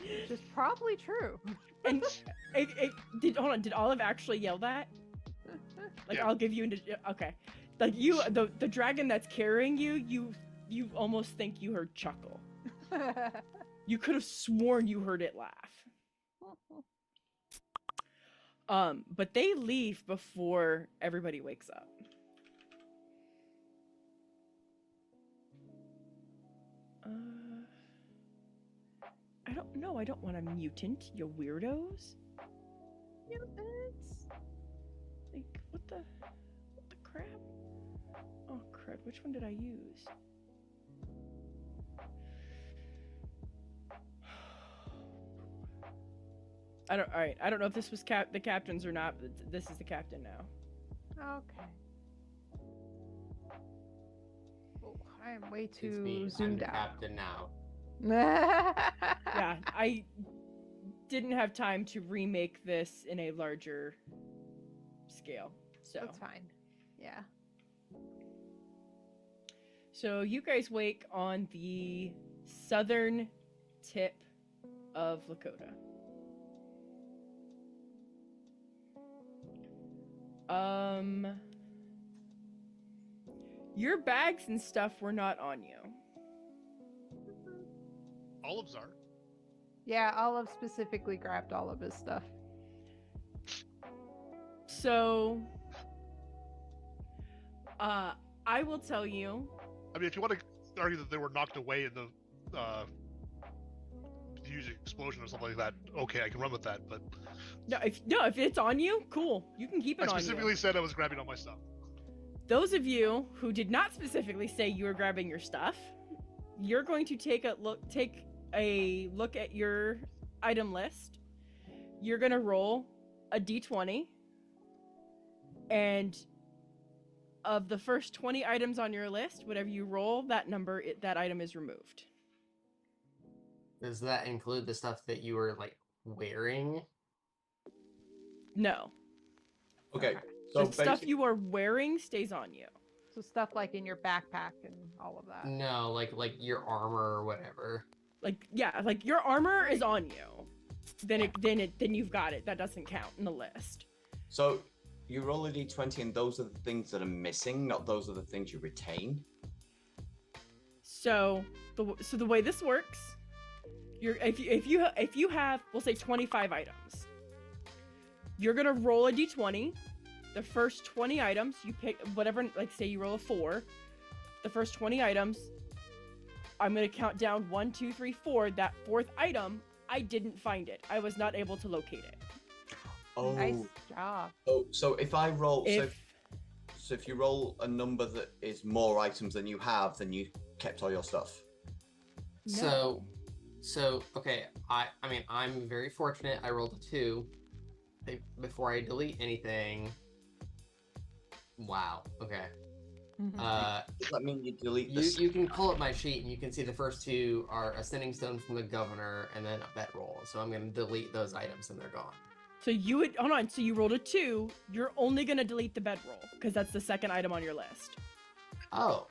Which is probably true. And did Olive actually yell that? Like, yeah. I'll give you okay. Like the dragon that's carrying you almost think you heard chuckle. You could have sworn you heard it laugh. But they leave before everybody wakes up. I don't know. I don't want a mutant, you weirdos. Mutants? Like, what the crap? Oh, crud. Which one did I use? Alright, I don't know if this was the captain's or not, but this is the captain now. Okay. Oh, I am way too zoomed out. Captain now. Yeah, I didn't have time to remake this in a larger scale, so. That's fine. Yeah. So you guys wake on the southern tip of Lakota. Your bags and stuff were not on you. Olive's are. Yeah, Olive specifically grabbed all of his stuff. So, I will tell you. I mean, if you want to argue that they were knocked away in the huge explosion or something like that, okay, I can run with that. But if it's on you, cool. You can keep it on you. I specifically said I was grabbing all my stuff. Those of you who did not specifically say you were grabbing your stuff, you're going to take a look at your item list, you're gonna roll a d20, and of the first 20 items on your list, whatever you roll, that item is removed. Does that include the stuff that you were like wearing? No. Okay. The So stuff you are wearing stays on you. So stuff like in your backpack and all of that. No, like your armor or whatever. Like, yeah, like your armor is on you. Then you've got it. That doesn't count in the list. So you roll a d20, and those are the things that are missing, not those are the things you retain. So the way this works, if you have, we'll say 25 items, you're gonna roll a d20. The first 20 items you pick, whatever, like say you roll a 4, the first 20 items, I'm gonna count down 1, 2, 3, 4. That fourth item, I didn't find it. I was not able to locate it. Oh. Nice job. Oh, so if I roll, If so if you roll a number that is more items than you have, then you kept all your stuff. So okay, I mean I'm very fortunate. I rolled a 2 before I delete anything. Wow. Okay. Does that mean you delete You can pull up my sheet and you can see the first 2 are a sending stone from the governor and then a bedroll. So I'm gonna delete those items and they're gone. So you would, hold on, so you rolled a 2, you're only gonna delete the bedroll, because that's the second item on your list. Oh.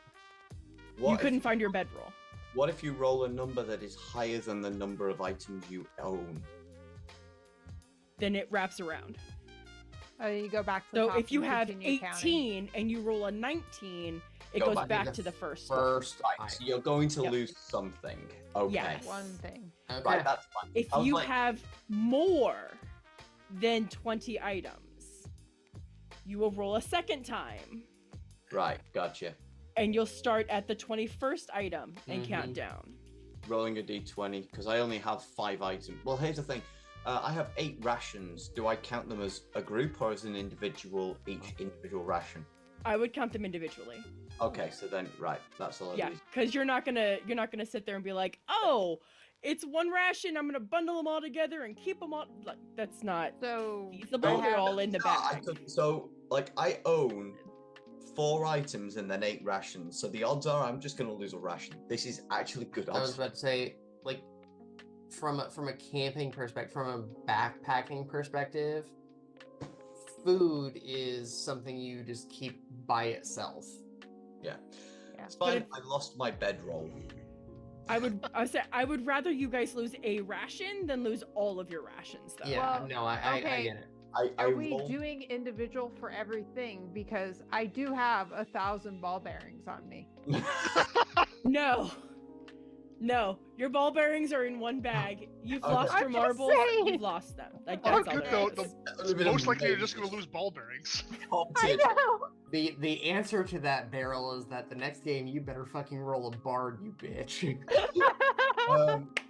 You couldn't find your bedroll. What if you roll a number that is higher than the number of items you own? Then it wraps around. Oh, you go back to the So top if you and have continue 18 counting. and you roll a 19, it Go goes back back to to the the first. First Right, so you're going to Yep. lose something. Okay. Yes. One thing. Okay. Right, that's fine. If I was you like- have more than 20 items, you will roll a second time, Right, gotcha. and you'll start at the 21st item and Mhm. count down. Rolling a d20, because I only have 5 items. Well, here's the thing. I have 8 rations. Do I count them as a group or as an individual, each individual ration? I would count them individually. Okay, so then, right, that's all I Yeah, do. because you're not gonna sit there and be like, oh, it's one ration. I'm gonna bundle them all together and keep them all. Like, that's not So feasible. I They're have- all in the bag. So, like, I own 4 items and then 8 rations. So the odds are I'm just going to lose a ration. This is actually good I was odds. about to say, like, from a camping perspective, from a backpacking perspective, food is something you just keep by itself. Yeah. Yeah. It's fine. if- I lost my bedroll. I would rather you guys lose a ration than lose all of your rations, though. Yeah, Well, no, I okay. get it. I Are we rolled- doing individual for everything? Because I do have 1,000 ball bearings on me. No, your ball bearings are in one bag. You've Okay. lost your I'm just marbles. saying. You've lost them. Like On a that's all good there note, is. That would've been most likely you're just amazing. going to lose ball bearings. I know. The answer to that, Beryl, is that the next game you better fucking roll a bard, you bitch.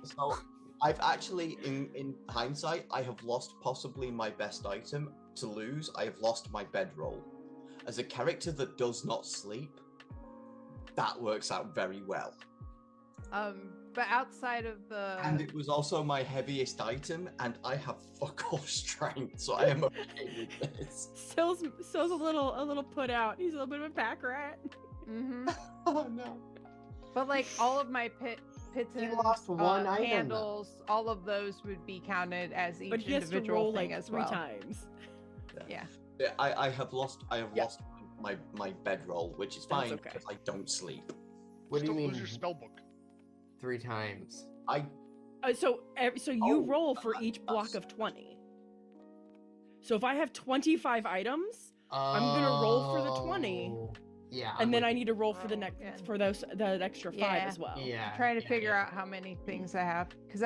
So I've actually, in hindsight, I have lost possibly my best item to lose. I have lost my bedroll. As a character that does not sleep, that works out very well. But outside of the And it was also my heaviest item, and I have fuck all strength, so I am okay with this. Sil's a little put out. He's a little bit of a pack rat. hmm Oh no. But like all of my pitons, lost one item, though. handles, all of those would be counted as each But he has to individual roll thing like as 3 well. times. Yeah. Yeah, I have lost Yeah. lost my bedroll, which is That's fine okay. because I don't sleep. What do you Still mean lose your spell book. 3 times? So you Oh, roll for each block of 20. So if I have 25 items, I'm gonna roll for the 20, Oh, yeah. and I'm then with I need to roll for the Roll next again. for the extra 5 Yeah. as well. Yeah. I'm trying to yeah, figure yeah. out how many things I have because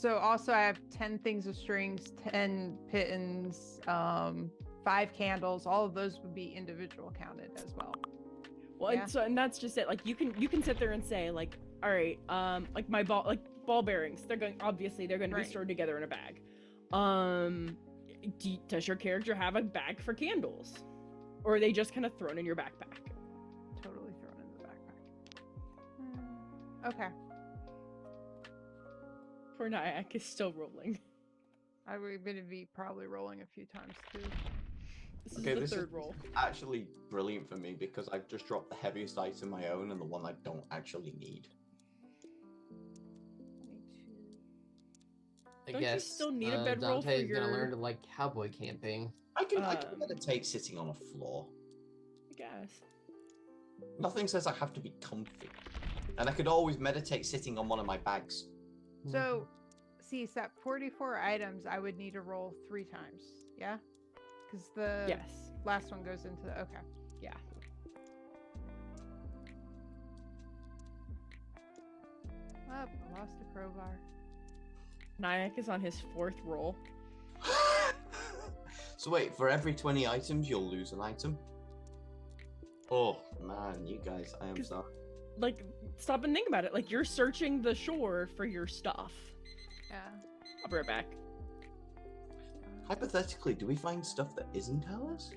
also I have 10 things of strings, 10 pitons, 5 candles. All of those would be individual counted as well. Well, Yeah. and that's just it. Like you can sit there and say like, all right, like my ball bearings, they're going to Right. be stored together in a bag. Does your character have a bag for candles, or are they just kind of thrown in your backpack? Totally thrown in the backpack. Okay. Poor Nyack is still rolling. I'm going to be probably rolling a few times too. This Okay, is the this third is roll. actually brilliant for me because I've just dropped the heaviest item my own and the one I don't actually need. 22. I Don't you guess still need a bedroll for Dante's gonna your- learn to like cowboy camping. I can Um, meditate sitting on a floor. I guess. Nothing says I have to be comfy. And I could always meditate sitting on one of my bags. So, see, so at 44 items, I would need to roll 3 times. Yeah? Because the Yes. last one goes into the. Okay. Yeah. Oh, I lost the crowbar. Nyack is on his 4th roll. So wait, for every 20 items, you'll lose an item? Oh, man, you guys, I am sorry. Like, stop and think about it. Like, you're searching the shore for your stuff. Yeah. I'll be right back. Hypothetically, do we find stuff that isn't ours?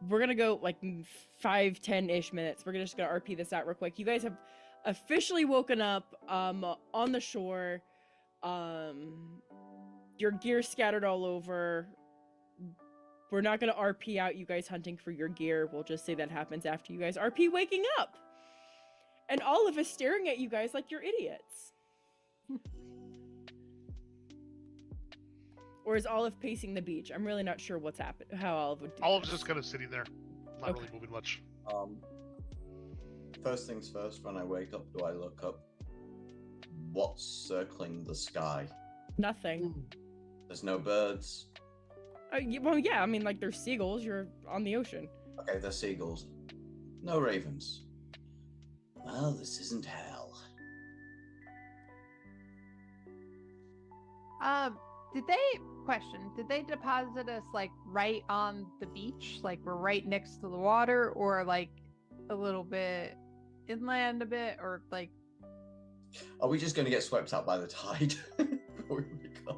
we're gonna go like 5-10-ish minutes. We're just gonna RP this out real quick. You guys have officially woken up on the shore. Your gear scattered all over. We're not gonna RP out you guys hunting for your gear. We'll just say that happens after you guys RP waking up. And Olive is staring at you guys like you're idiots. Or is Olive pacing the beach? I'm really not sure what's happened. How Olive would do Olive's this. just kind of sitting there, not really moving much. First things first, when I wake up, do I look up? What's circling the sky? Nothing. There's no birds. Well, yeah, I mean, like, there's seagulls. You're on the ocean. Okay, there's seagulls. No ravens. Well, this isn't hell. Did they deposit us like right on the beach? Like we're right next to the water, or like a little bit inland a bit, or like Are we just going to get swept out by the tide before we wake up?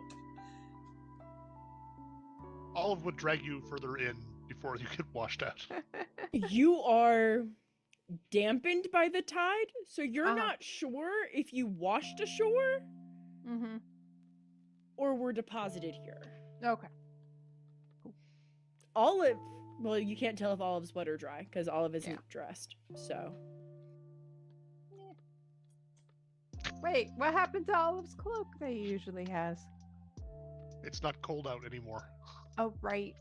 Olive would drag you further in before you get washed out. You are dampened by the tide, so you're not sure if you washed ashore or were deposited here. Okay. Olive, well, you can't tell if Olive's wet or dry because Olive isn't dressed. So. Wait, what happened to Olive's cloak that he usually has? It's not cold out anymore. Oh, right.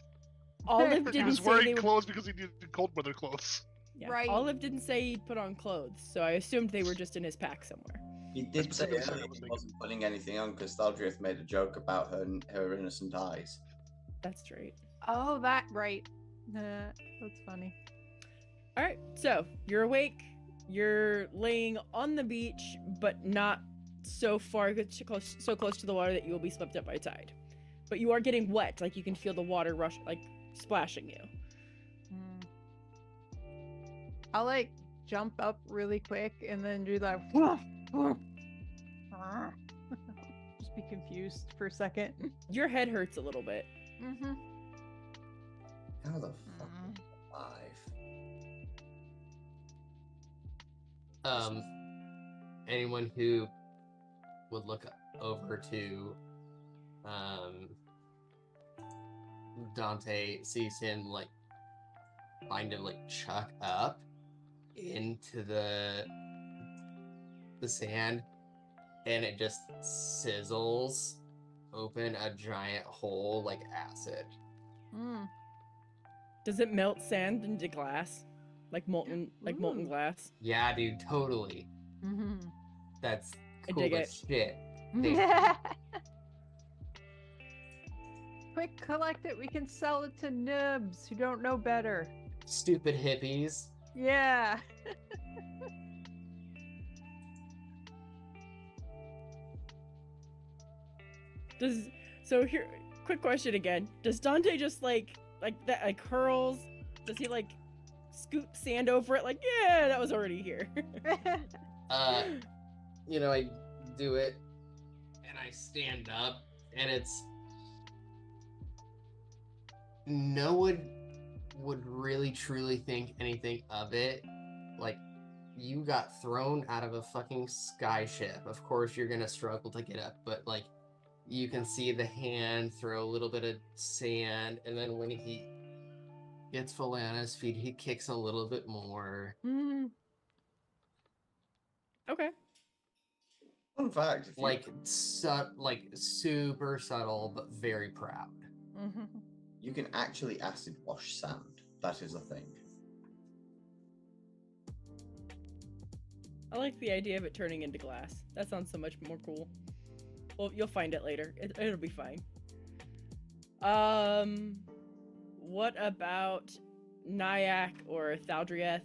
Olive He didn't was say wearing they were... clothes because he needed cold weather clothes. Yeah. Right. Olive didn't say he'd put on clothes, so I assumed they were just in his pack somewhere. He did say specifically said earlier I was he naked. wasn't putting anything on because Thaldrieth made a joke about her innocent eyes. That's right. Oh, that right. That's funny. All right, so you're awake. You're laying on the beach, but not so far so close to the water that you will be swept up by tide. But you are getting wet, like you can feel the water rush, like splashing you. I'll like jump up really quick and then do that. Just be confused for a second. Your head hurts a little bit. How the fuck am I alive? Anyone who would look over to Dante sees him like kind of like chuck up into the sand, and it just sizzles open a giant hole like acid. Does it melt sand into glass, like molten glass? Yeah, dude, totally. That's I cool dig as it. shit. Quick, collect it. We can sell it to noobs who don't know better. Stupid hippies. Yeah. So here, quick question again. Does Dante just like that, like hurls? Does he like scoop sand over it? Like, yeah, that was already here. You know, I do it and I stand up, and it's no one would really truly think anything of it. Like, you got thrown out of a fucking sky ship. Of course you're gonna struggle to get up, but like you can see the hand throw a little bit of sand, and then when he gets fully on his feet, he kicks a little bit more. Okay. Fun fact, if you- Like super subtle, but very proud. you can actually acid wash sand. That is a thing. I like the idea of it turning into glass. That sounds so much more cool. Well, you'll find it later. It'll be fine. What about Nyack or Thaldrieth?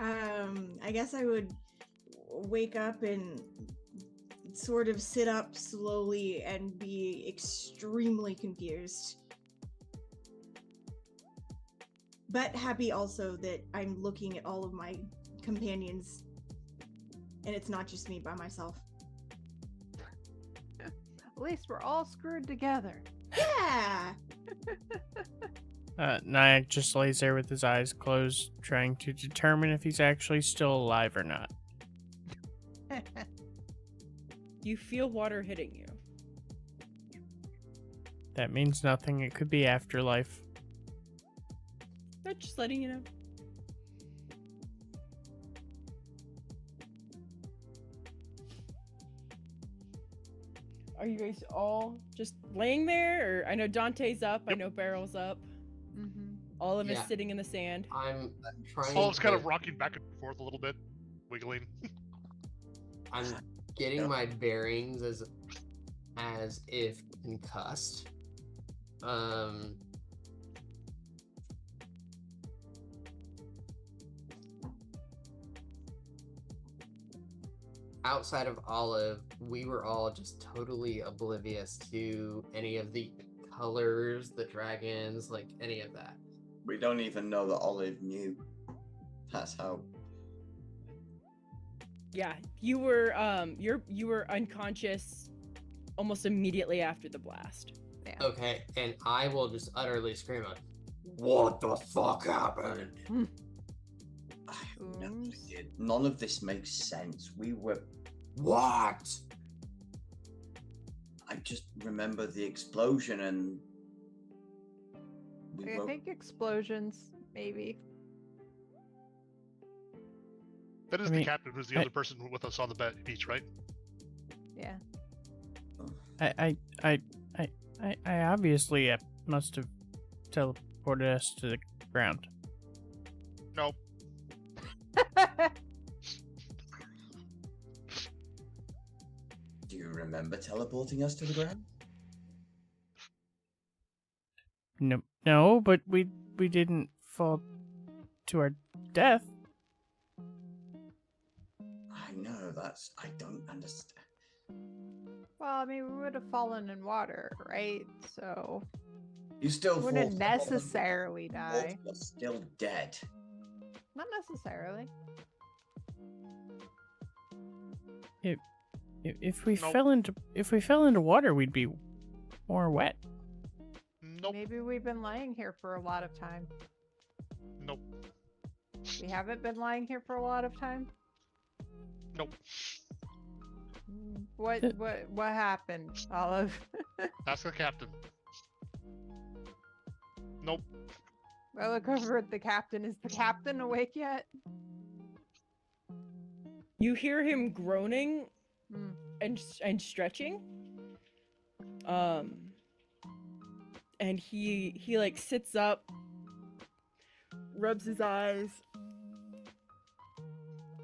I guess I would wake up and sort of sit up slowly and be extremely confused. But happy also that I'm looking at all of my companions and it's not just me by myself. At least we're all screwed together. Yeah! Nyack just lays there with his eyes closed, trying to determine if he's actually still alive or not. You feel water hitting you. That means nothing. It could be afterlife. But just letting you know. Are you guys all just laying there? Or I know Dante's up. I know Barrel's up. Mm-hmm. All of us Yeah. sitting in the sand. I'm trying. Paul's kind to- of rocking back and forth a little bit, wiggling. I'm getting my bearings as if concussed. Outside of Olive, we were all just totally oblivious to any of the colors, the dragons, like any of that. We don't even know that Olive knew. That's how. Yeah, you were you were unconscious almost immediately after the blast. Yeah. Okay, and I will just utterly scream out, "What the fuck happened?" I have no idea. None of this makes sense. We were. What? I just remember the explosion and. I think explosions, maybe. That is I the mean, captain, who's the other person with us on the beach, right? Yeah. I obviously must have teleported us to the ground. No. Do you remember teleporting us to the ground? No, but we didn't fall to our death. I know, I don't understand. Well, I mean, we would have fallen in water, right? So You still wouldn't fall- necessarily die. You're still dead. Not necessarily. If we Nope. fell into water, we'd be more wet. Nope. Maybe we've been lying here for a lot of time. Nope. We haven't been lying here for a lot of time. Nope. What happened, Olive? Ask the captain. Nope. I look over at the captain. Is the captain awake yet? You hear him groaning Hmm. and stretching. And he like sits up, rubs his eyes,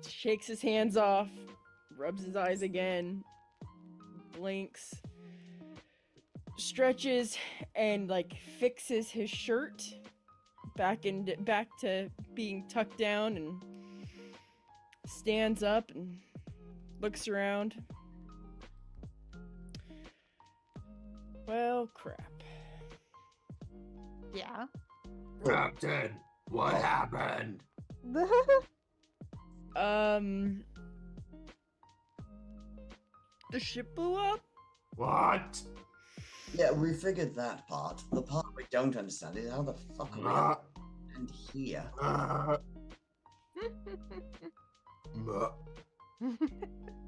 shakes his hands off, rubs his eyes again, blinks, stretches, and like fixes his shirt back to being tucked down, and stands up and looks around. Well, crap. Yeah. Captain, what happened? The ship blew up? What? Yeah, we figured that part. The part we don't understand is how the fuck are Uh, we and here? uh, uh,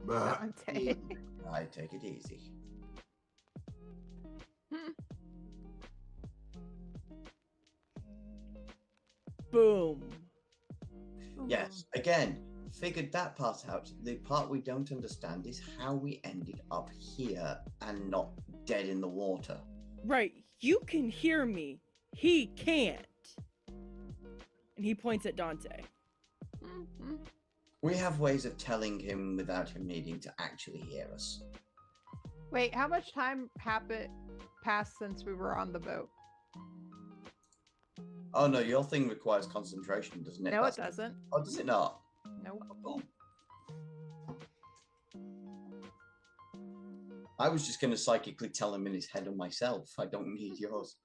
Dante. I take it easy. Boom. Yes, again, figured that part out. The part we don't understand is how we ended up here and not dead in the water. Right, you can hear me. He can't. And he points at Dante. We have ways of telling him without him needing to actually hear us. Wait, how much time passed since we were on the boat? Oh no, your thing requires concentration, doesn't it? No, it That's- doesn't. Oh, does it not? Nope. Oh. I was just going to psychically tell him in his head on myself. I don't need yours.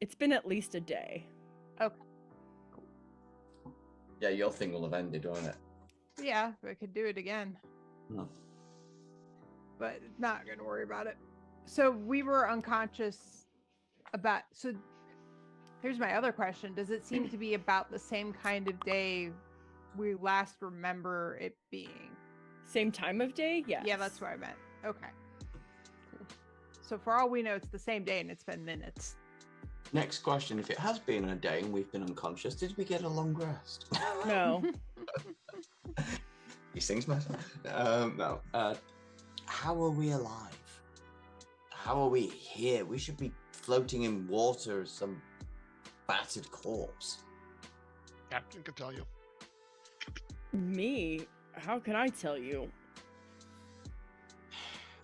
It's been at least a day. Okay. Yeah, your thing will have ended, won't it? Yeah, we could do it again. No. But not gonna worry about it. So we were unconscious about. So here's my other question: does it seem to be about the same kind of day we last remember it being? Same time of day? Yes. Yeah, that's what I meant. Okay. Cool. So for all we know, it's the same day and it's been minutes. Next question: if it has been a day and we've been unconscious, did we get a long rest? No. These things matter. No. How are we alive? How are we here? We should be floating in water as some battered corpse. Captain can tell you. Me? How can I tell you?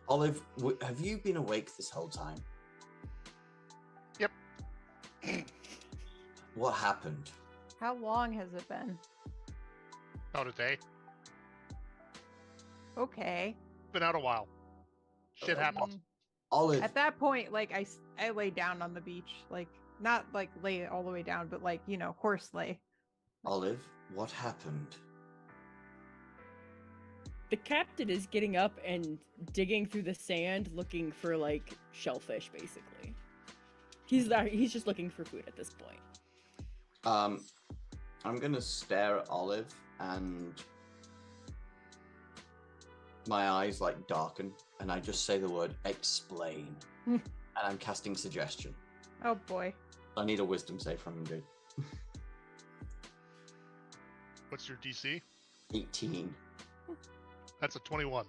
Olive, have you been awake this whole time? Yep. What happened? How long has it been? About a day. Okay. Been out a while. Shit happened. Olive. At that point, like I lay down on the beach, like not like lay all the way down, but like, you know, horse lay. Olive, what happened? The captain is getting up and digging through the sand looking for like shellfish basically. He's just looking for food at this point. I'm gonna stare at Olive and my eyes like darken and I just say the word explain. And I'm casting suggestion. Oh boy. I need a wisdom save from you, dude. What's your DC? 18. That's a 21.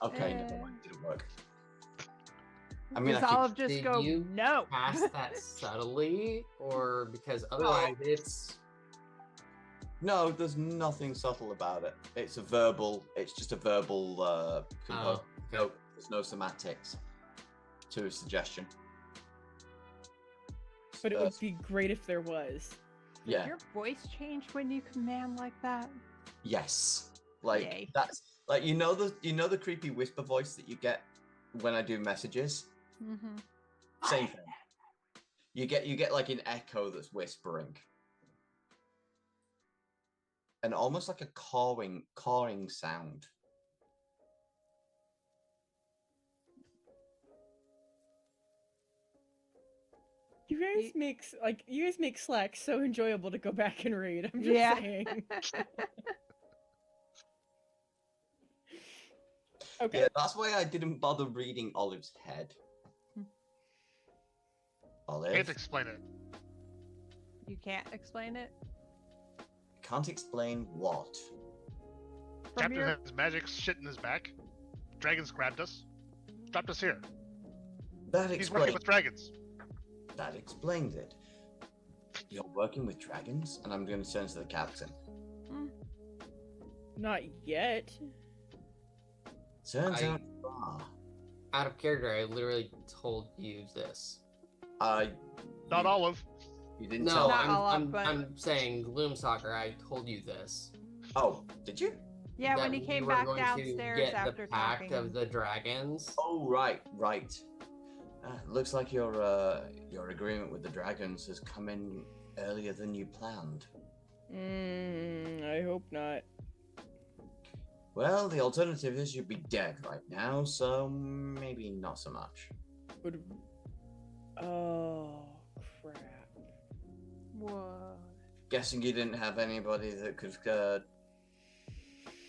Okay, never mind. Didn't work. I mean, Does I could- Olive just Did go, you no? Cast that subtly, or because otherwise it's No, there's nothing subtle about it. It's just a verbal Oh, no, there's no semantics to a suggestion. But it would be great if there was. Does Yeah. your voice change when you command like that? Yes. Like Yay. that's like you know the creepy whisper voice that you get when I do messages? Mm-hmm. Same thing. You get like an echo that's whispering. And almost like a cawing sound. You guys make Slack so enjoyable to go back and read. I'm just Yeah. saying. Okay. Yeah, that's why I didn't bother reading Olive's head. Olive, Can't explain it. You can't explain it? can't explain what. From Captain your... has magic shit in his back. Dragons grabbed us. Dropped us here. That He's working explains. with dragons. That explains it. You're working with dragons, and I'm going to turn to the captain. Not yet. Turns I- out you are. out of character. I literally told you this. Not You- Olive. You didn't No, tell Not me. Olive, I'm but- I'm saying Gloomstalker. I told you this. Oh, did you? Yeah, when that he we came were back going downstairs to get after the pack talking. of the dragons. Oh, right. Looks like your agreement with the dragons has come in earlier than you planned. I hope not. Well, the alternative is you'd be dead right now, so maybe not so much. Would. Oh crap. Whoa. Guessing you didn't have anybody that could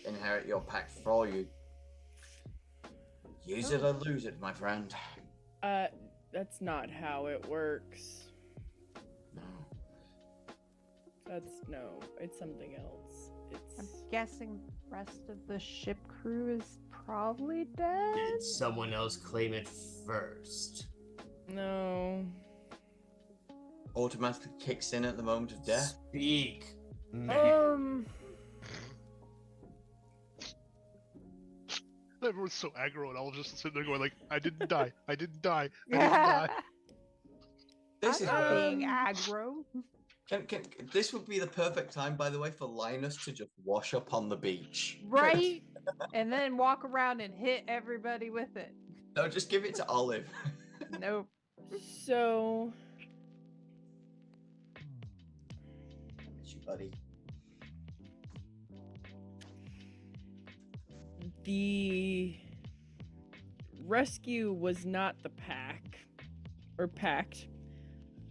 inherit your pack for you. Use it or lose it, my friend. That's not how it works. No. It's something else. I'm It's guessing the rest of the ship crew is probably dead. Did someone else claim it first? no. Automatically kicks in at the moment of death. Speak. Everyone's so aggro, and I'll just sit there going like, "I didn't die. I didn't die. I didn't die." This is I'm where- being aggro. this would be the perfect time, by the way, for Linus to just wash up on the beach. Right? And then walk around and hit everybody with it. No, just give it to Olive. Nope. So It's you, buddy. rescue was not the pack, or pact,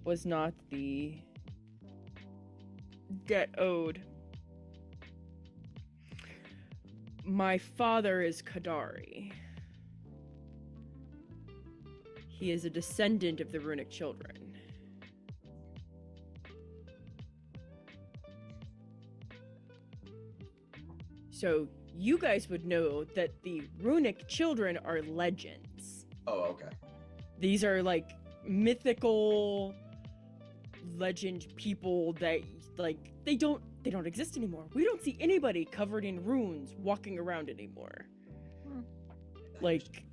was not the debt owed. My father is Kadari. He is a descendant of the runic children. So you guys would know that the runic children are legends. Oh, okay. These are like mythical legend people that like they don't exist anymore. We don't see anybody covered in runes walking around anymore. Like,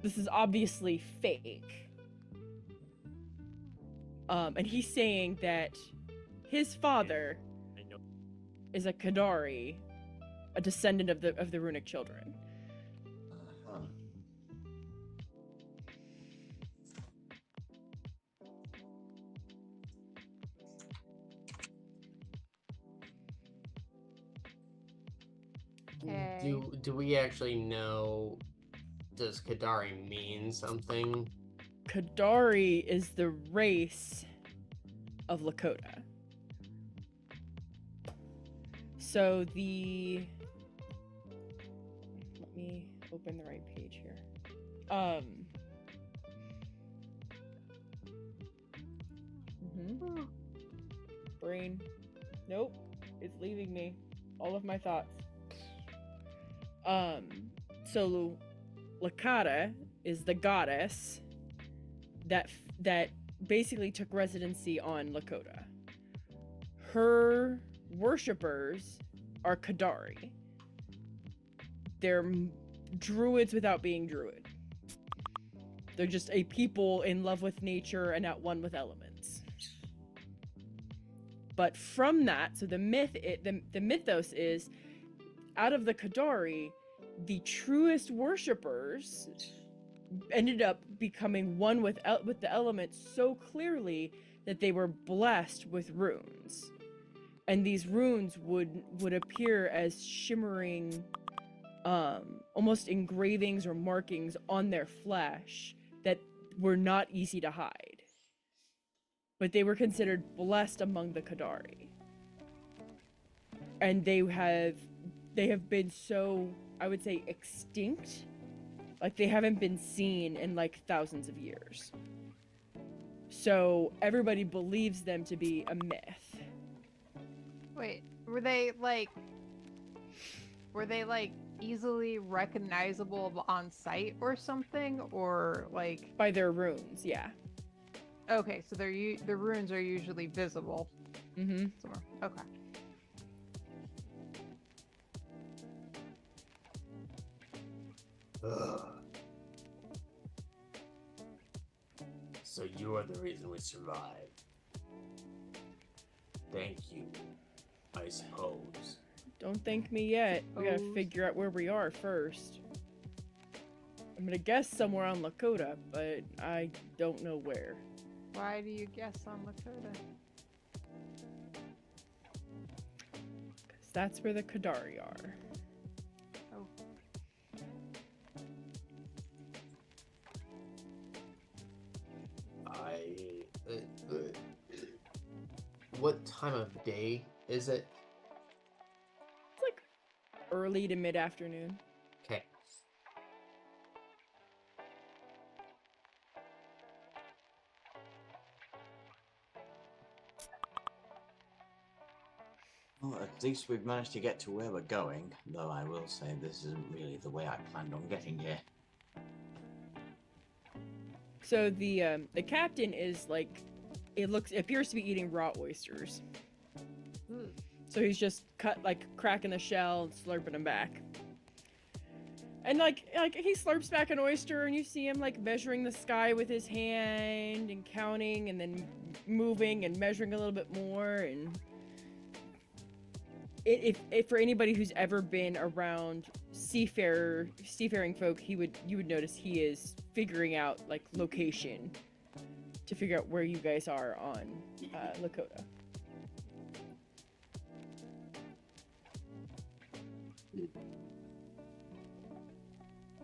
this is obviously fake. And he's saying that his father is a Kadari, a descendant of the runic children. Uh-huh. Okay. Do we actually know? Does Kadari mean something? Kadari is the race of Lakota. So the... Let me open the right page here. Brain. Nope. It's leaving me. All of my thoughts. So Lakota is the goddess that basically took residency on Lakota. Her worshippers are Kadari. They're druids without being druid. They're just a people in love with nature and at one with elements. But from that, so the mythos is, out of the Kadari, the truest worshippers ended up becoming one with the elements so clearly that they were blessed with runes. And these runes would appear as shimmering almost engravings or markings on their flesh that were not easy to hide. But they were considered blessed among the Kadari. And they have been so, I would say, extinct. Like, they haven't been seen in like thousands of years. So everybody believes them to be a myth. Wait, were they easily recognizable on sight or something, or like by their runes? Yeah. Okay, so the runes are usually visible. Mm-hmm. Okay. Ugh. So you are the reason we survived. Thank you, I suppose. Don't thank me yet. We gotta figure out where we are first. I'm gonna guess somewhere on Lakota, but I don't know where. Why do you guess on Lakota? Because that's where the Kadari are. Oh. What time of day is it? It's like early to mid-afternoon. Okay. Well, at least we've managed to get to where we're going, though I will say this isn't really the way I planned on getting here. So the captain is like, it appears to be eating raw oysters. So he's just cracking the shell and slurping them back. And like he slurps back an oyster, and you see him like measuring the sky with his hand and counting, and then moving and measuring a little bit more. And if for anybody who's ever been around seafaring folk, you would notice he is figuring out like location to figure out where you guys are on Lakota.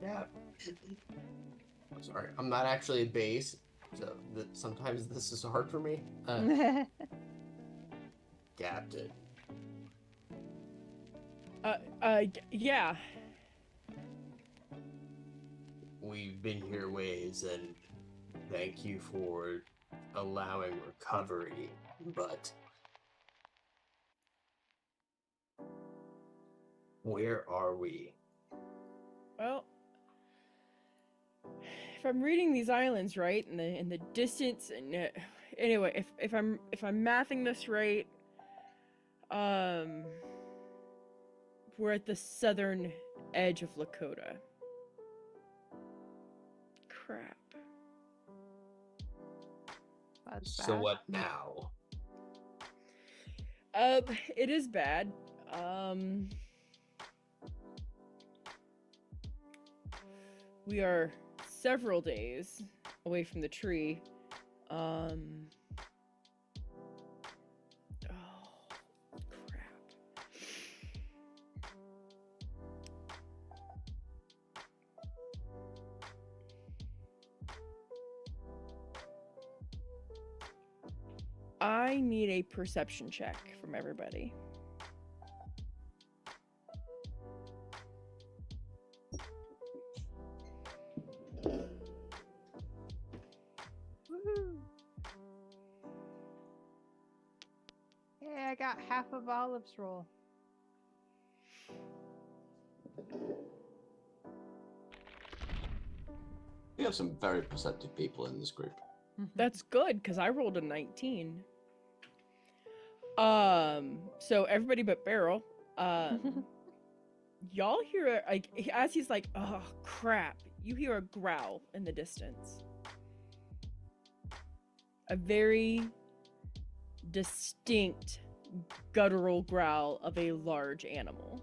Yeah. Sorry, I'm not actually a base, so sometimes this is hard for me. Captain. Yeah. We've been here ways, and thank you for allowing recovery, but where are we? Well, if I'm reading these islands right, in the distance, and anyway, if I'm mathing this right, we're at the southern edge of Lakota. Crap. That's So bad. what now? It is bad. We are several days away from the tree. Oh, crap. I need a perception check from everybody. Woohoo. Hey, I got half of Olive's roll. We have some very perceptive people in this group. That's good, because I rolled a 19. So everybody but Beryl, y'all hear, like, as he's like, oh, crap, you hear a growl in the distance. A very distinct guttural growl of a large animal.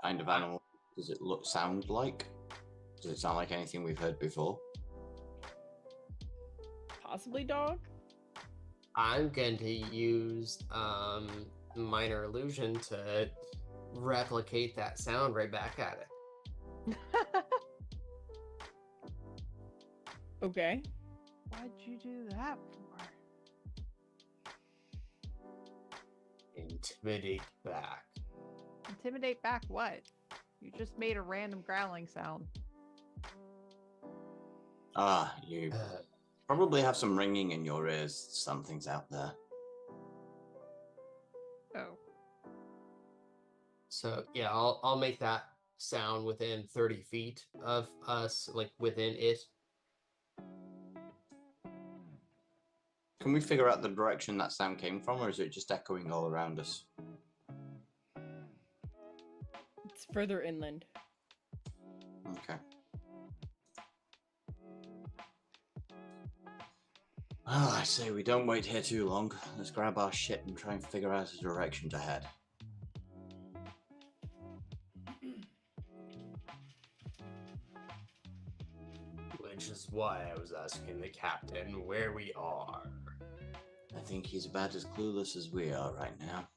Kind of animal does it sound like? Does it sound like anything we've heard before? Possibly dog? I'm going to use minor illusion to replicate that sound right back at it. Okay. Why'd you do that for? Intimidate back. Intimidate back what? You just made a random growling sound. Ah, you probably have some ringing in your ears. Something's out there. Oh. So yeah, I'll make that sound within 30 feet of us, like within it. Can we figure out the direction that sound came from, or is it just echoing all around us? It's further inland. Okay. Well, I say we don't wait here too long. Let's grab our shit and try and figure out a direction to head. Which is why I was asking the captain where we are. I think he's about as clueless as we are right now.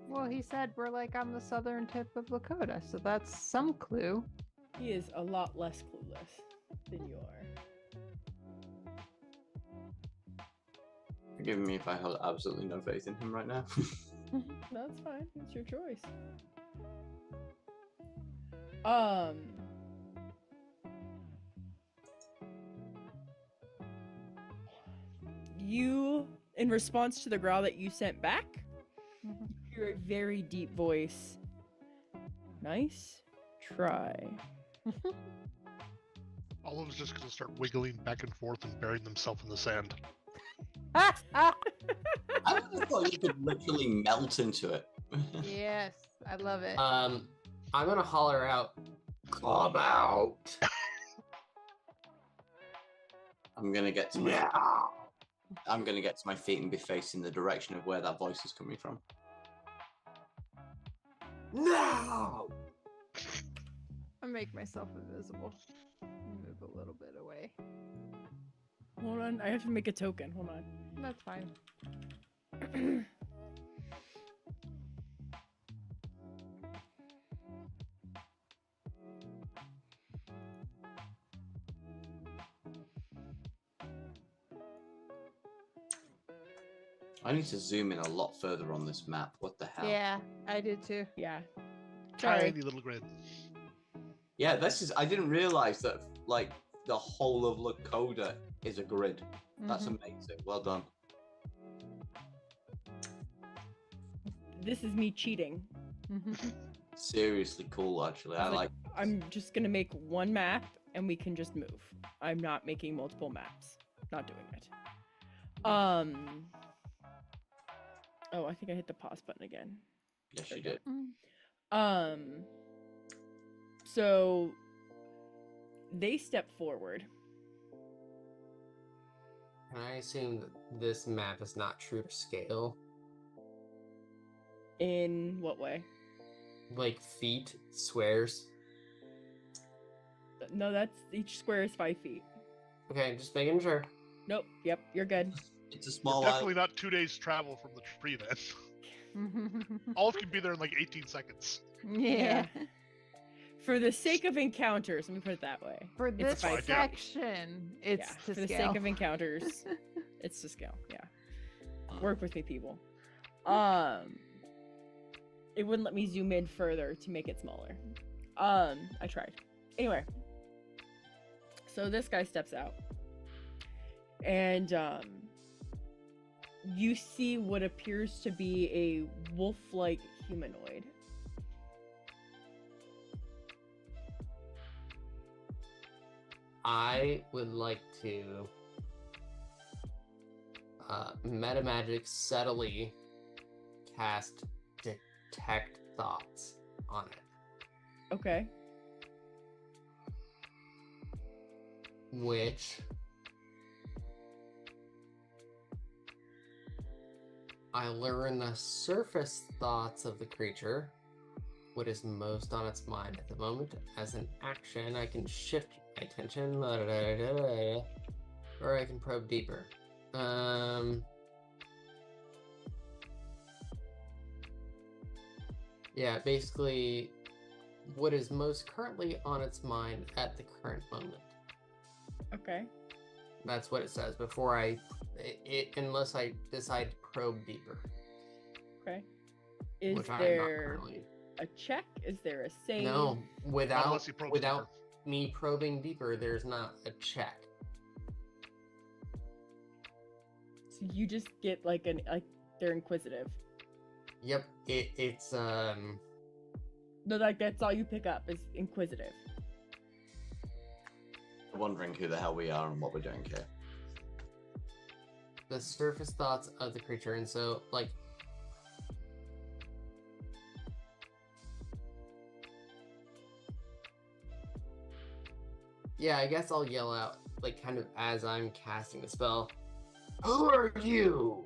Well, he said we're like on the southern tip of Lakota, so that's some clue. He is a lot less clueless than you are. Forgive me if I have absolutely no faith in him right now. That's fine. It's your choice. You, in response to the growl that you sent back, you hear a very deep voice. Nice try. Olive's just going to start wiggling back and forth and burying themselves in the sand. I just thought you could literally melt into it. Yes, I love it. I'm gonna holler out, "Club out!" I'm gonna get to my Yeah. I'm gonna get to my feet and be facing the direction of where that voice is coming from. No. I make myself invisible. Move a little bit away. Hold on, I have to make a token. Hold on. That's fine. I need to zoom in a lot further on this map. What the hell? Yeah, I did too. Yeah. Sorry. Tiny little grid. Yeah, this is. I didn't realize that. Like the whole of Lakota is a grid. That's Mhm. amazing. Well done. This is me cheating. Seriously cool, actually. I It's like. I'm just gonna make one map and we can just move. I'm not making multiple maps. Not doing it. Oh, I think I hit the pause button again. Yes, There you we did. go. So they step forward. Can I assume that this map is not true to scale? In what way? Like feet, squares? No, that's each square is 5 feet. Okay, just making sure. Nope. Yep, you're good. It's a small Definitely island. not 2 days travel from the tree then. All can be there in like 18 seconds. Yeah. For the sake of encounters, let me put it that way. For It's this fine, yeah. section, it's Yeah, to for the scale. sake of encounters, it's to scale. Yeah. Uh, Work with me, people. It wouldn't let me zoom in further to make it smaller. I tried. Anyway. So this guy steps out. And you see what appears to be a wolf-like humanoid. I would like to metamagic subtly cast detect thoughts on it. Okay. Which I learn the surface thoughts of the creature, what is most on its mind at the moment. As an action, I can shift my attention, or I can probe deeper. Yeah, basically, what is most currently on its mind at the current moment. Okay. That's what it says before unless I decide to probe deeper. Okay. Is Which I am not there currently. a check? Is there a save? No, Not without unless you probe deeper. me probing deeper, there's not a check. So you just get like they're inquisitive. Yep, it's No, like that's all you pick up is inquisitive. Wondering who the hell we are and what we're doing here. the surface thoughts of the creature, and so like yeah, I guess I'll yell out like kind of as I'm casting the spell. Who are you?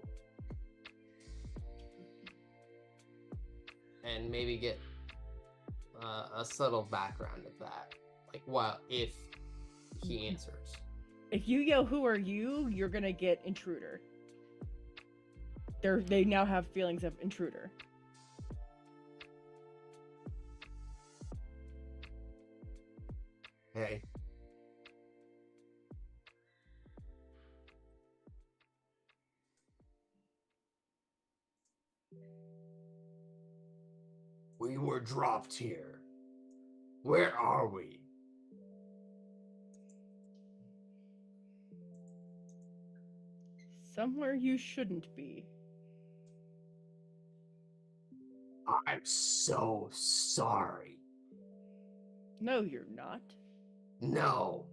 And maybe get a subtle background of that, like if he answers. If you yell "Who are you?" you're gonna get intruder. They now have feelings of intruder. Hey. We were dropped here. Where are we? Somewhere you shouldn't be. I'm so sorry. No, you're not. No.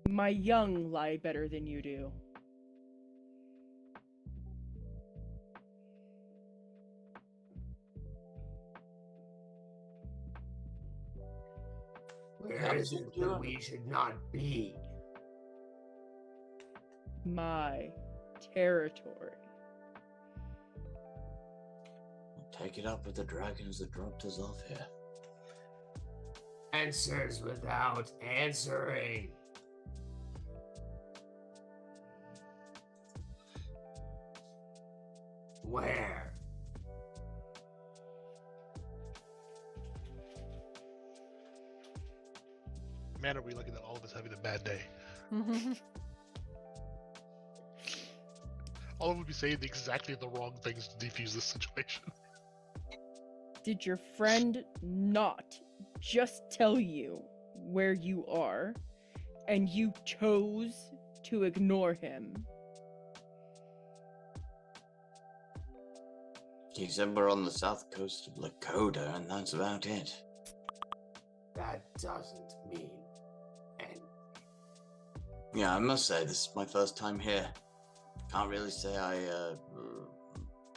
My young lie better than you do. Where is it that we should not be? My territory. Take it up with the dragons that dropped us off here. answers without answering. Where? Man, are we looking at all of us having a bad day? All of us would be saying exactly the wrong things to defuse this situation. Did your friend not just tell you where you are, and you chose to ignore him? He said we're on the south coast of Lakota, and that's about it. That doesn't mean anything. Yeah, I must say, this is my first time here. Can't really say I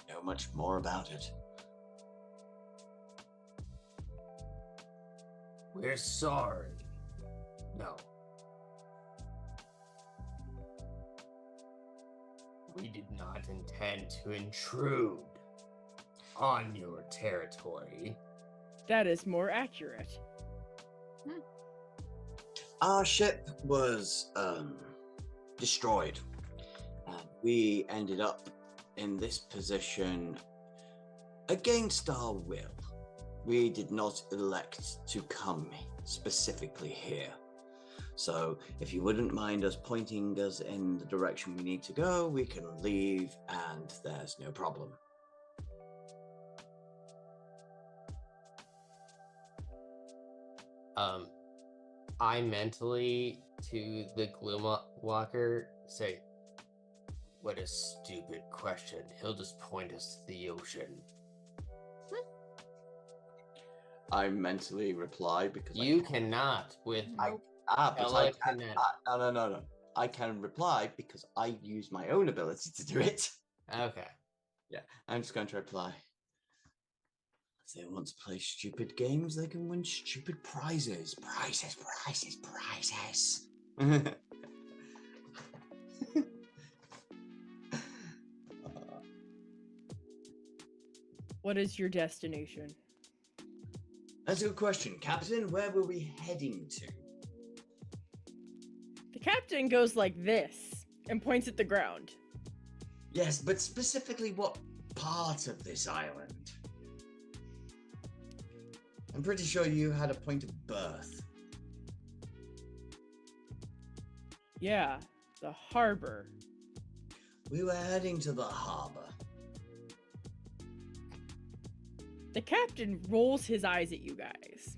know much more about it. We're sorry. No. We did not intend to intrude on your territory. That is more accurate. Our ship was destroyed. We ended up in this position against our will. We did not elect to come specifically here. So if you wouldn't mind us pointing us in the direction we need to go, we can leave and there's no problem. I mentally, to the Gloomwalker, say, What a stupid question. He'll just point us to the ocean. I mentally reply because you cannot with No. I can reply because I use my own ability to do it. Okay. Yeah, I'm just going to reply. If they want to play stupid games, they can win stupid prizes. Prizes. What is your destination? That's a good question. Captain, where were we heading to? The captain goes like this and points at the ground. Yes, but specifically what part of this island? I'm pretty sure you had a point of birth. Yeah, the harbor. We were heading to the harbor. The captain rolls his eyes at you guys.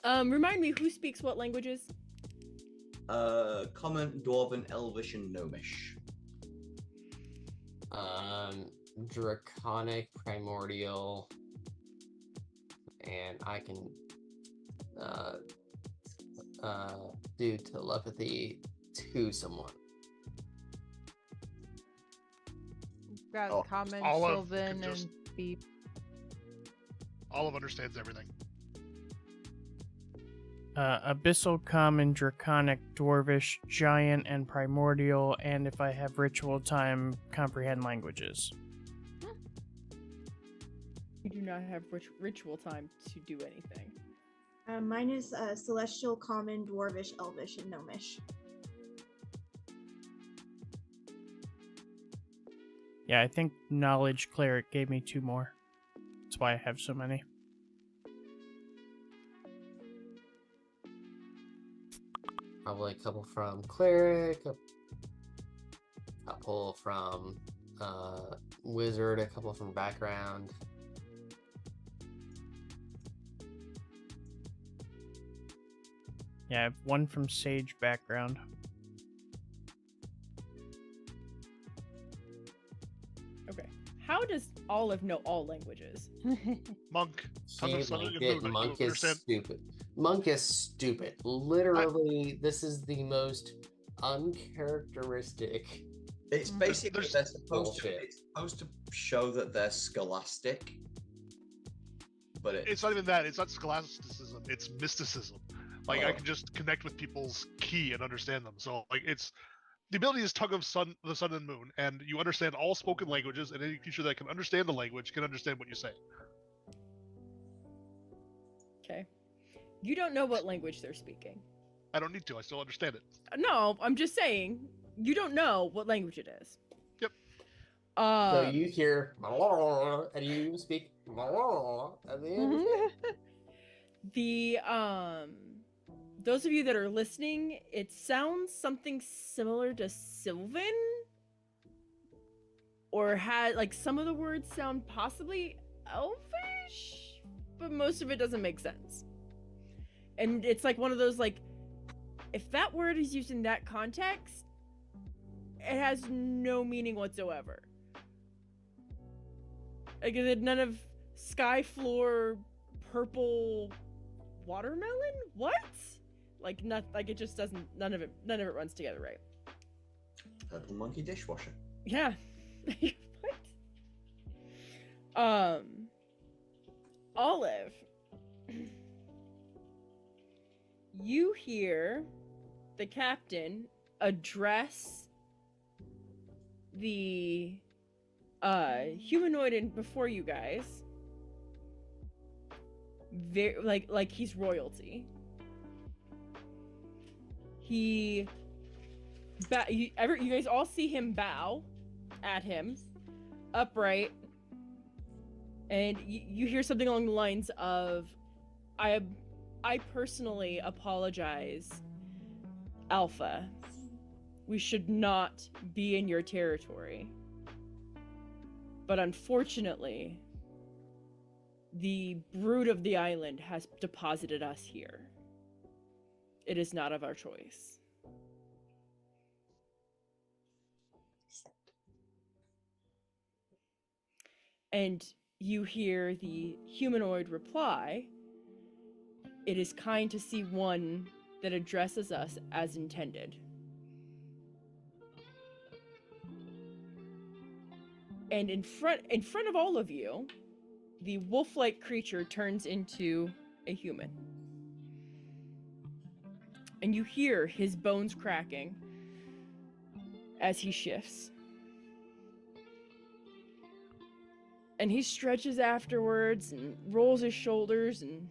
Remind me, who speaks what languages? Common, Dwarven, Elvish, and Gnomish. Draconic, Primordial, and I can do telepathy to someone. Got common, Olive Sylvan, can just- and Beep. Olive understands everything. Abyssal, Common, Draconic, Dwarvish, Giant, and Primordial, and if I have Ritual Time, Comprehend Languages. You do not have ritual time to do anything. Mine is Celestial, Common, Dwarvish, Elvish, and Gnomish. Yeah, I think Knowledge Cleric gave me 2 more. That's why I have so many. Probably a couple from Cleric, a couple from Wizard, a couple from Background. Yeah, I have 1 from Sage Background. Okay. How does Olive know all languages? Monk. Son of Sun and Moon, Monk you is understand? stupid. Monk is stupid. Literally, this is the most uncharacteristic. It's basically There's- they're supposed to. Bullshit. It's supposed to show that they're scholastic, but It's not even that. It's not scholasticism. It's mysticism. Like I can just connect with people's key and understand them. So like it's the ability is tug of the sun and moon, and you understand all spoken languages, and any creature that can understand the language can understand what you say. Okay. You don't know what language they're speaking. I don't need to. I still understand it. No, I'm just saying, you don't know what language it is. Yep. So you hear and you speak at the end. The those of you that are listening, it sounds something similar to Sylvan, or had like some of the words sound possibly Elvish, but most of it doesn't make sense. And it's like one of those, like, if that word is used in that context, it has no meaning whatsoever. Like, none of sky floor purple watermelon? What? Like, not like it just doesn't. None of it runs together right. Purple monkey dishwasher. Yeah. What? Olive. You hear the captain address the humanoid in before you guys, very like he's royalty. You guys all see him bow at him, upright, and you hear something along the lines of, I personally apologize, Alpha. We should not be in your territory. But unfortunately, the brood of the island has deposited us here. It is not of our choice. And you hear the humanoid reply, "It is kind to see one that addresses us as intended." And in front of all of you, the wolf-like creature turns into a human. And you hear his bones cracking as he shifts. And he stretches afterwards and rolls his shoulders and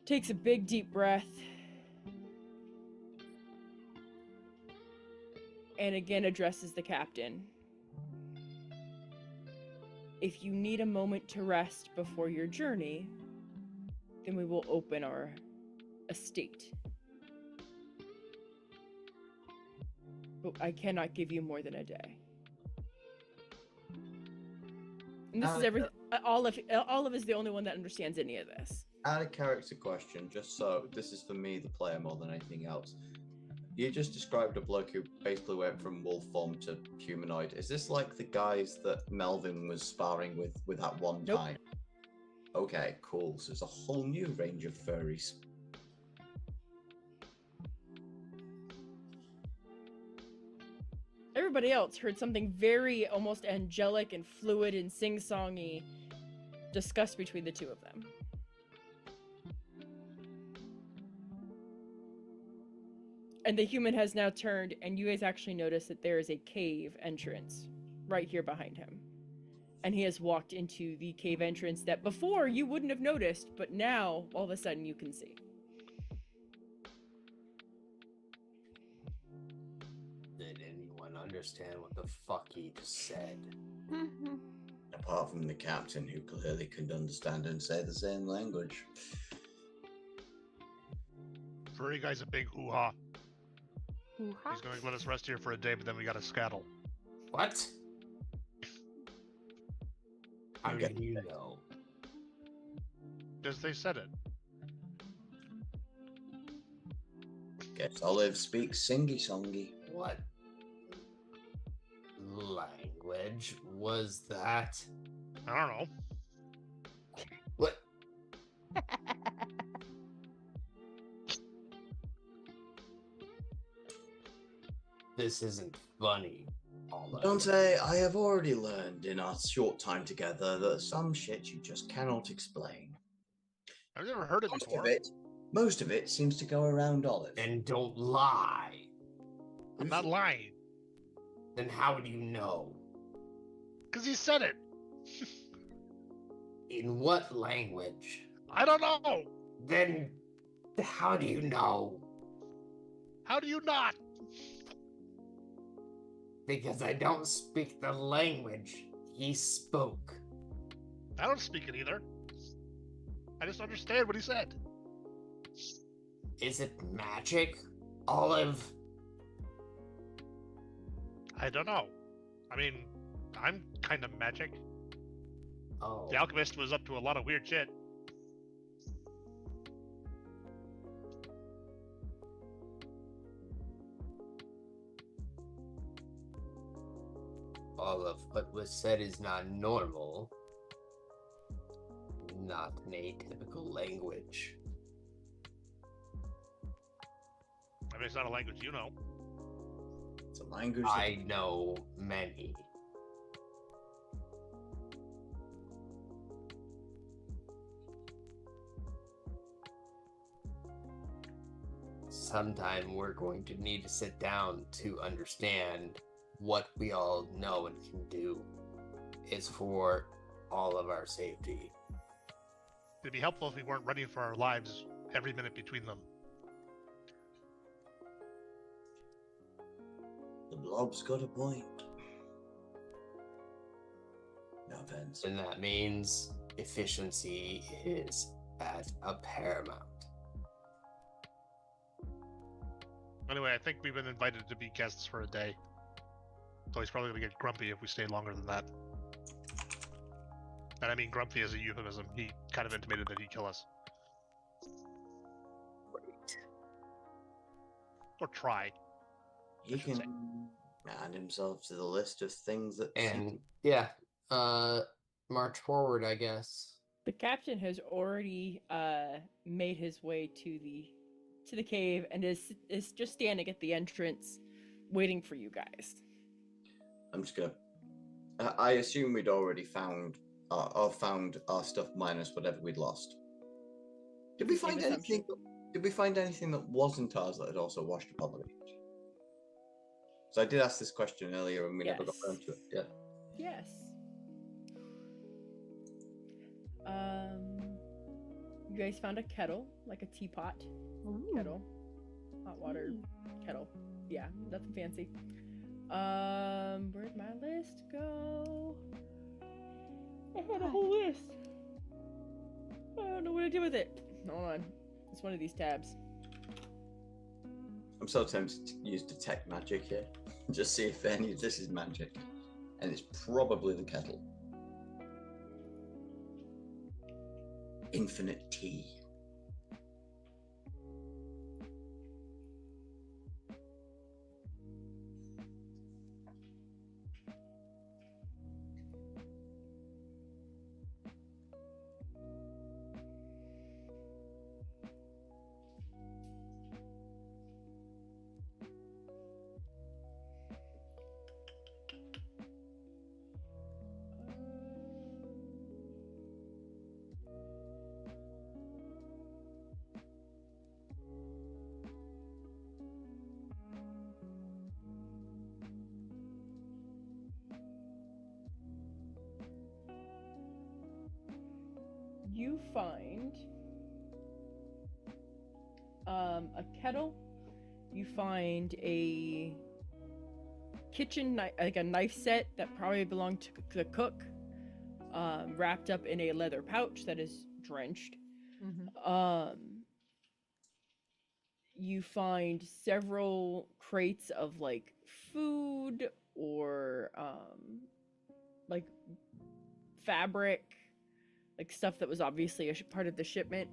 takes a big deep breath. And again addresses the captain. "If you need a moment to rest before your journey, then we will open our estate. But I cannot give you more than a day." And this is everything. Olive is the only one that understands any of this. Out of character question, just so this is for me, the player, more than anything else. You just described a bloke who basically went from wolf form to humanoid. Is this like the guys that Melvin was sparring with at one Nope. time? Okay, cool. So it's a whole new range of furries. Everybody else heard something very almost angelic and fluid and sing-songy discussed between the two of them. And the human has now turned, and you guys actually notice that there is a cave entrance right here behind him. And he has walked into the cave entrance that before you wouldn't have noticed, but now all of a sudden you can see. Did anyone understand what the fuck he just said? Apart from the captain, who clearly could understand and say the same language. Furry guy's a big hoo-ha. Hoo-ha? He's going to let us rest here for a day, but then we got to scatter. What? How Okay. do you know? Because they said it. Guess Olive speaks singy-songy. What language was that? I don't know. What? This isn't funny. Olive. Dante, I have already learned in our short time together that some shit you just cannot explain. I've never heard it before. Most of it seems to go around Olive. And don't lie. I'm not lying. Then how do you know? Because he said it. In what language? I don't know. Then how do you know? How do you not? Because I don't speak the language he spoke. I don't speak it either. I just understand what he said. Is it magic, Olive? I don't know. I mean, I'm kind of magic. Oh. The alchemist was up to a lot of weird shit. All of what was said is not normal. Not an atypical language. I mean, it's not a language you know. It's a language. I know many. Sometime we're going to need to sit down to understand what we all know and can do. It's for all of our safety. It'd be helpful if we weren't running for our lives every minute between them. The blob's got a point. No offense. And that means efficiency is at a paramount. Anyway, I think we've been invited to be guests for a day. So he's probably going to get grumpy if we stay longer than that. And I mean grumpy as a euphemism. He kind of intimated that he'd kill us. Great. Or try. He can add himself to the list of things that. And march forward, I guess. The captain has already made his way to the cave and is just standing at the entrance, waiting for you guys. I'm just gonna. I assume we'd already found our stuff minus whatever we'd lost. Did we find anything? Did we find anything that wasn't ours that had also washed upon the beach? So I did ask this question earlier, and we never got around to it. Yeah. Yes. You guys found a kettle, like a teapot. Kettle. Hot water kettle. Yeah, nothing fancy. Where'd my list go? I had a whole list. I don't know what to do with it. Hold on. It's one of these tabs. I'm so tempted to use detect magic here. Just see if any of this is magic. And it's probably the kettle. Infinite tea. You find a kettle. You find a kitchen knife, like a knife set that probably belonged to the cook, wrapped up in a leather pouch that is drenched. You find several crates of like food or like fabric, like stuff that was obviously a part of the shipment.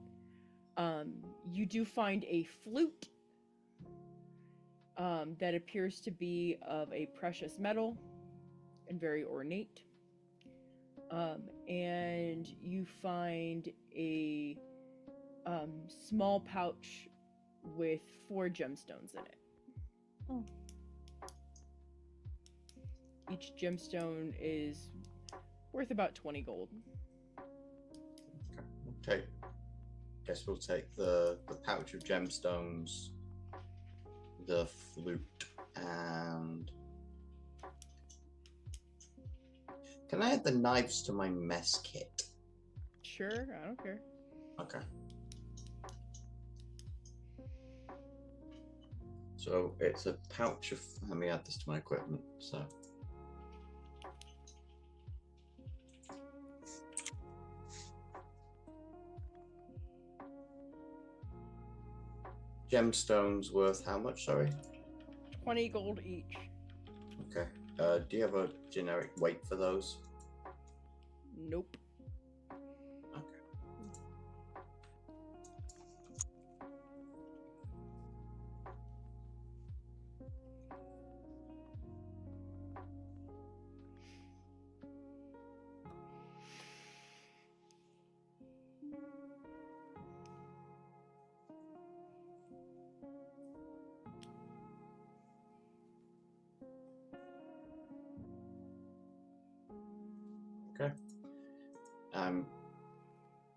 You do find a flute that appears to be of a precious metal and very ornate. And you find a small pouch with 4 gemstones in it. Oh. Each gemstone is worth about 20 gold. Okay. Guess we'll take the pouch of gemstones, the flute, and can I add the knives to my mess kit? Sure, I don't care. Okay. So it's a pouch of. Let me add this to my equipment. So. Gemstones worth how much? Sorry. 20 gold each. Okay. Do you have a generic weight for those? Nope. Okay. Okay.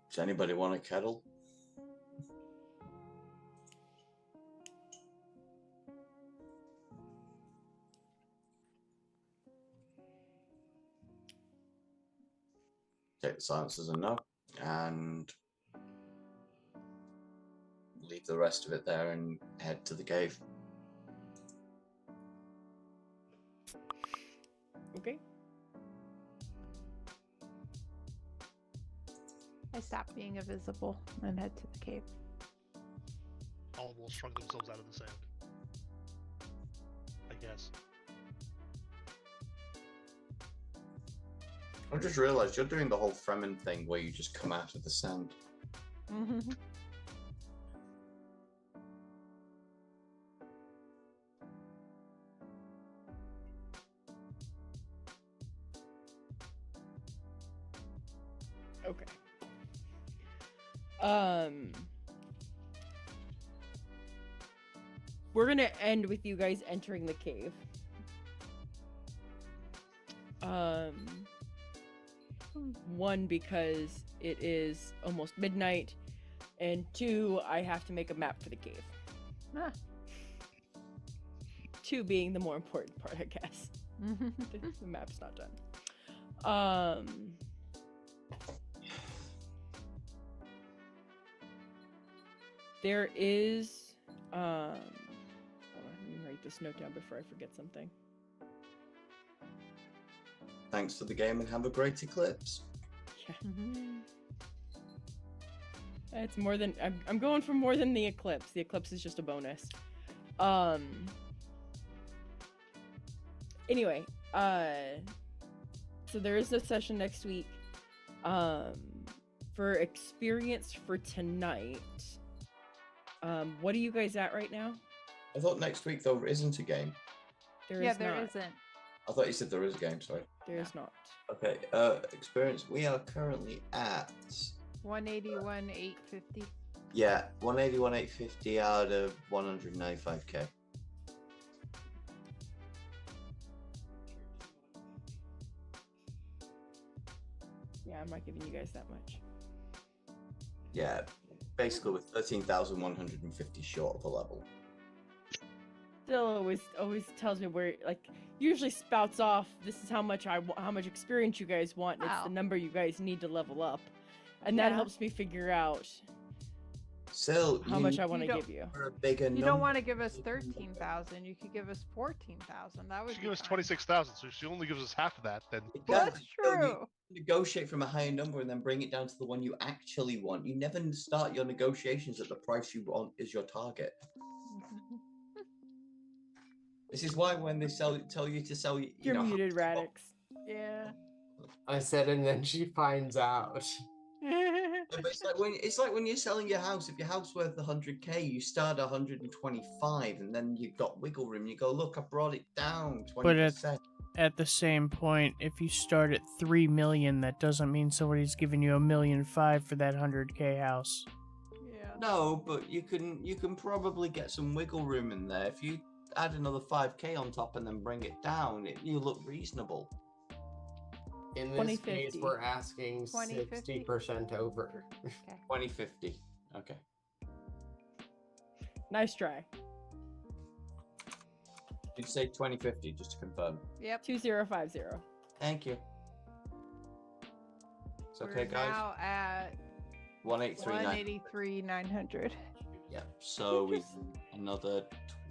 Does anybody want a kettle? Take the silence as a no, and leave the rest of it there and head to the cave. Okay. I stop being invisible and head to the cave. All will shrunk themselves out of the sand. I guess. I just realized you're doing the whole Fremen thing where you just come out of the sand. Okay. We're gonna end with you guys entering the cave. One, because it is almost midnight, and two, I have to make a map for the cave. Ah. Two being the more important part, I guess. The map's not done. There is hold on, let me write this note down before I forget something. Thanks for the game and have a great eclipse. Yeah. It's more than I'm going for more than the eclipse. The eclipse is just a bonus. Anyway, so there is a session next week. For experience for tonight. What are you guys at right now? I thought next week there isn't a game. There yeah, is there not. isn't. I thought you said there is a game, sorry. There is not. Okay, experience. We are currently at 181, 850. yeah, 181, 850 out of 195k. Yeah, I'm not giving you guys that much. Yeah, basically we're 13,150 short of a level. Still always tells me where, like, usually spouts off, this is how much how much experience you guys want, and it's Wow. the number you guys need to level up. And that Yeah. helps me figure out Still, how much I want to don't- give you. for a bigger You number. don't want to give us 13,000. You could give us 14,000. That would She be gives us fine. 26,000, so if she only gives us half of that, then You Well, can't- that's no, you true. negotiate from a higher number and then bring it down to the one you actually want. You never start your negotiations at the price you want is your target. This is why when they tell you to sell, You're muted, Radix. Yeah. I said, and then she finds out. But it's like when you're selling your house. If your house worth 100k, you start at 125, and then you've got wiggle room. You go, look, I brought it down 20%. At the same point, if you start at 3 million, that doesn't mean somebody's giving you $1.5 million for that 100k house. Yeah. No, but you can probably get some wiggle room in there. If you add another 5k on top and then bring it down, you look reasonable. In this 2050. case, we're asking 2050? 60% over. 2050. Okay. Nice try. Did you say 2050, just to confirm? Yep. 2050. Thank you. It's okay, We're guys. now at 1839. 183, 900. Yeah. So we another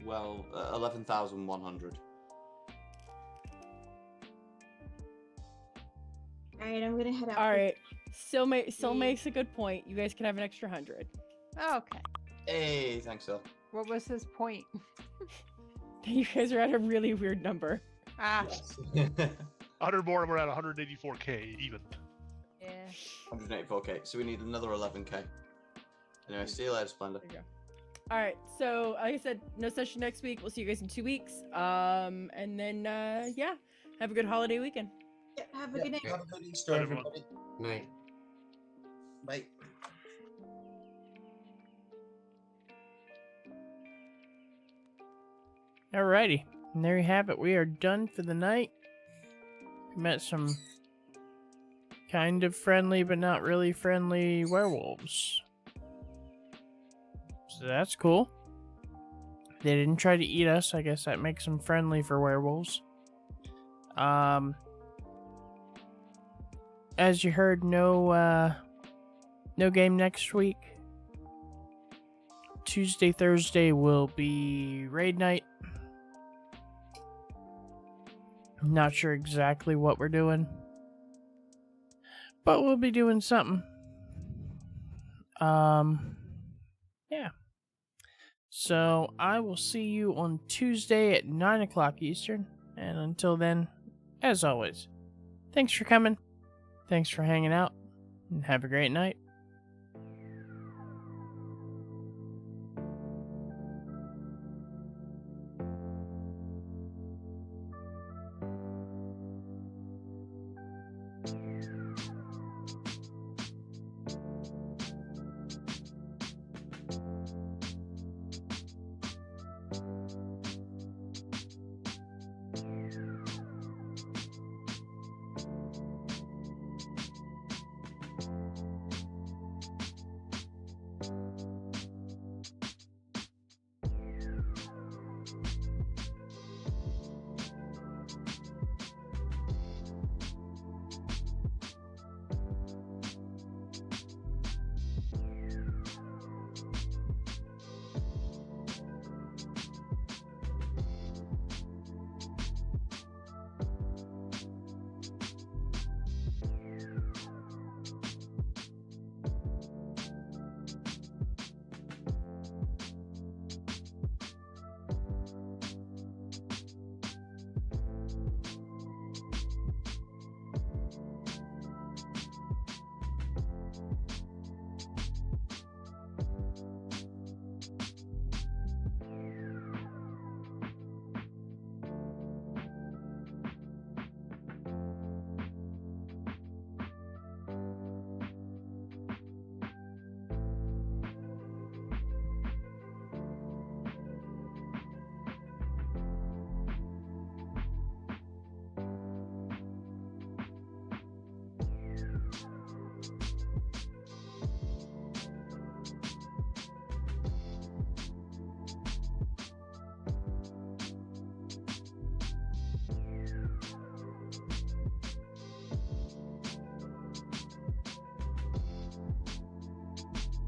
Well, 11,100. All right, I'm gonna head out. All right. Still makes a good point. You guys can have an extra 100. Okay. Hey, thanks, Phil. What was his point? You guys are at a really weird number. Ah, Yes. 100 more, and we're at 184k even. yeah. 184k. So we need another 11k. Anyway, see you later, Splendor. There you go. All right. So, like I said, no session next week. We'll see you guys in 2 weeks. And then, yeah, have a good holiday weekend. Yeah, have a good night. Have a good Easter, Night, everyone. everybody. Night. Bye. Alrighty, and there you have it. We are done for the night. We met some kind of friendly but not really friendly werewolves. So that's cool. They didn't try to eat us. I guess that makes them friendly for werewolves. As you heard, no game next week. Tuesday, Thursday will be raid night. I'm not sure exactly what we're doing, but we'll be doing something. Yeah. So I will see you on Tuesday at 9 o'clock Eastern. And until then, as always, thanks for coming. Thanks for hanging out. And have a great night.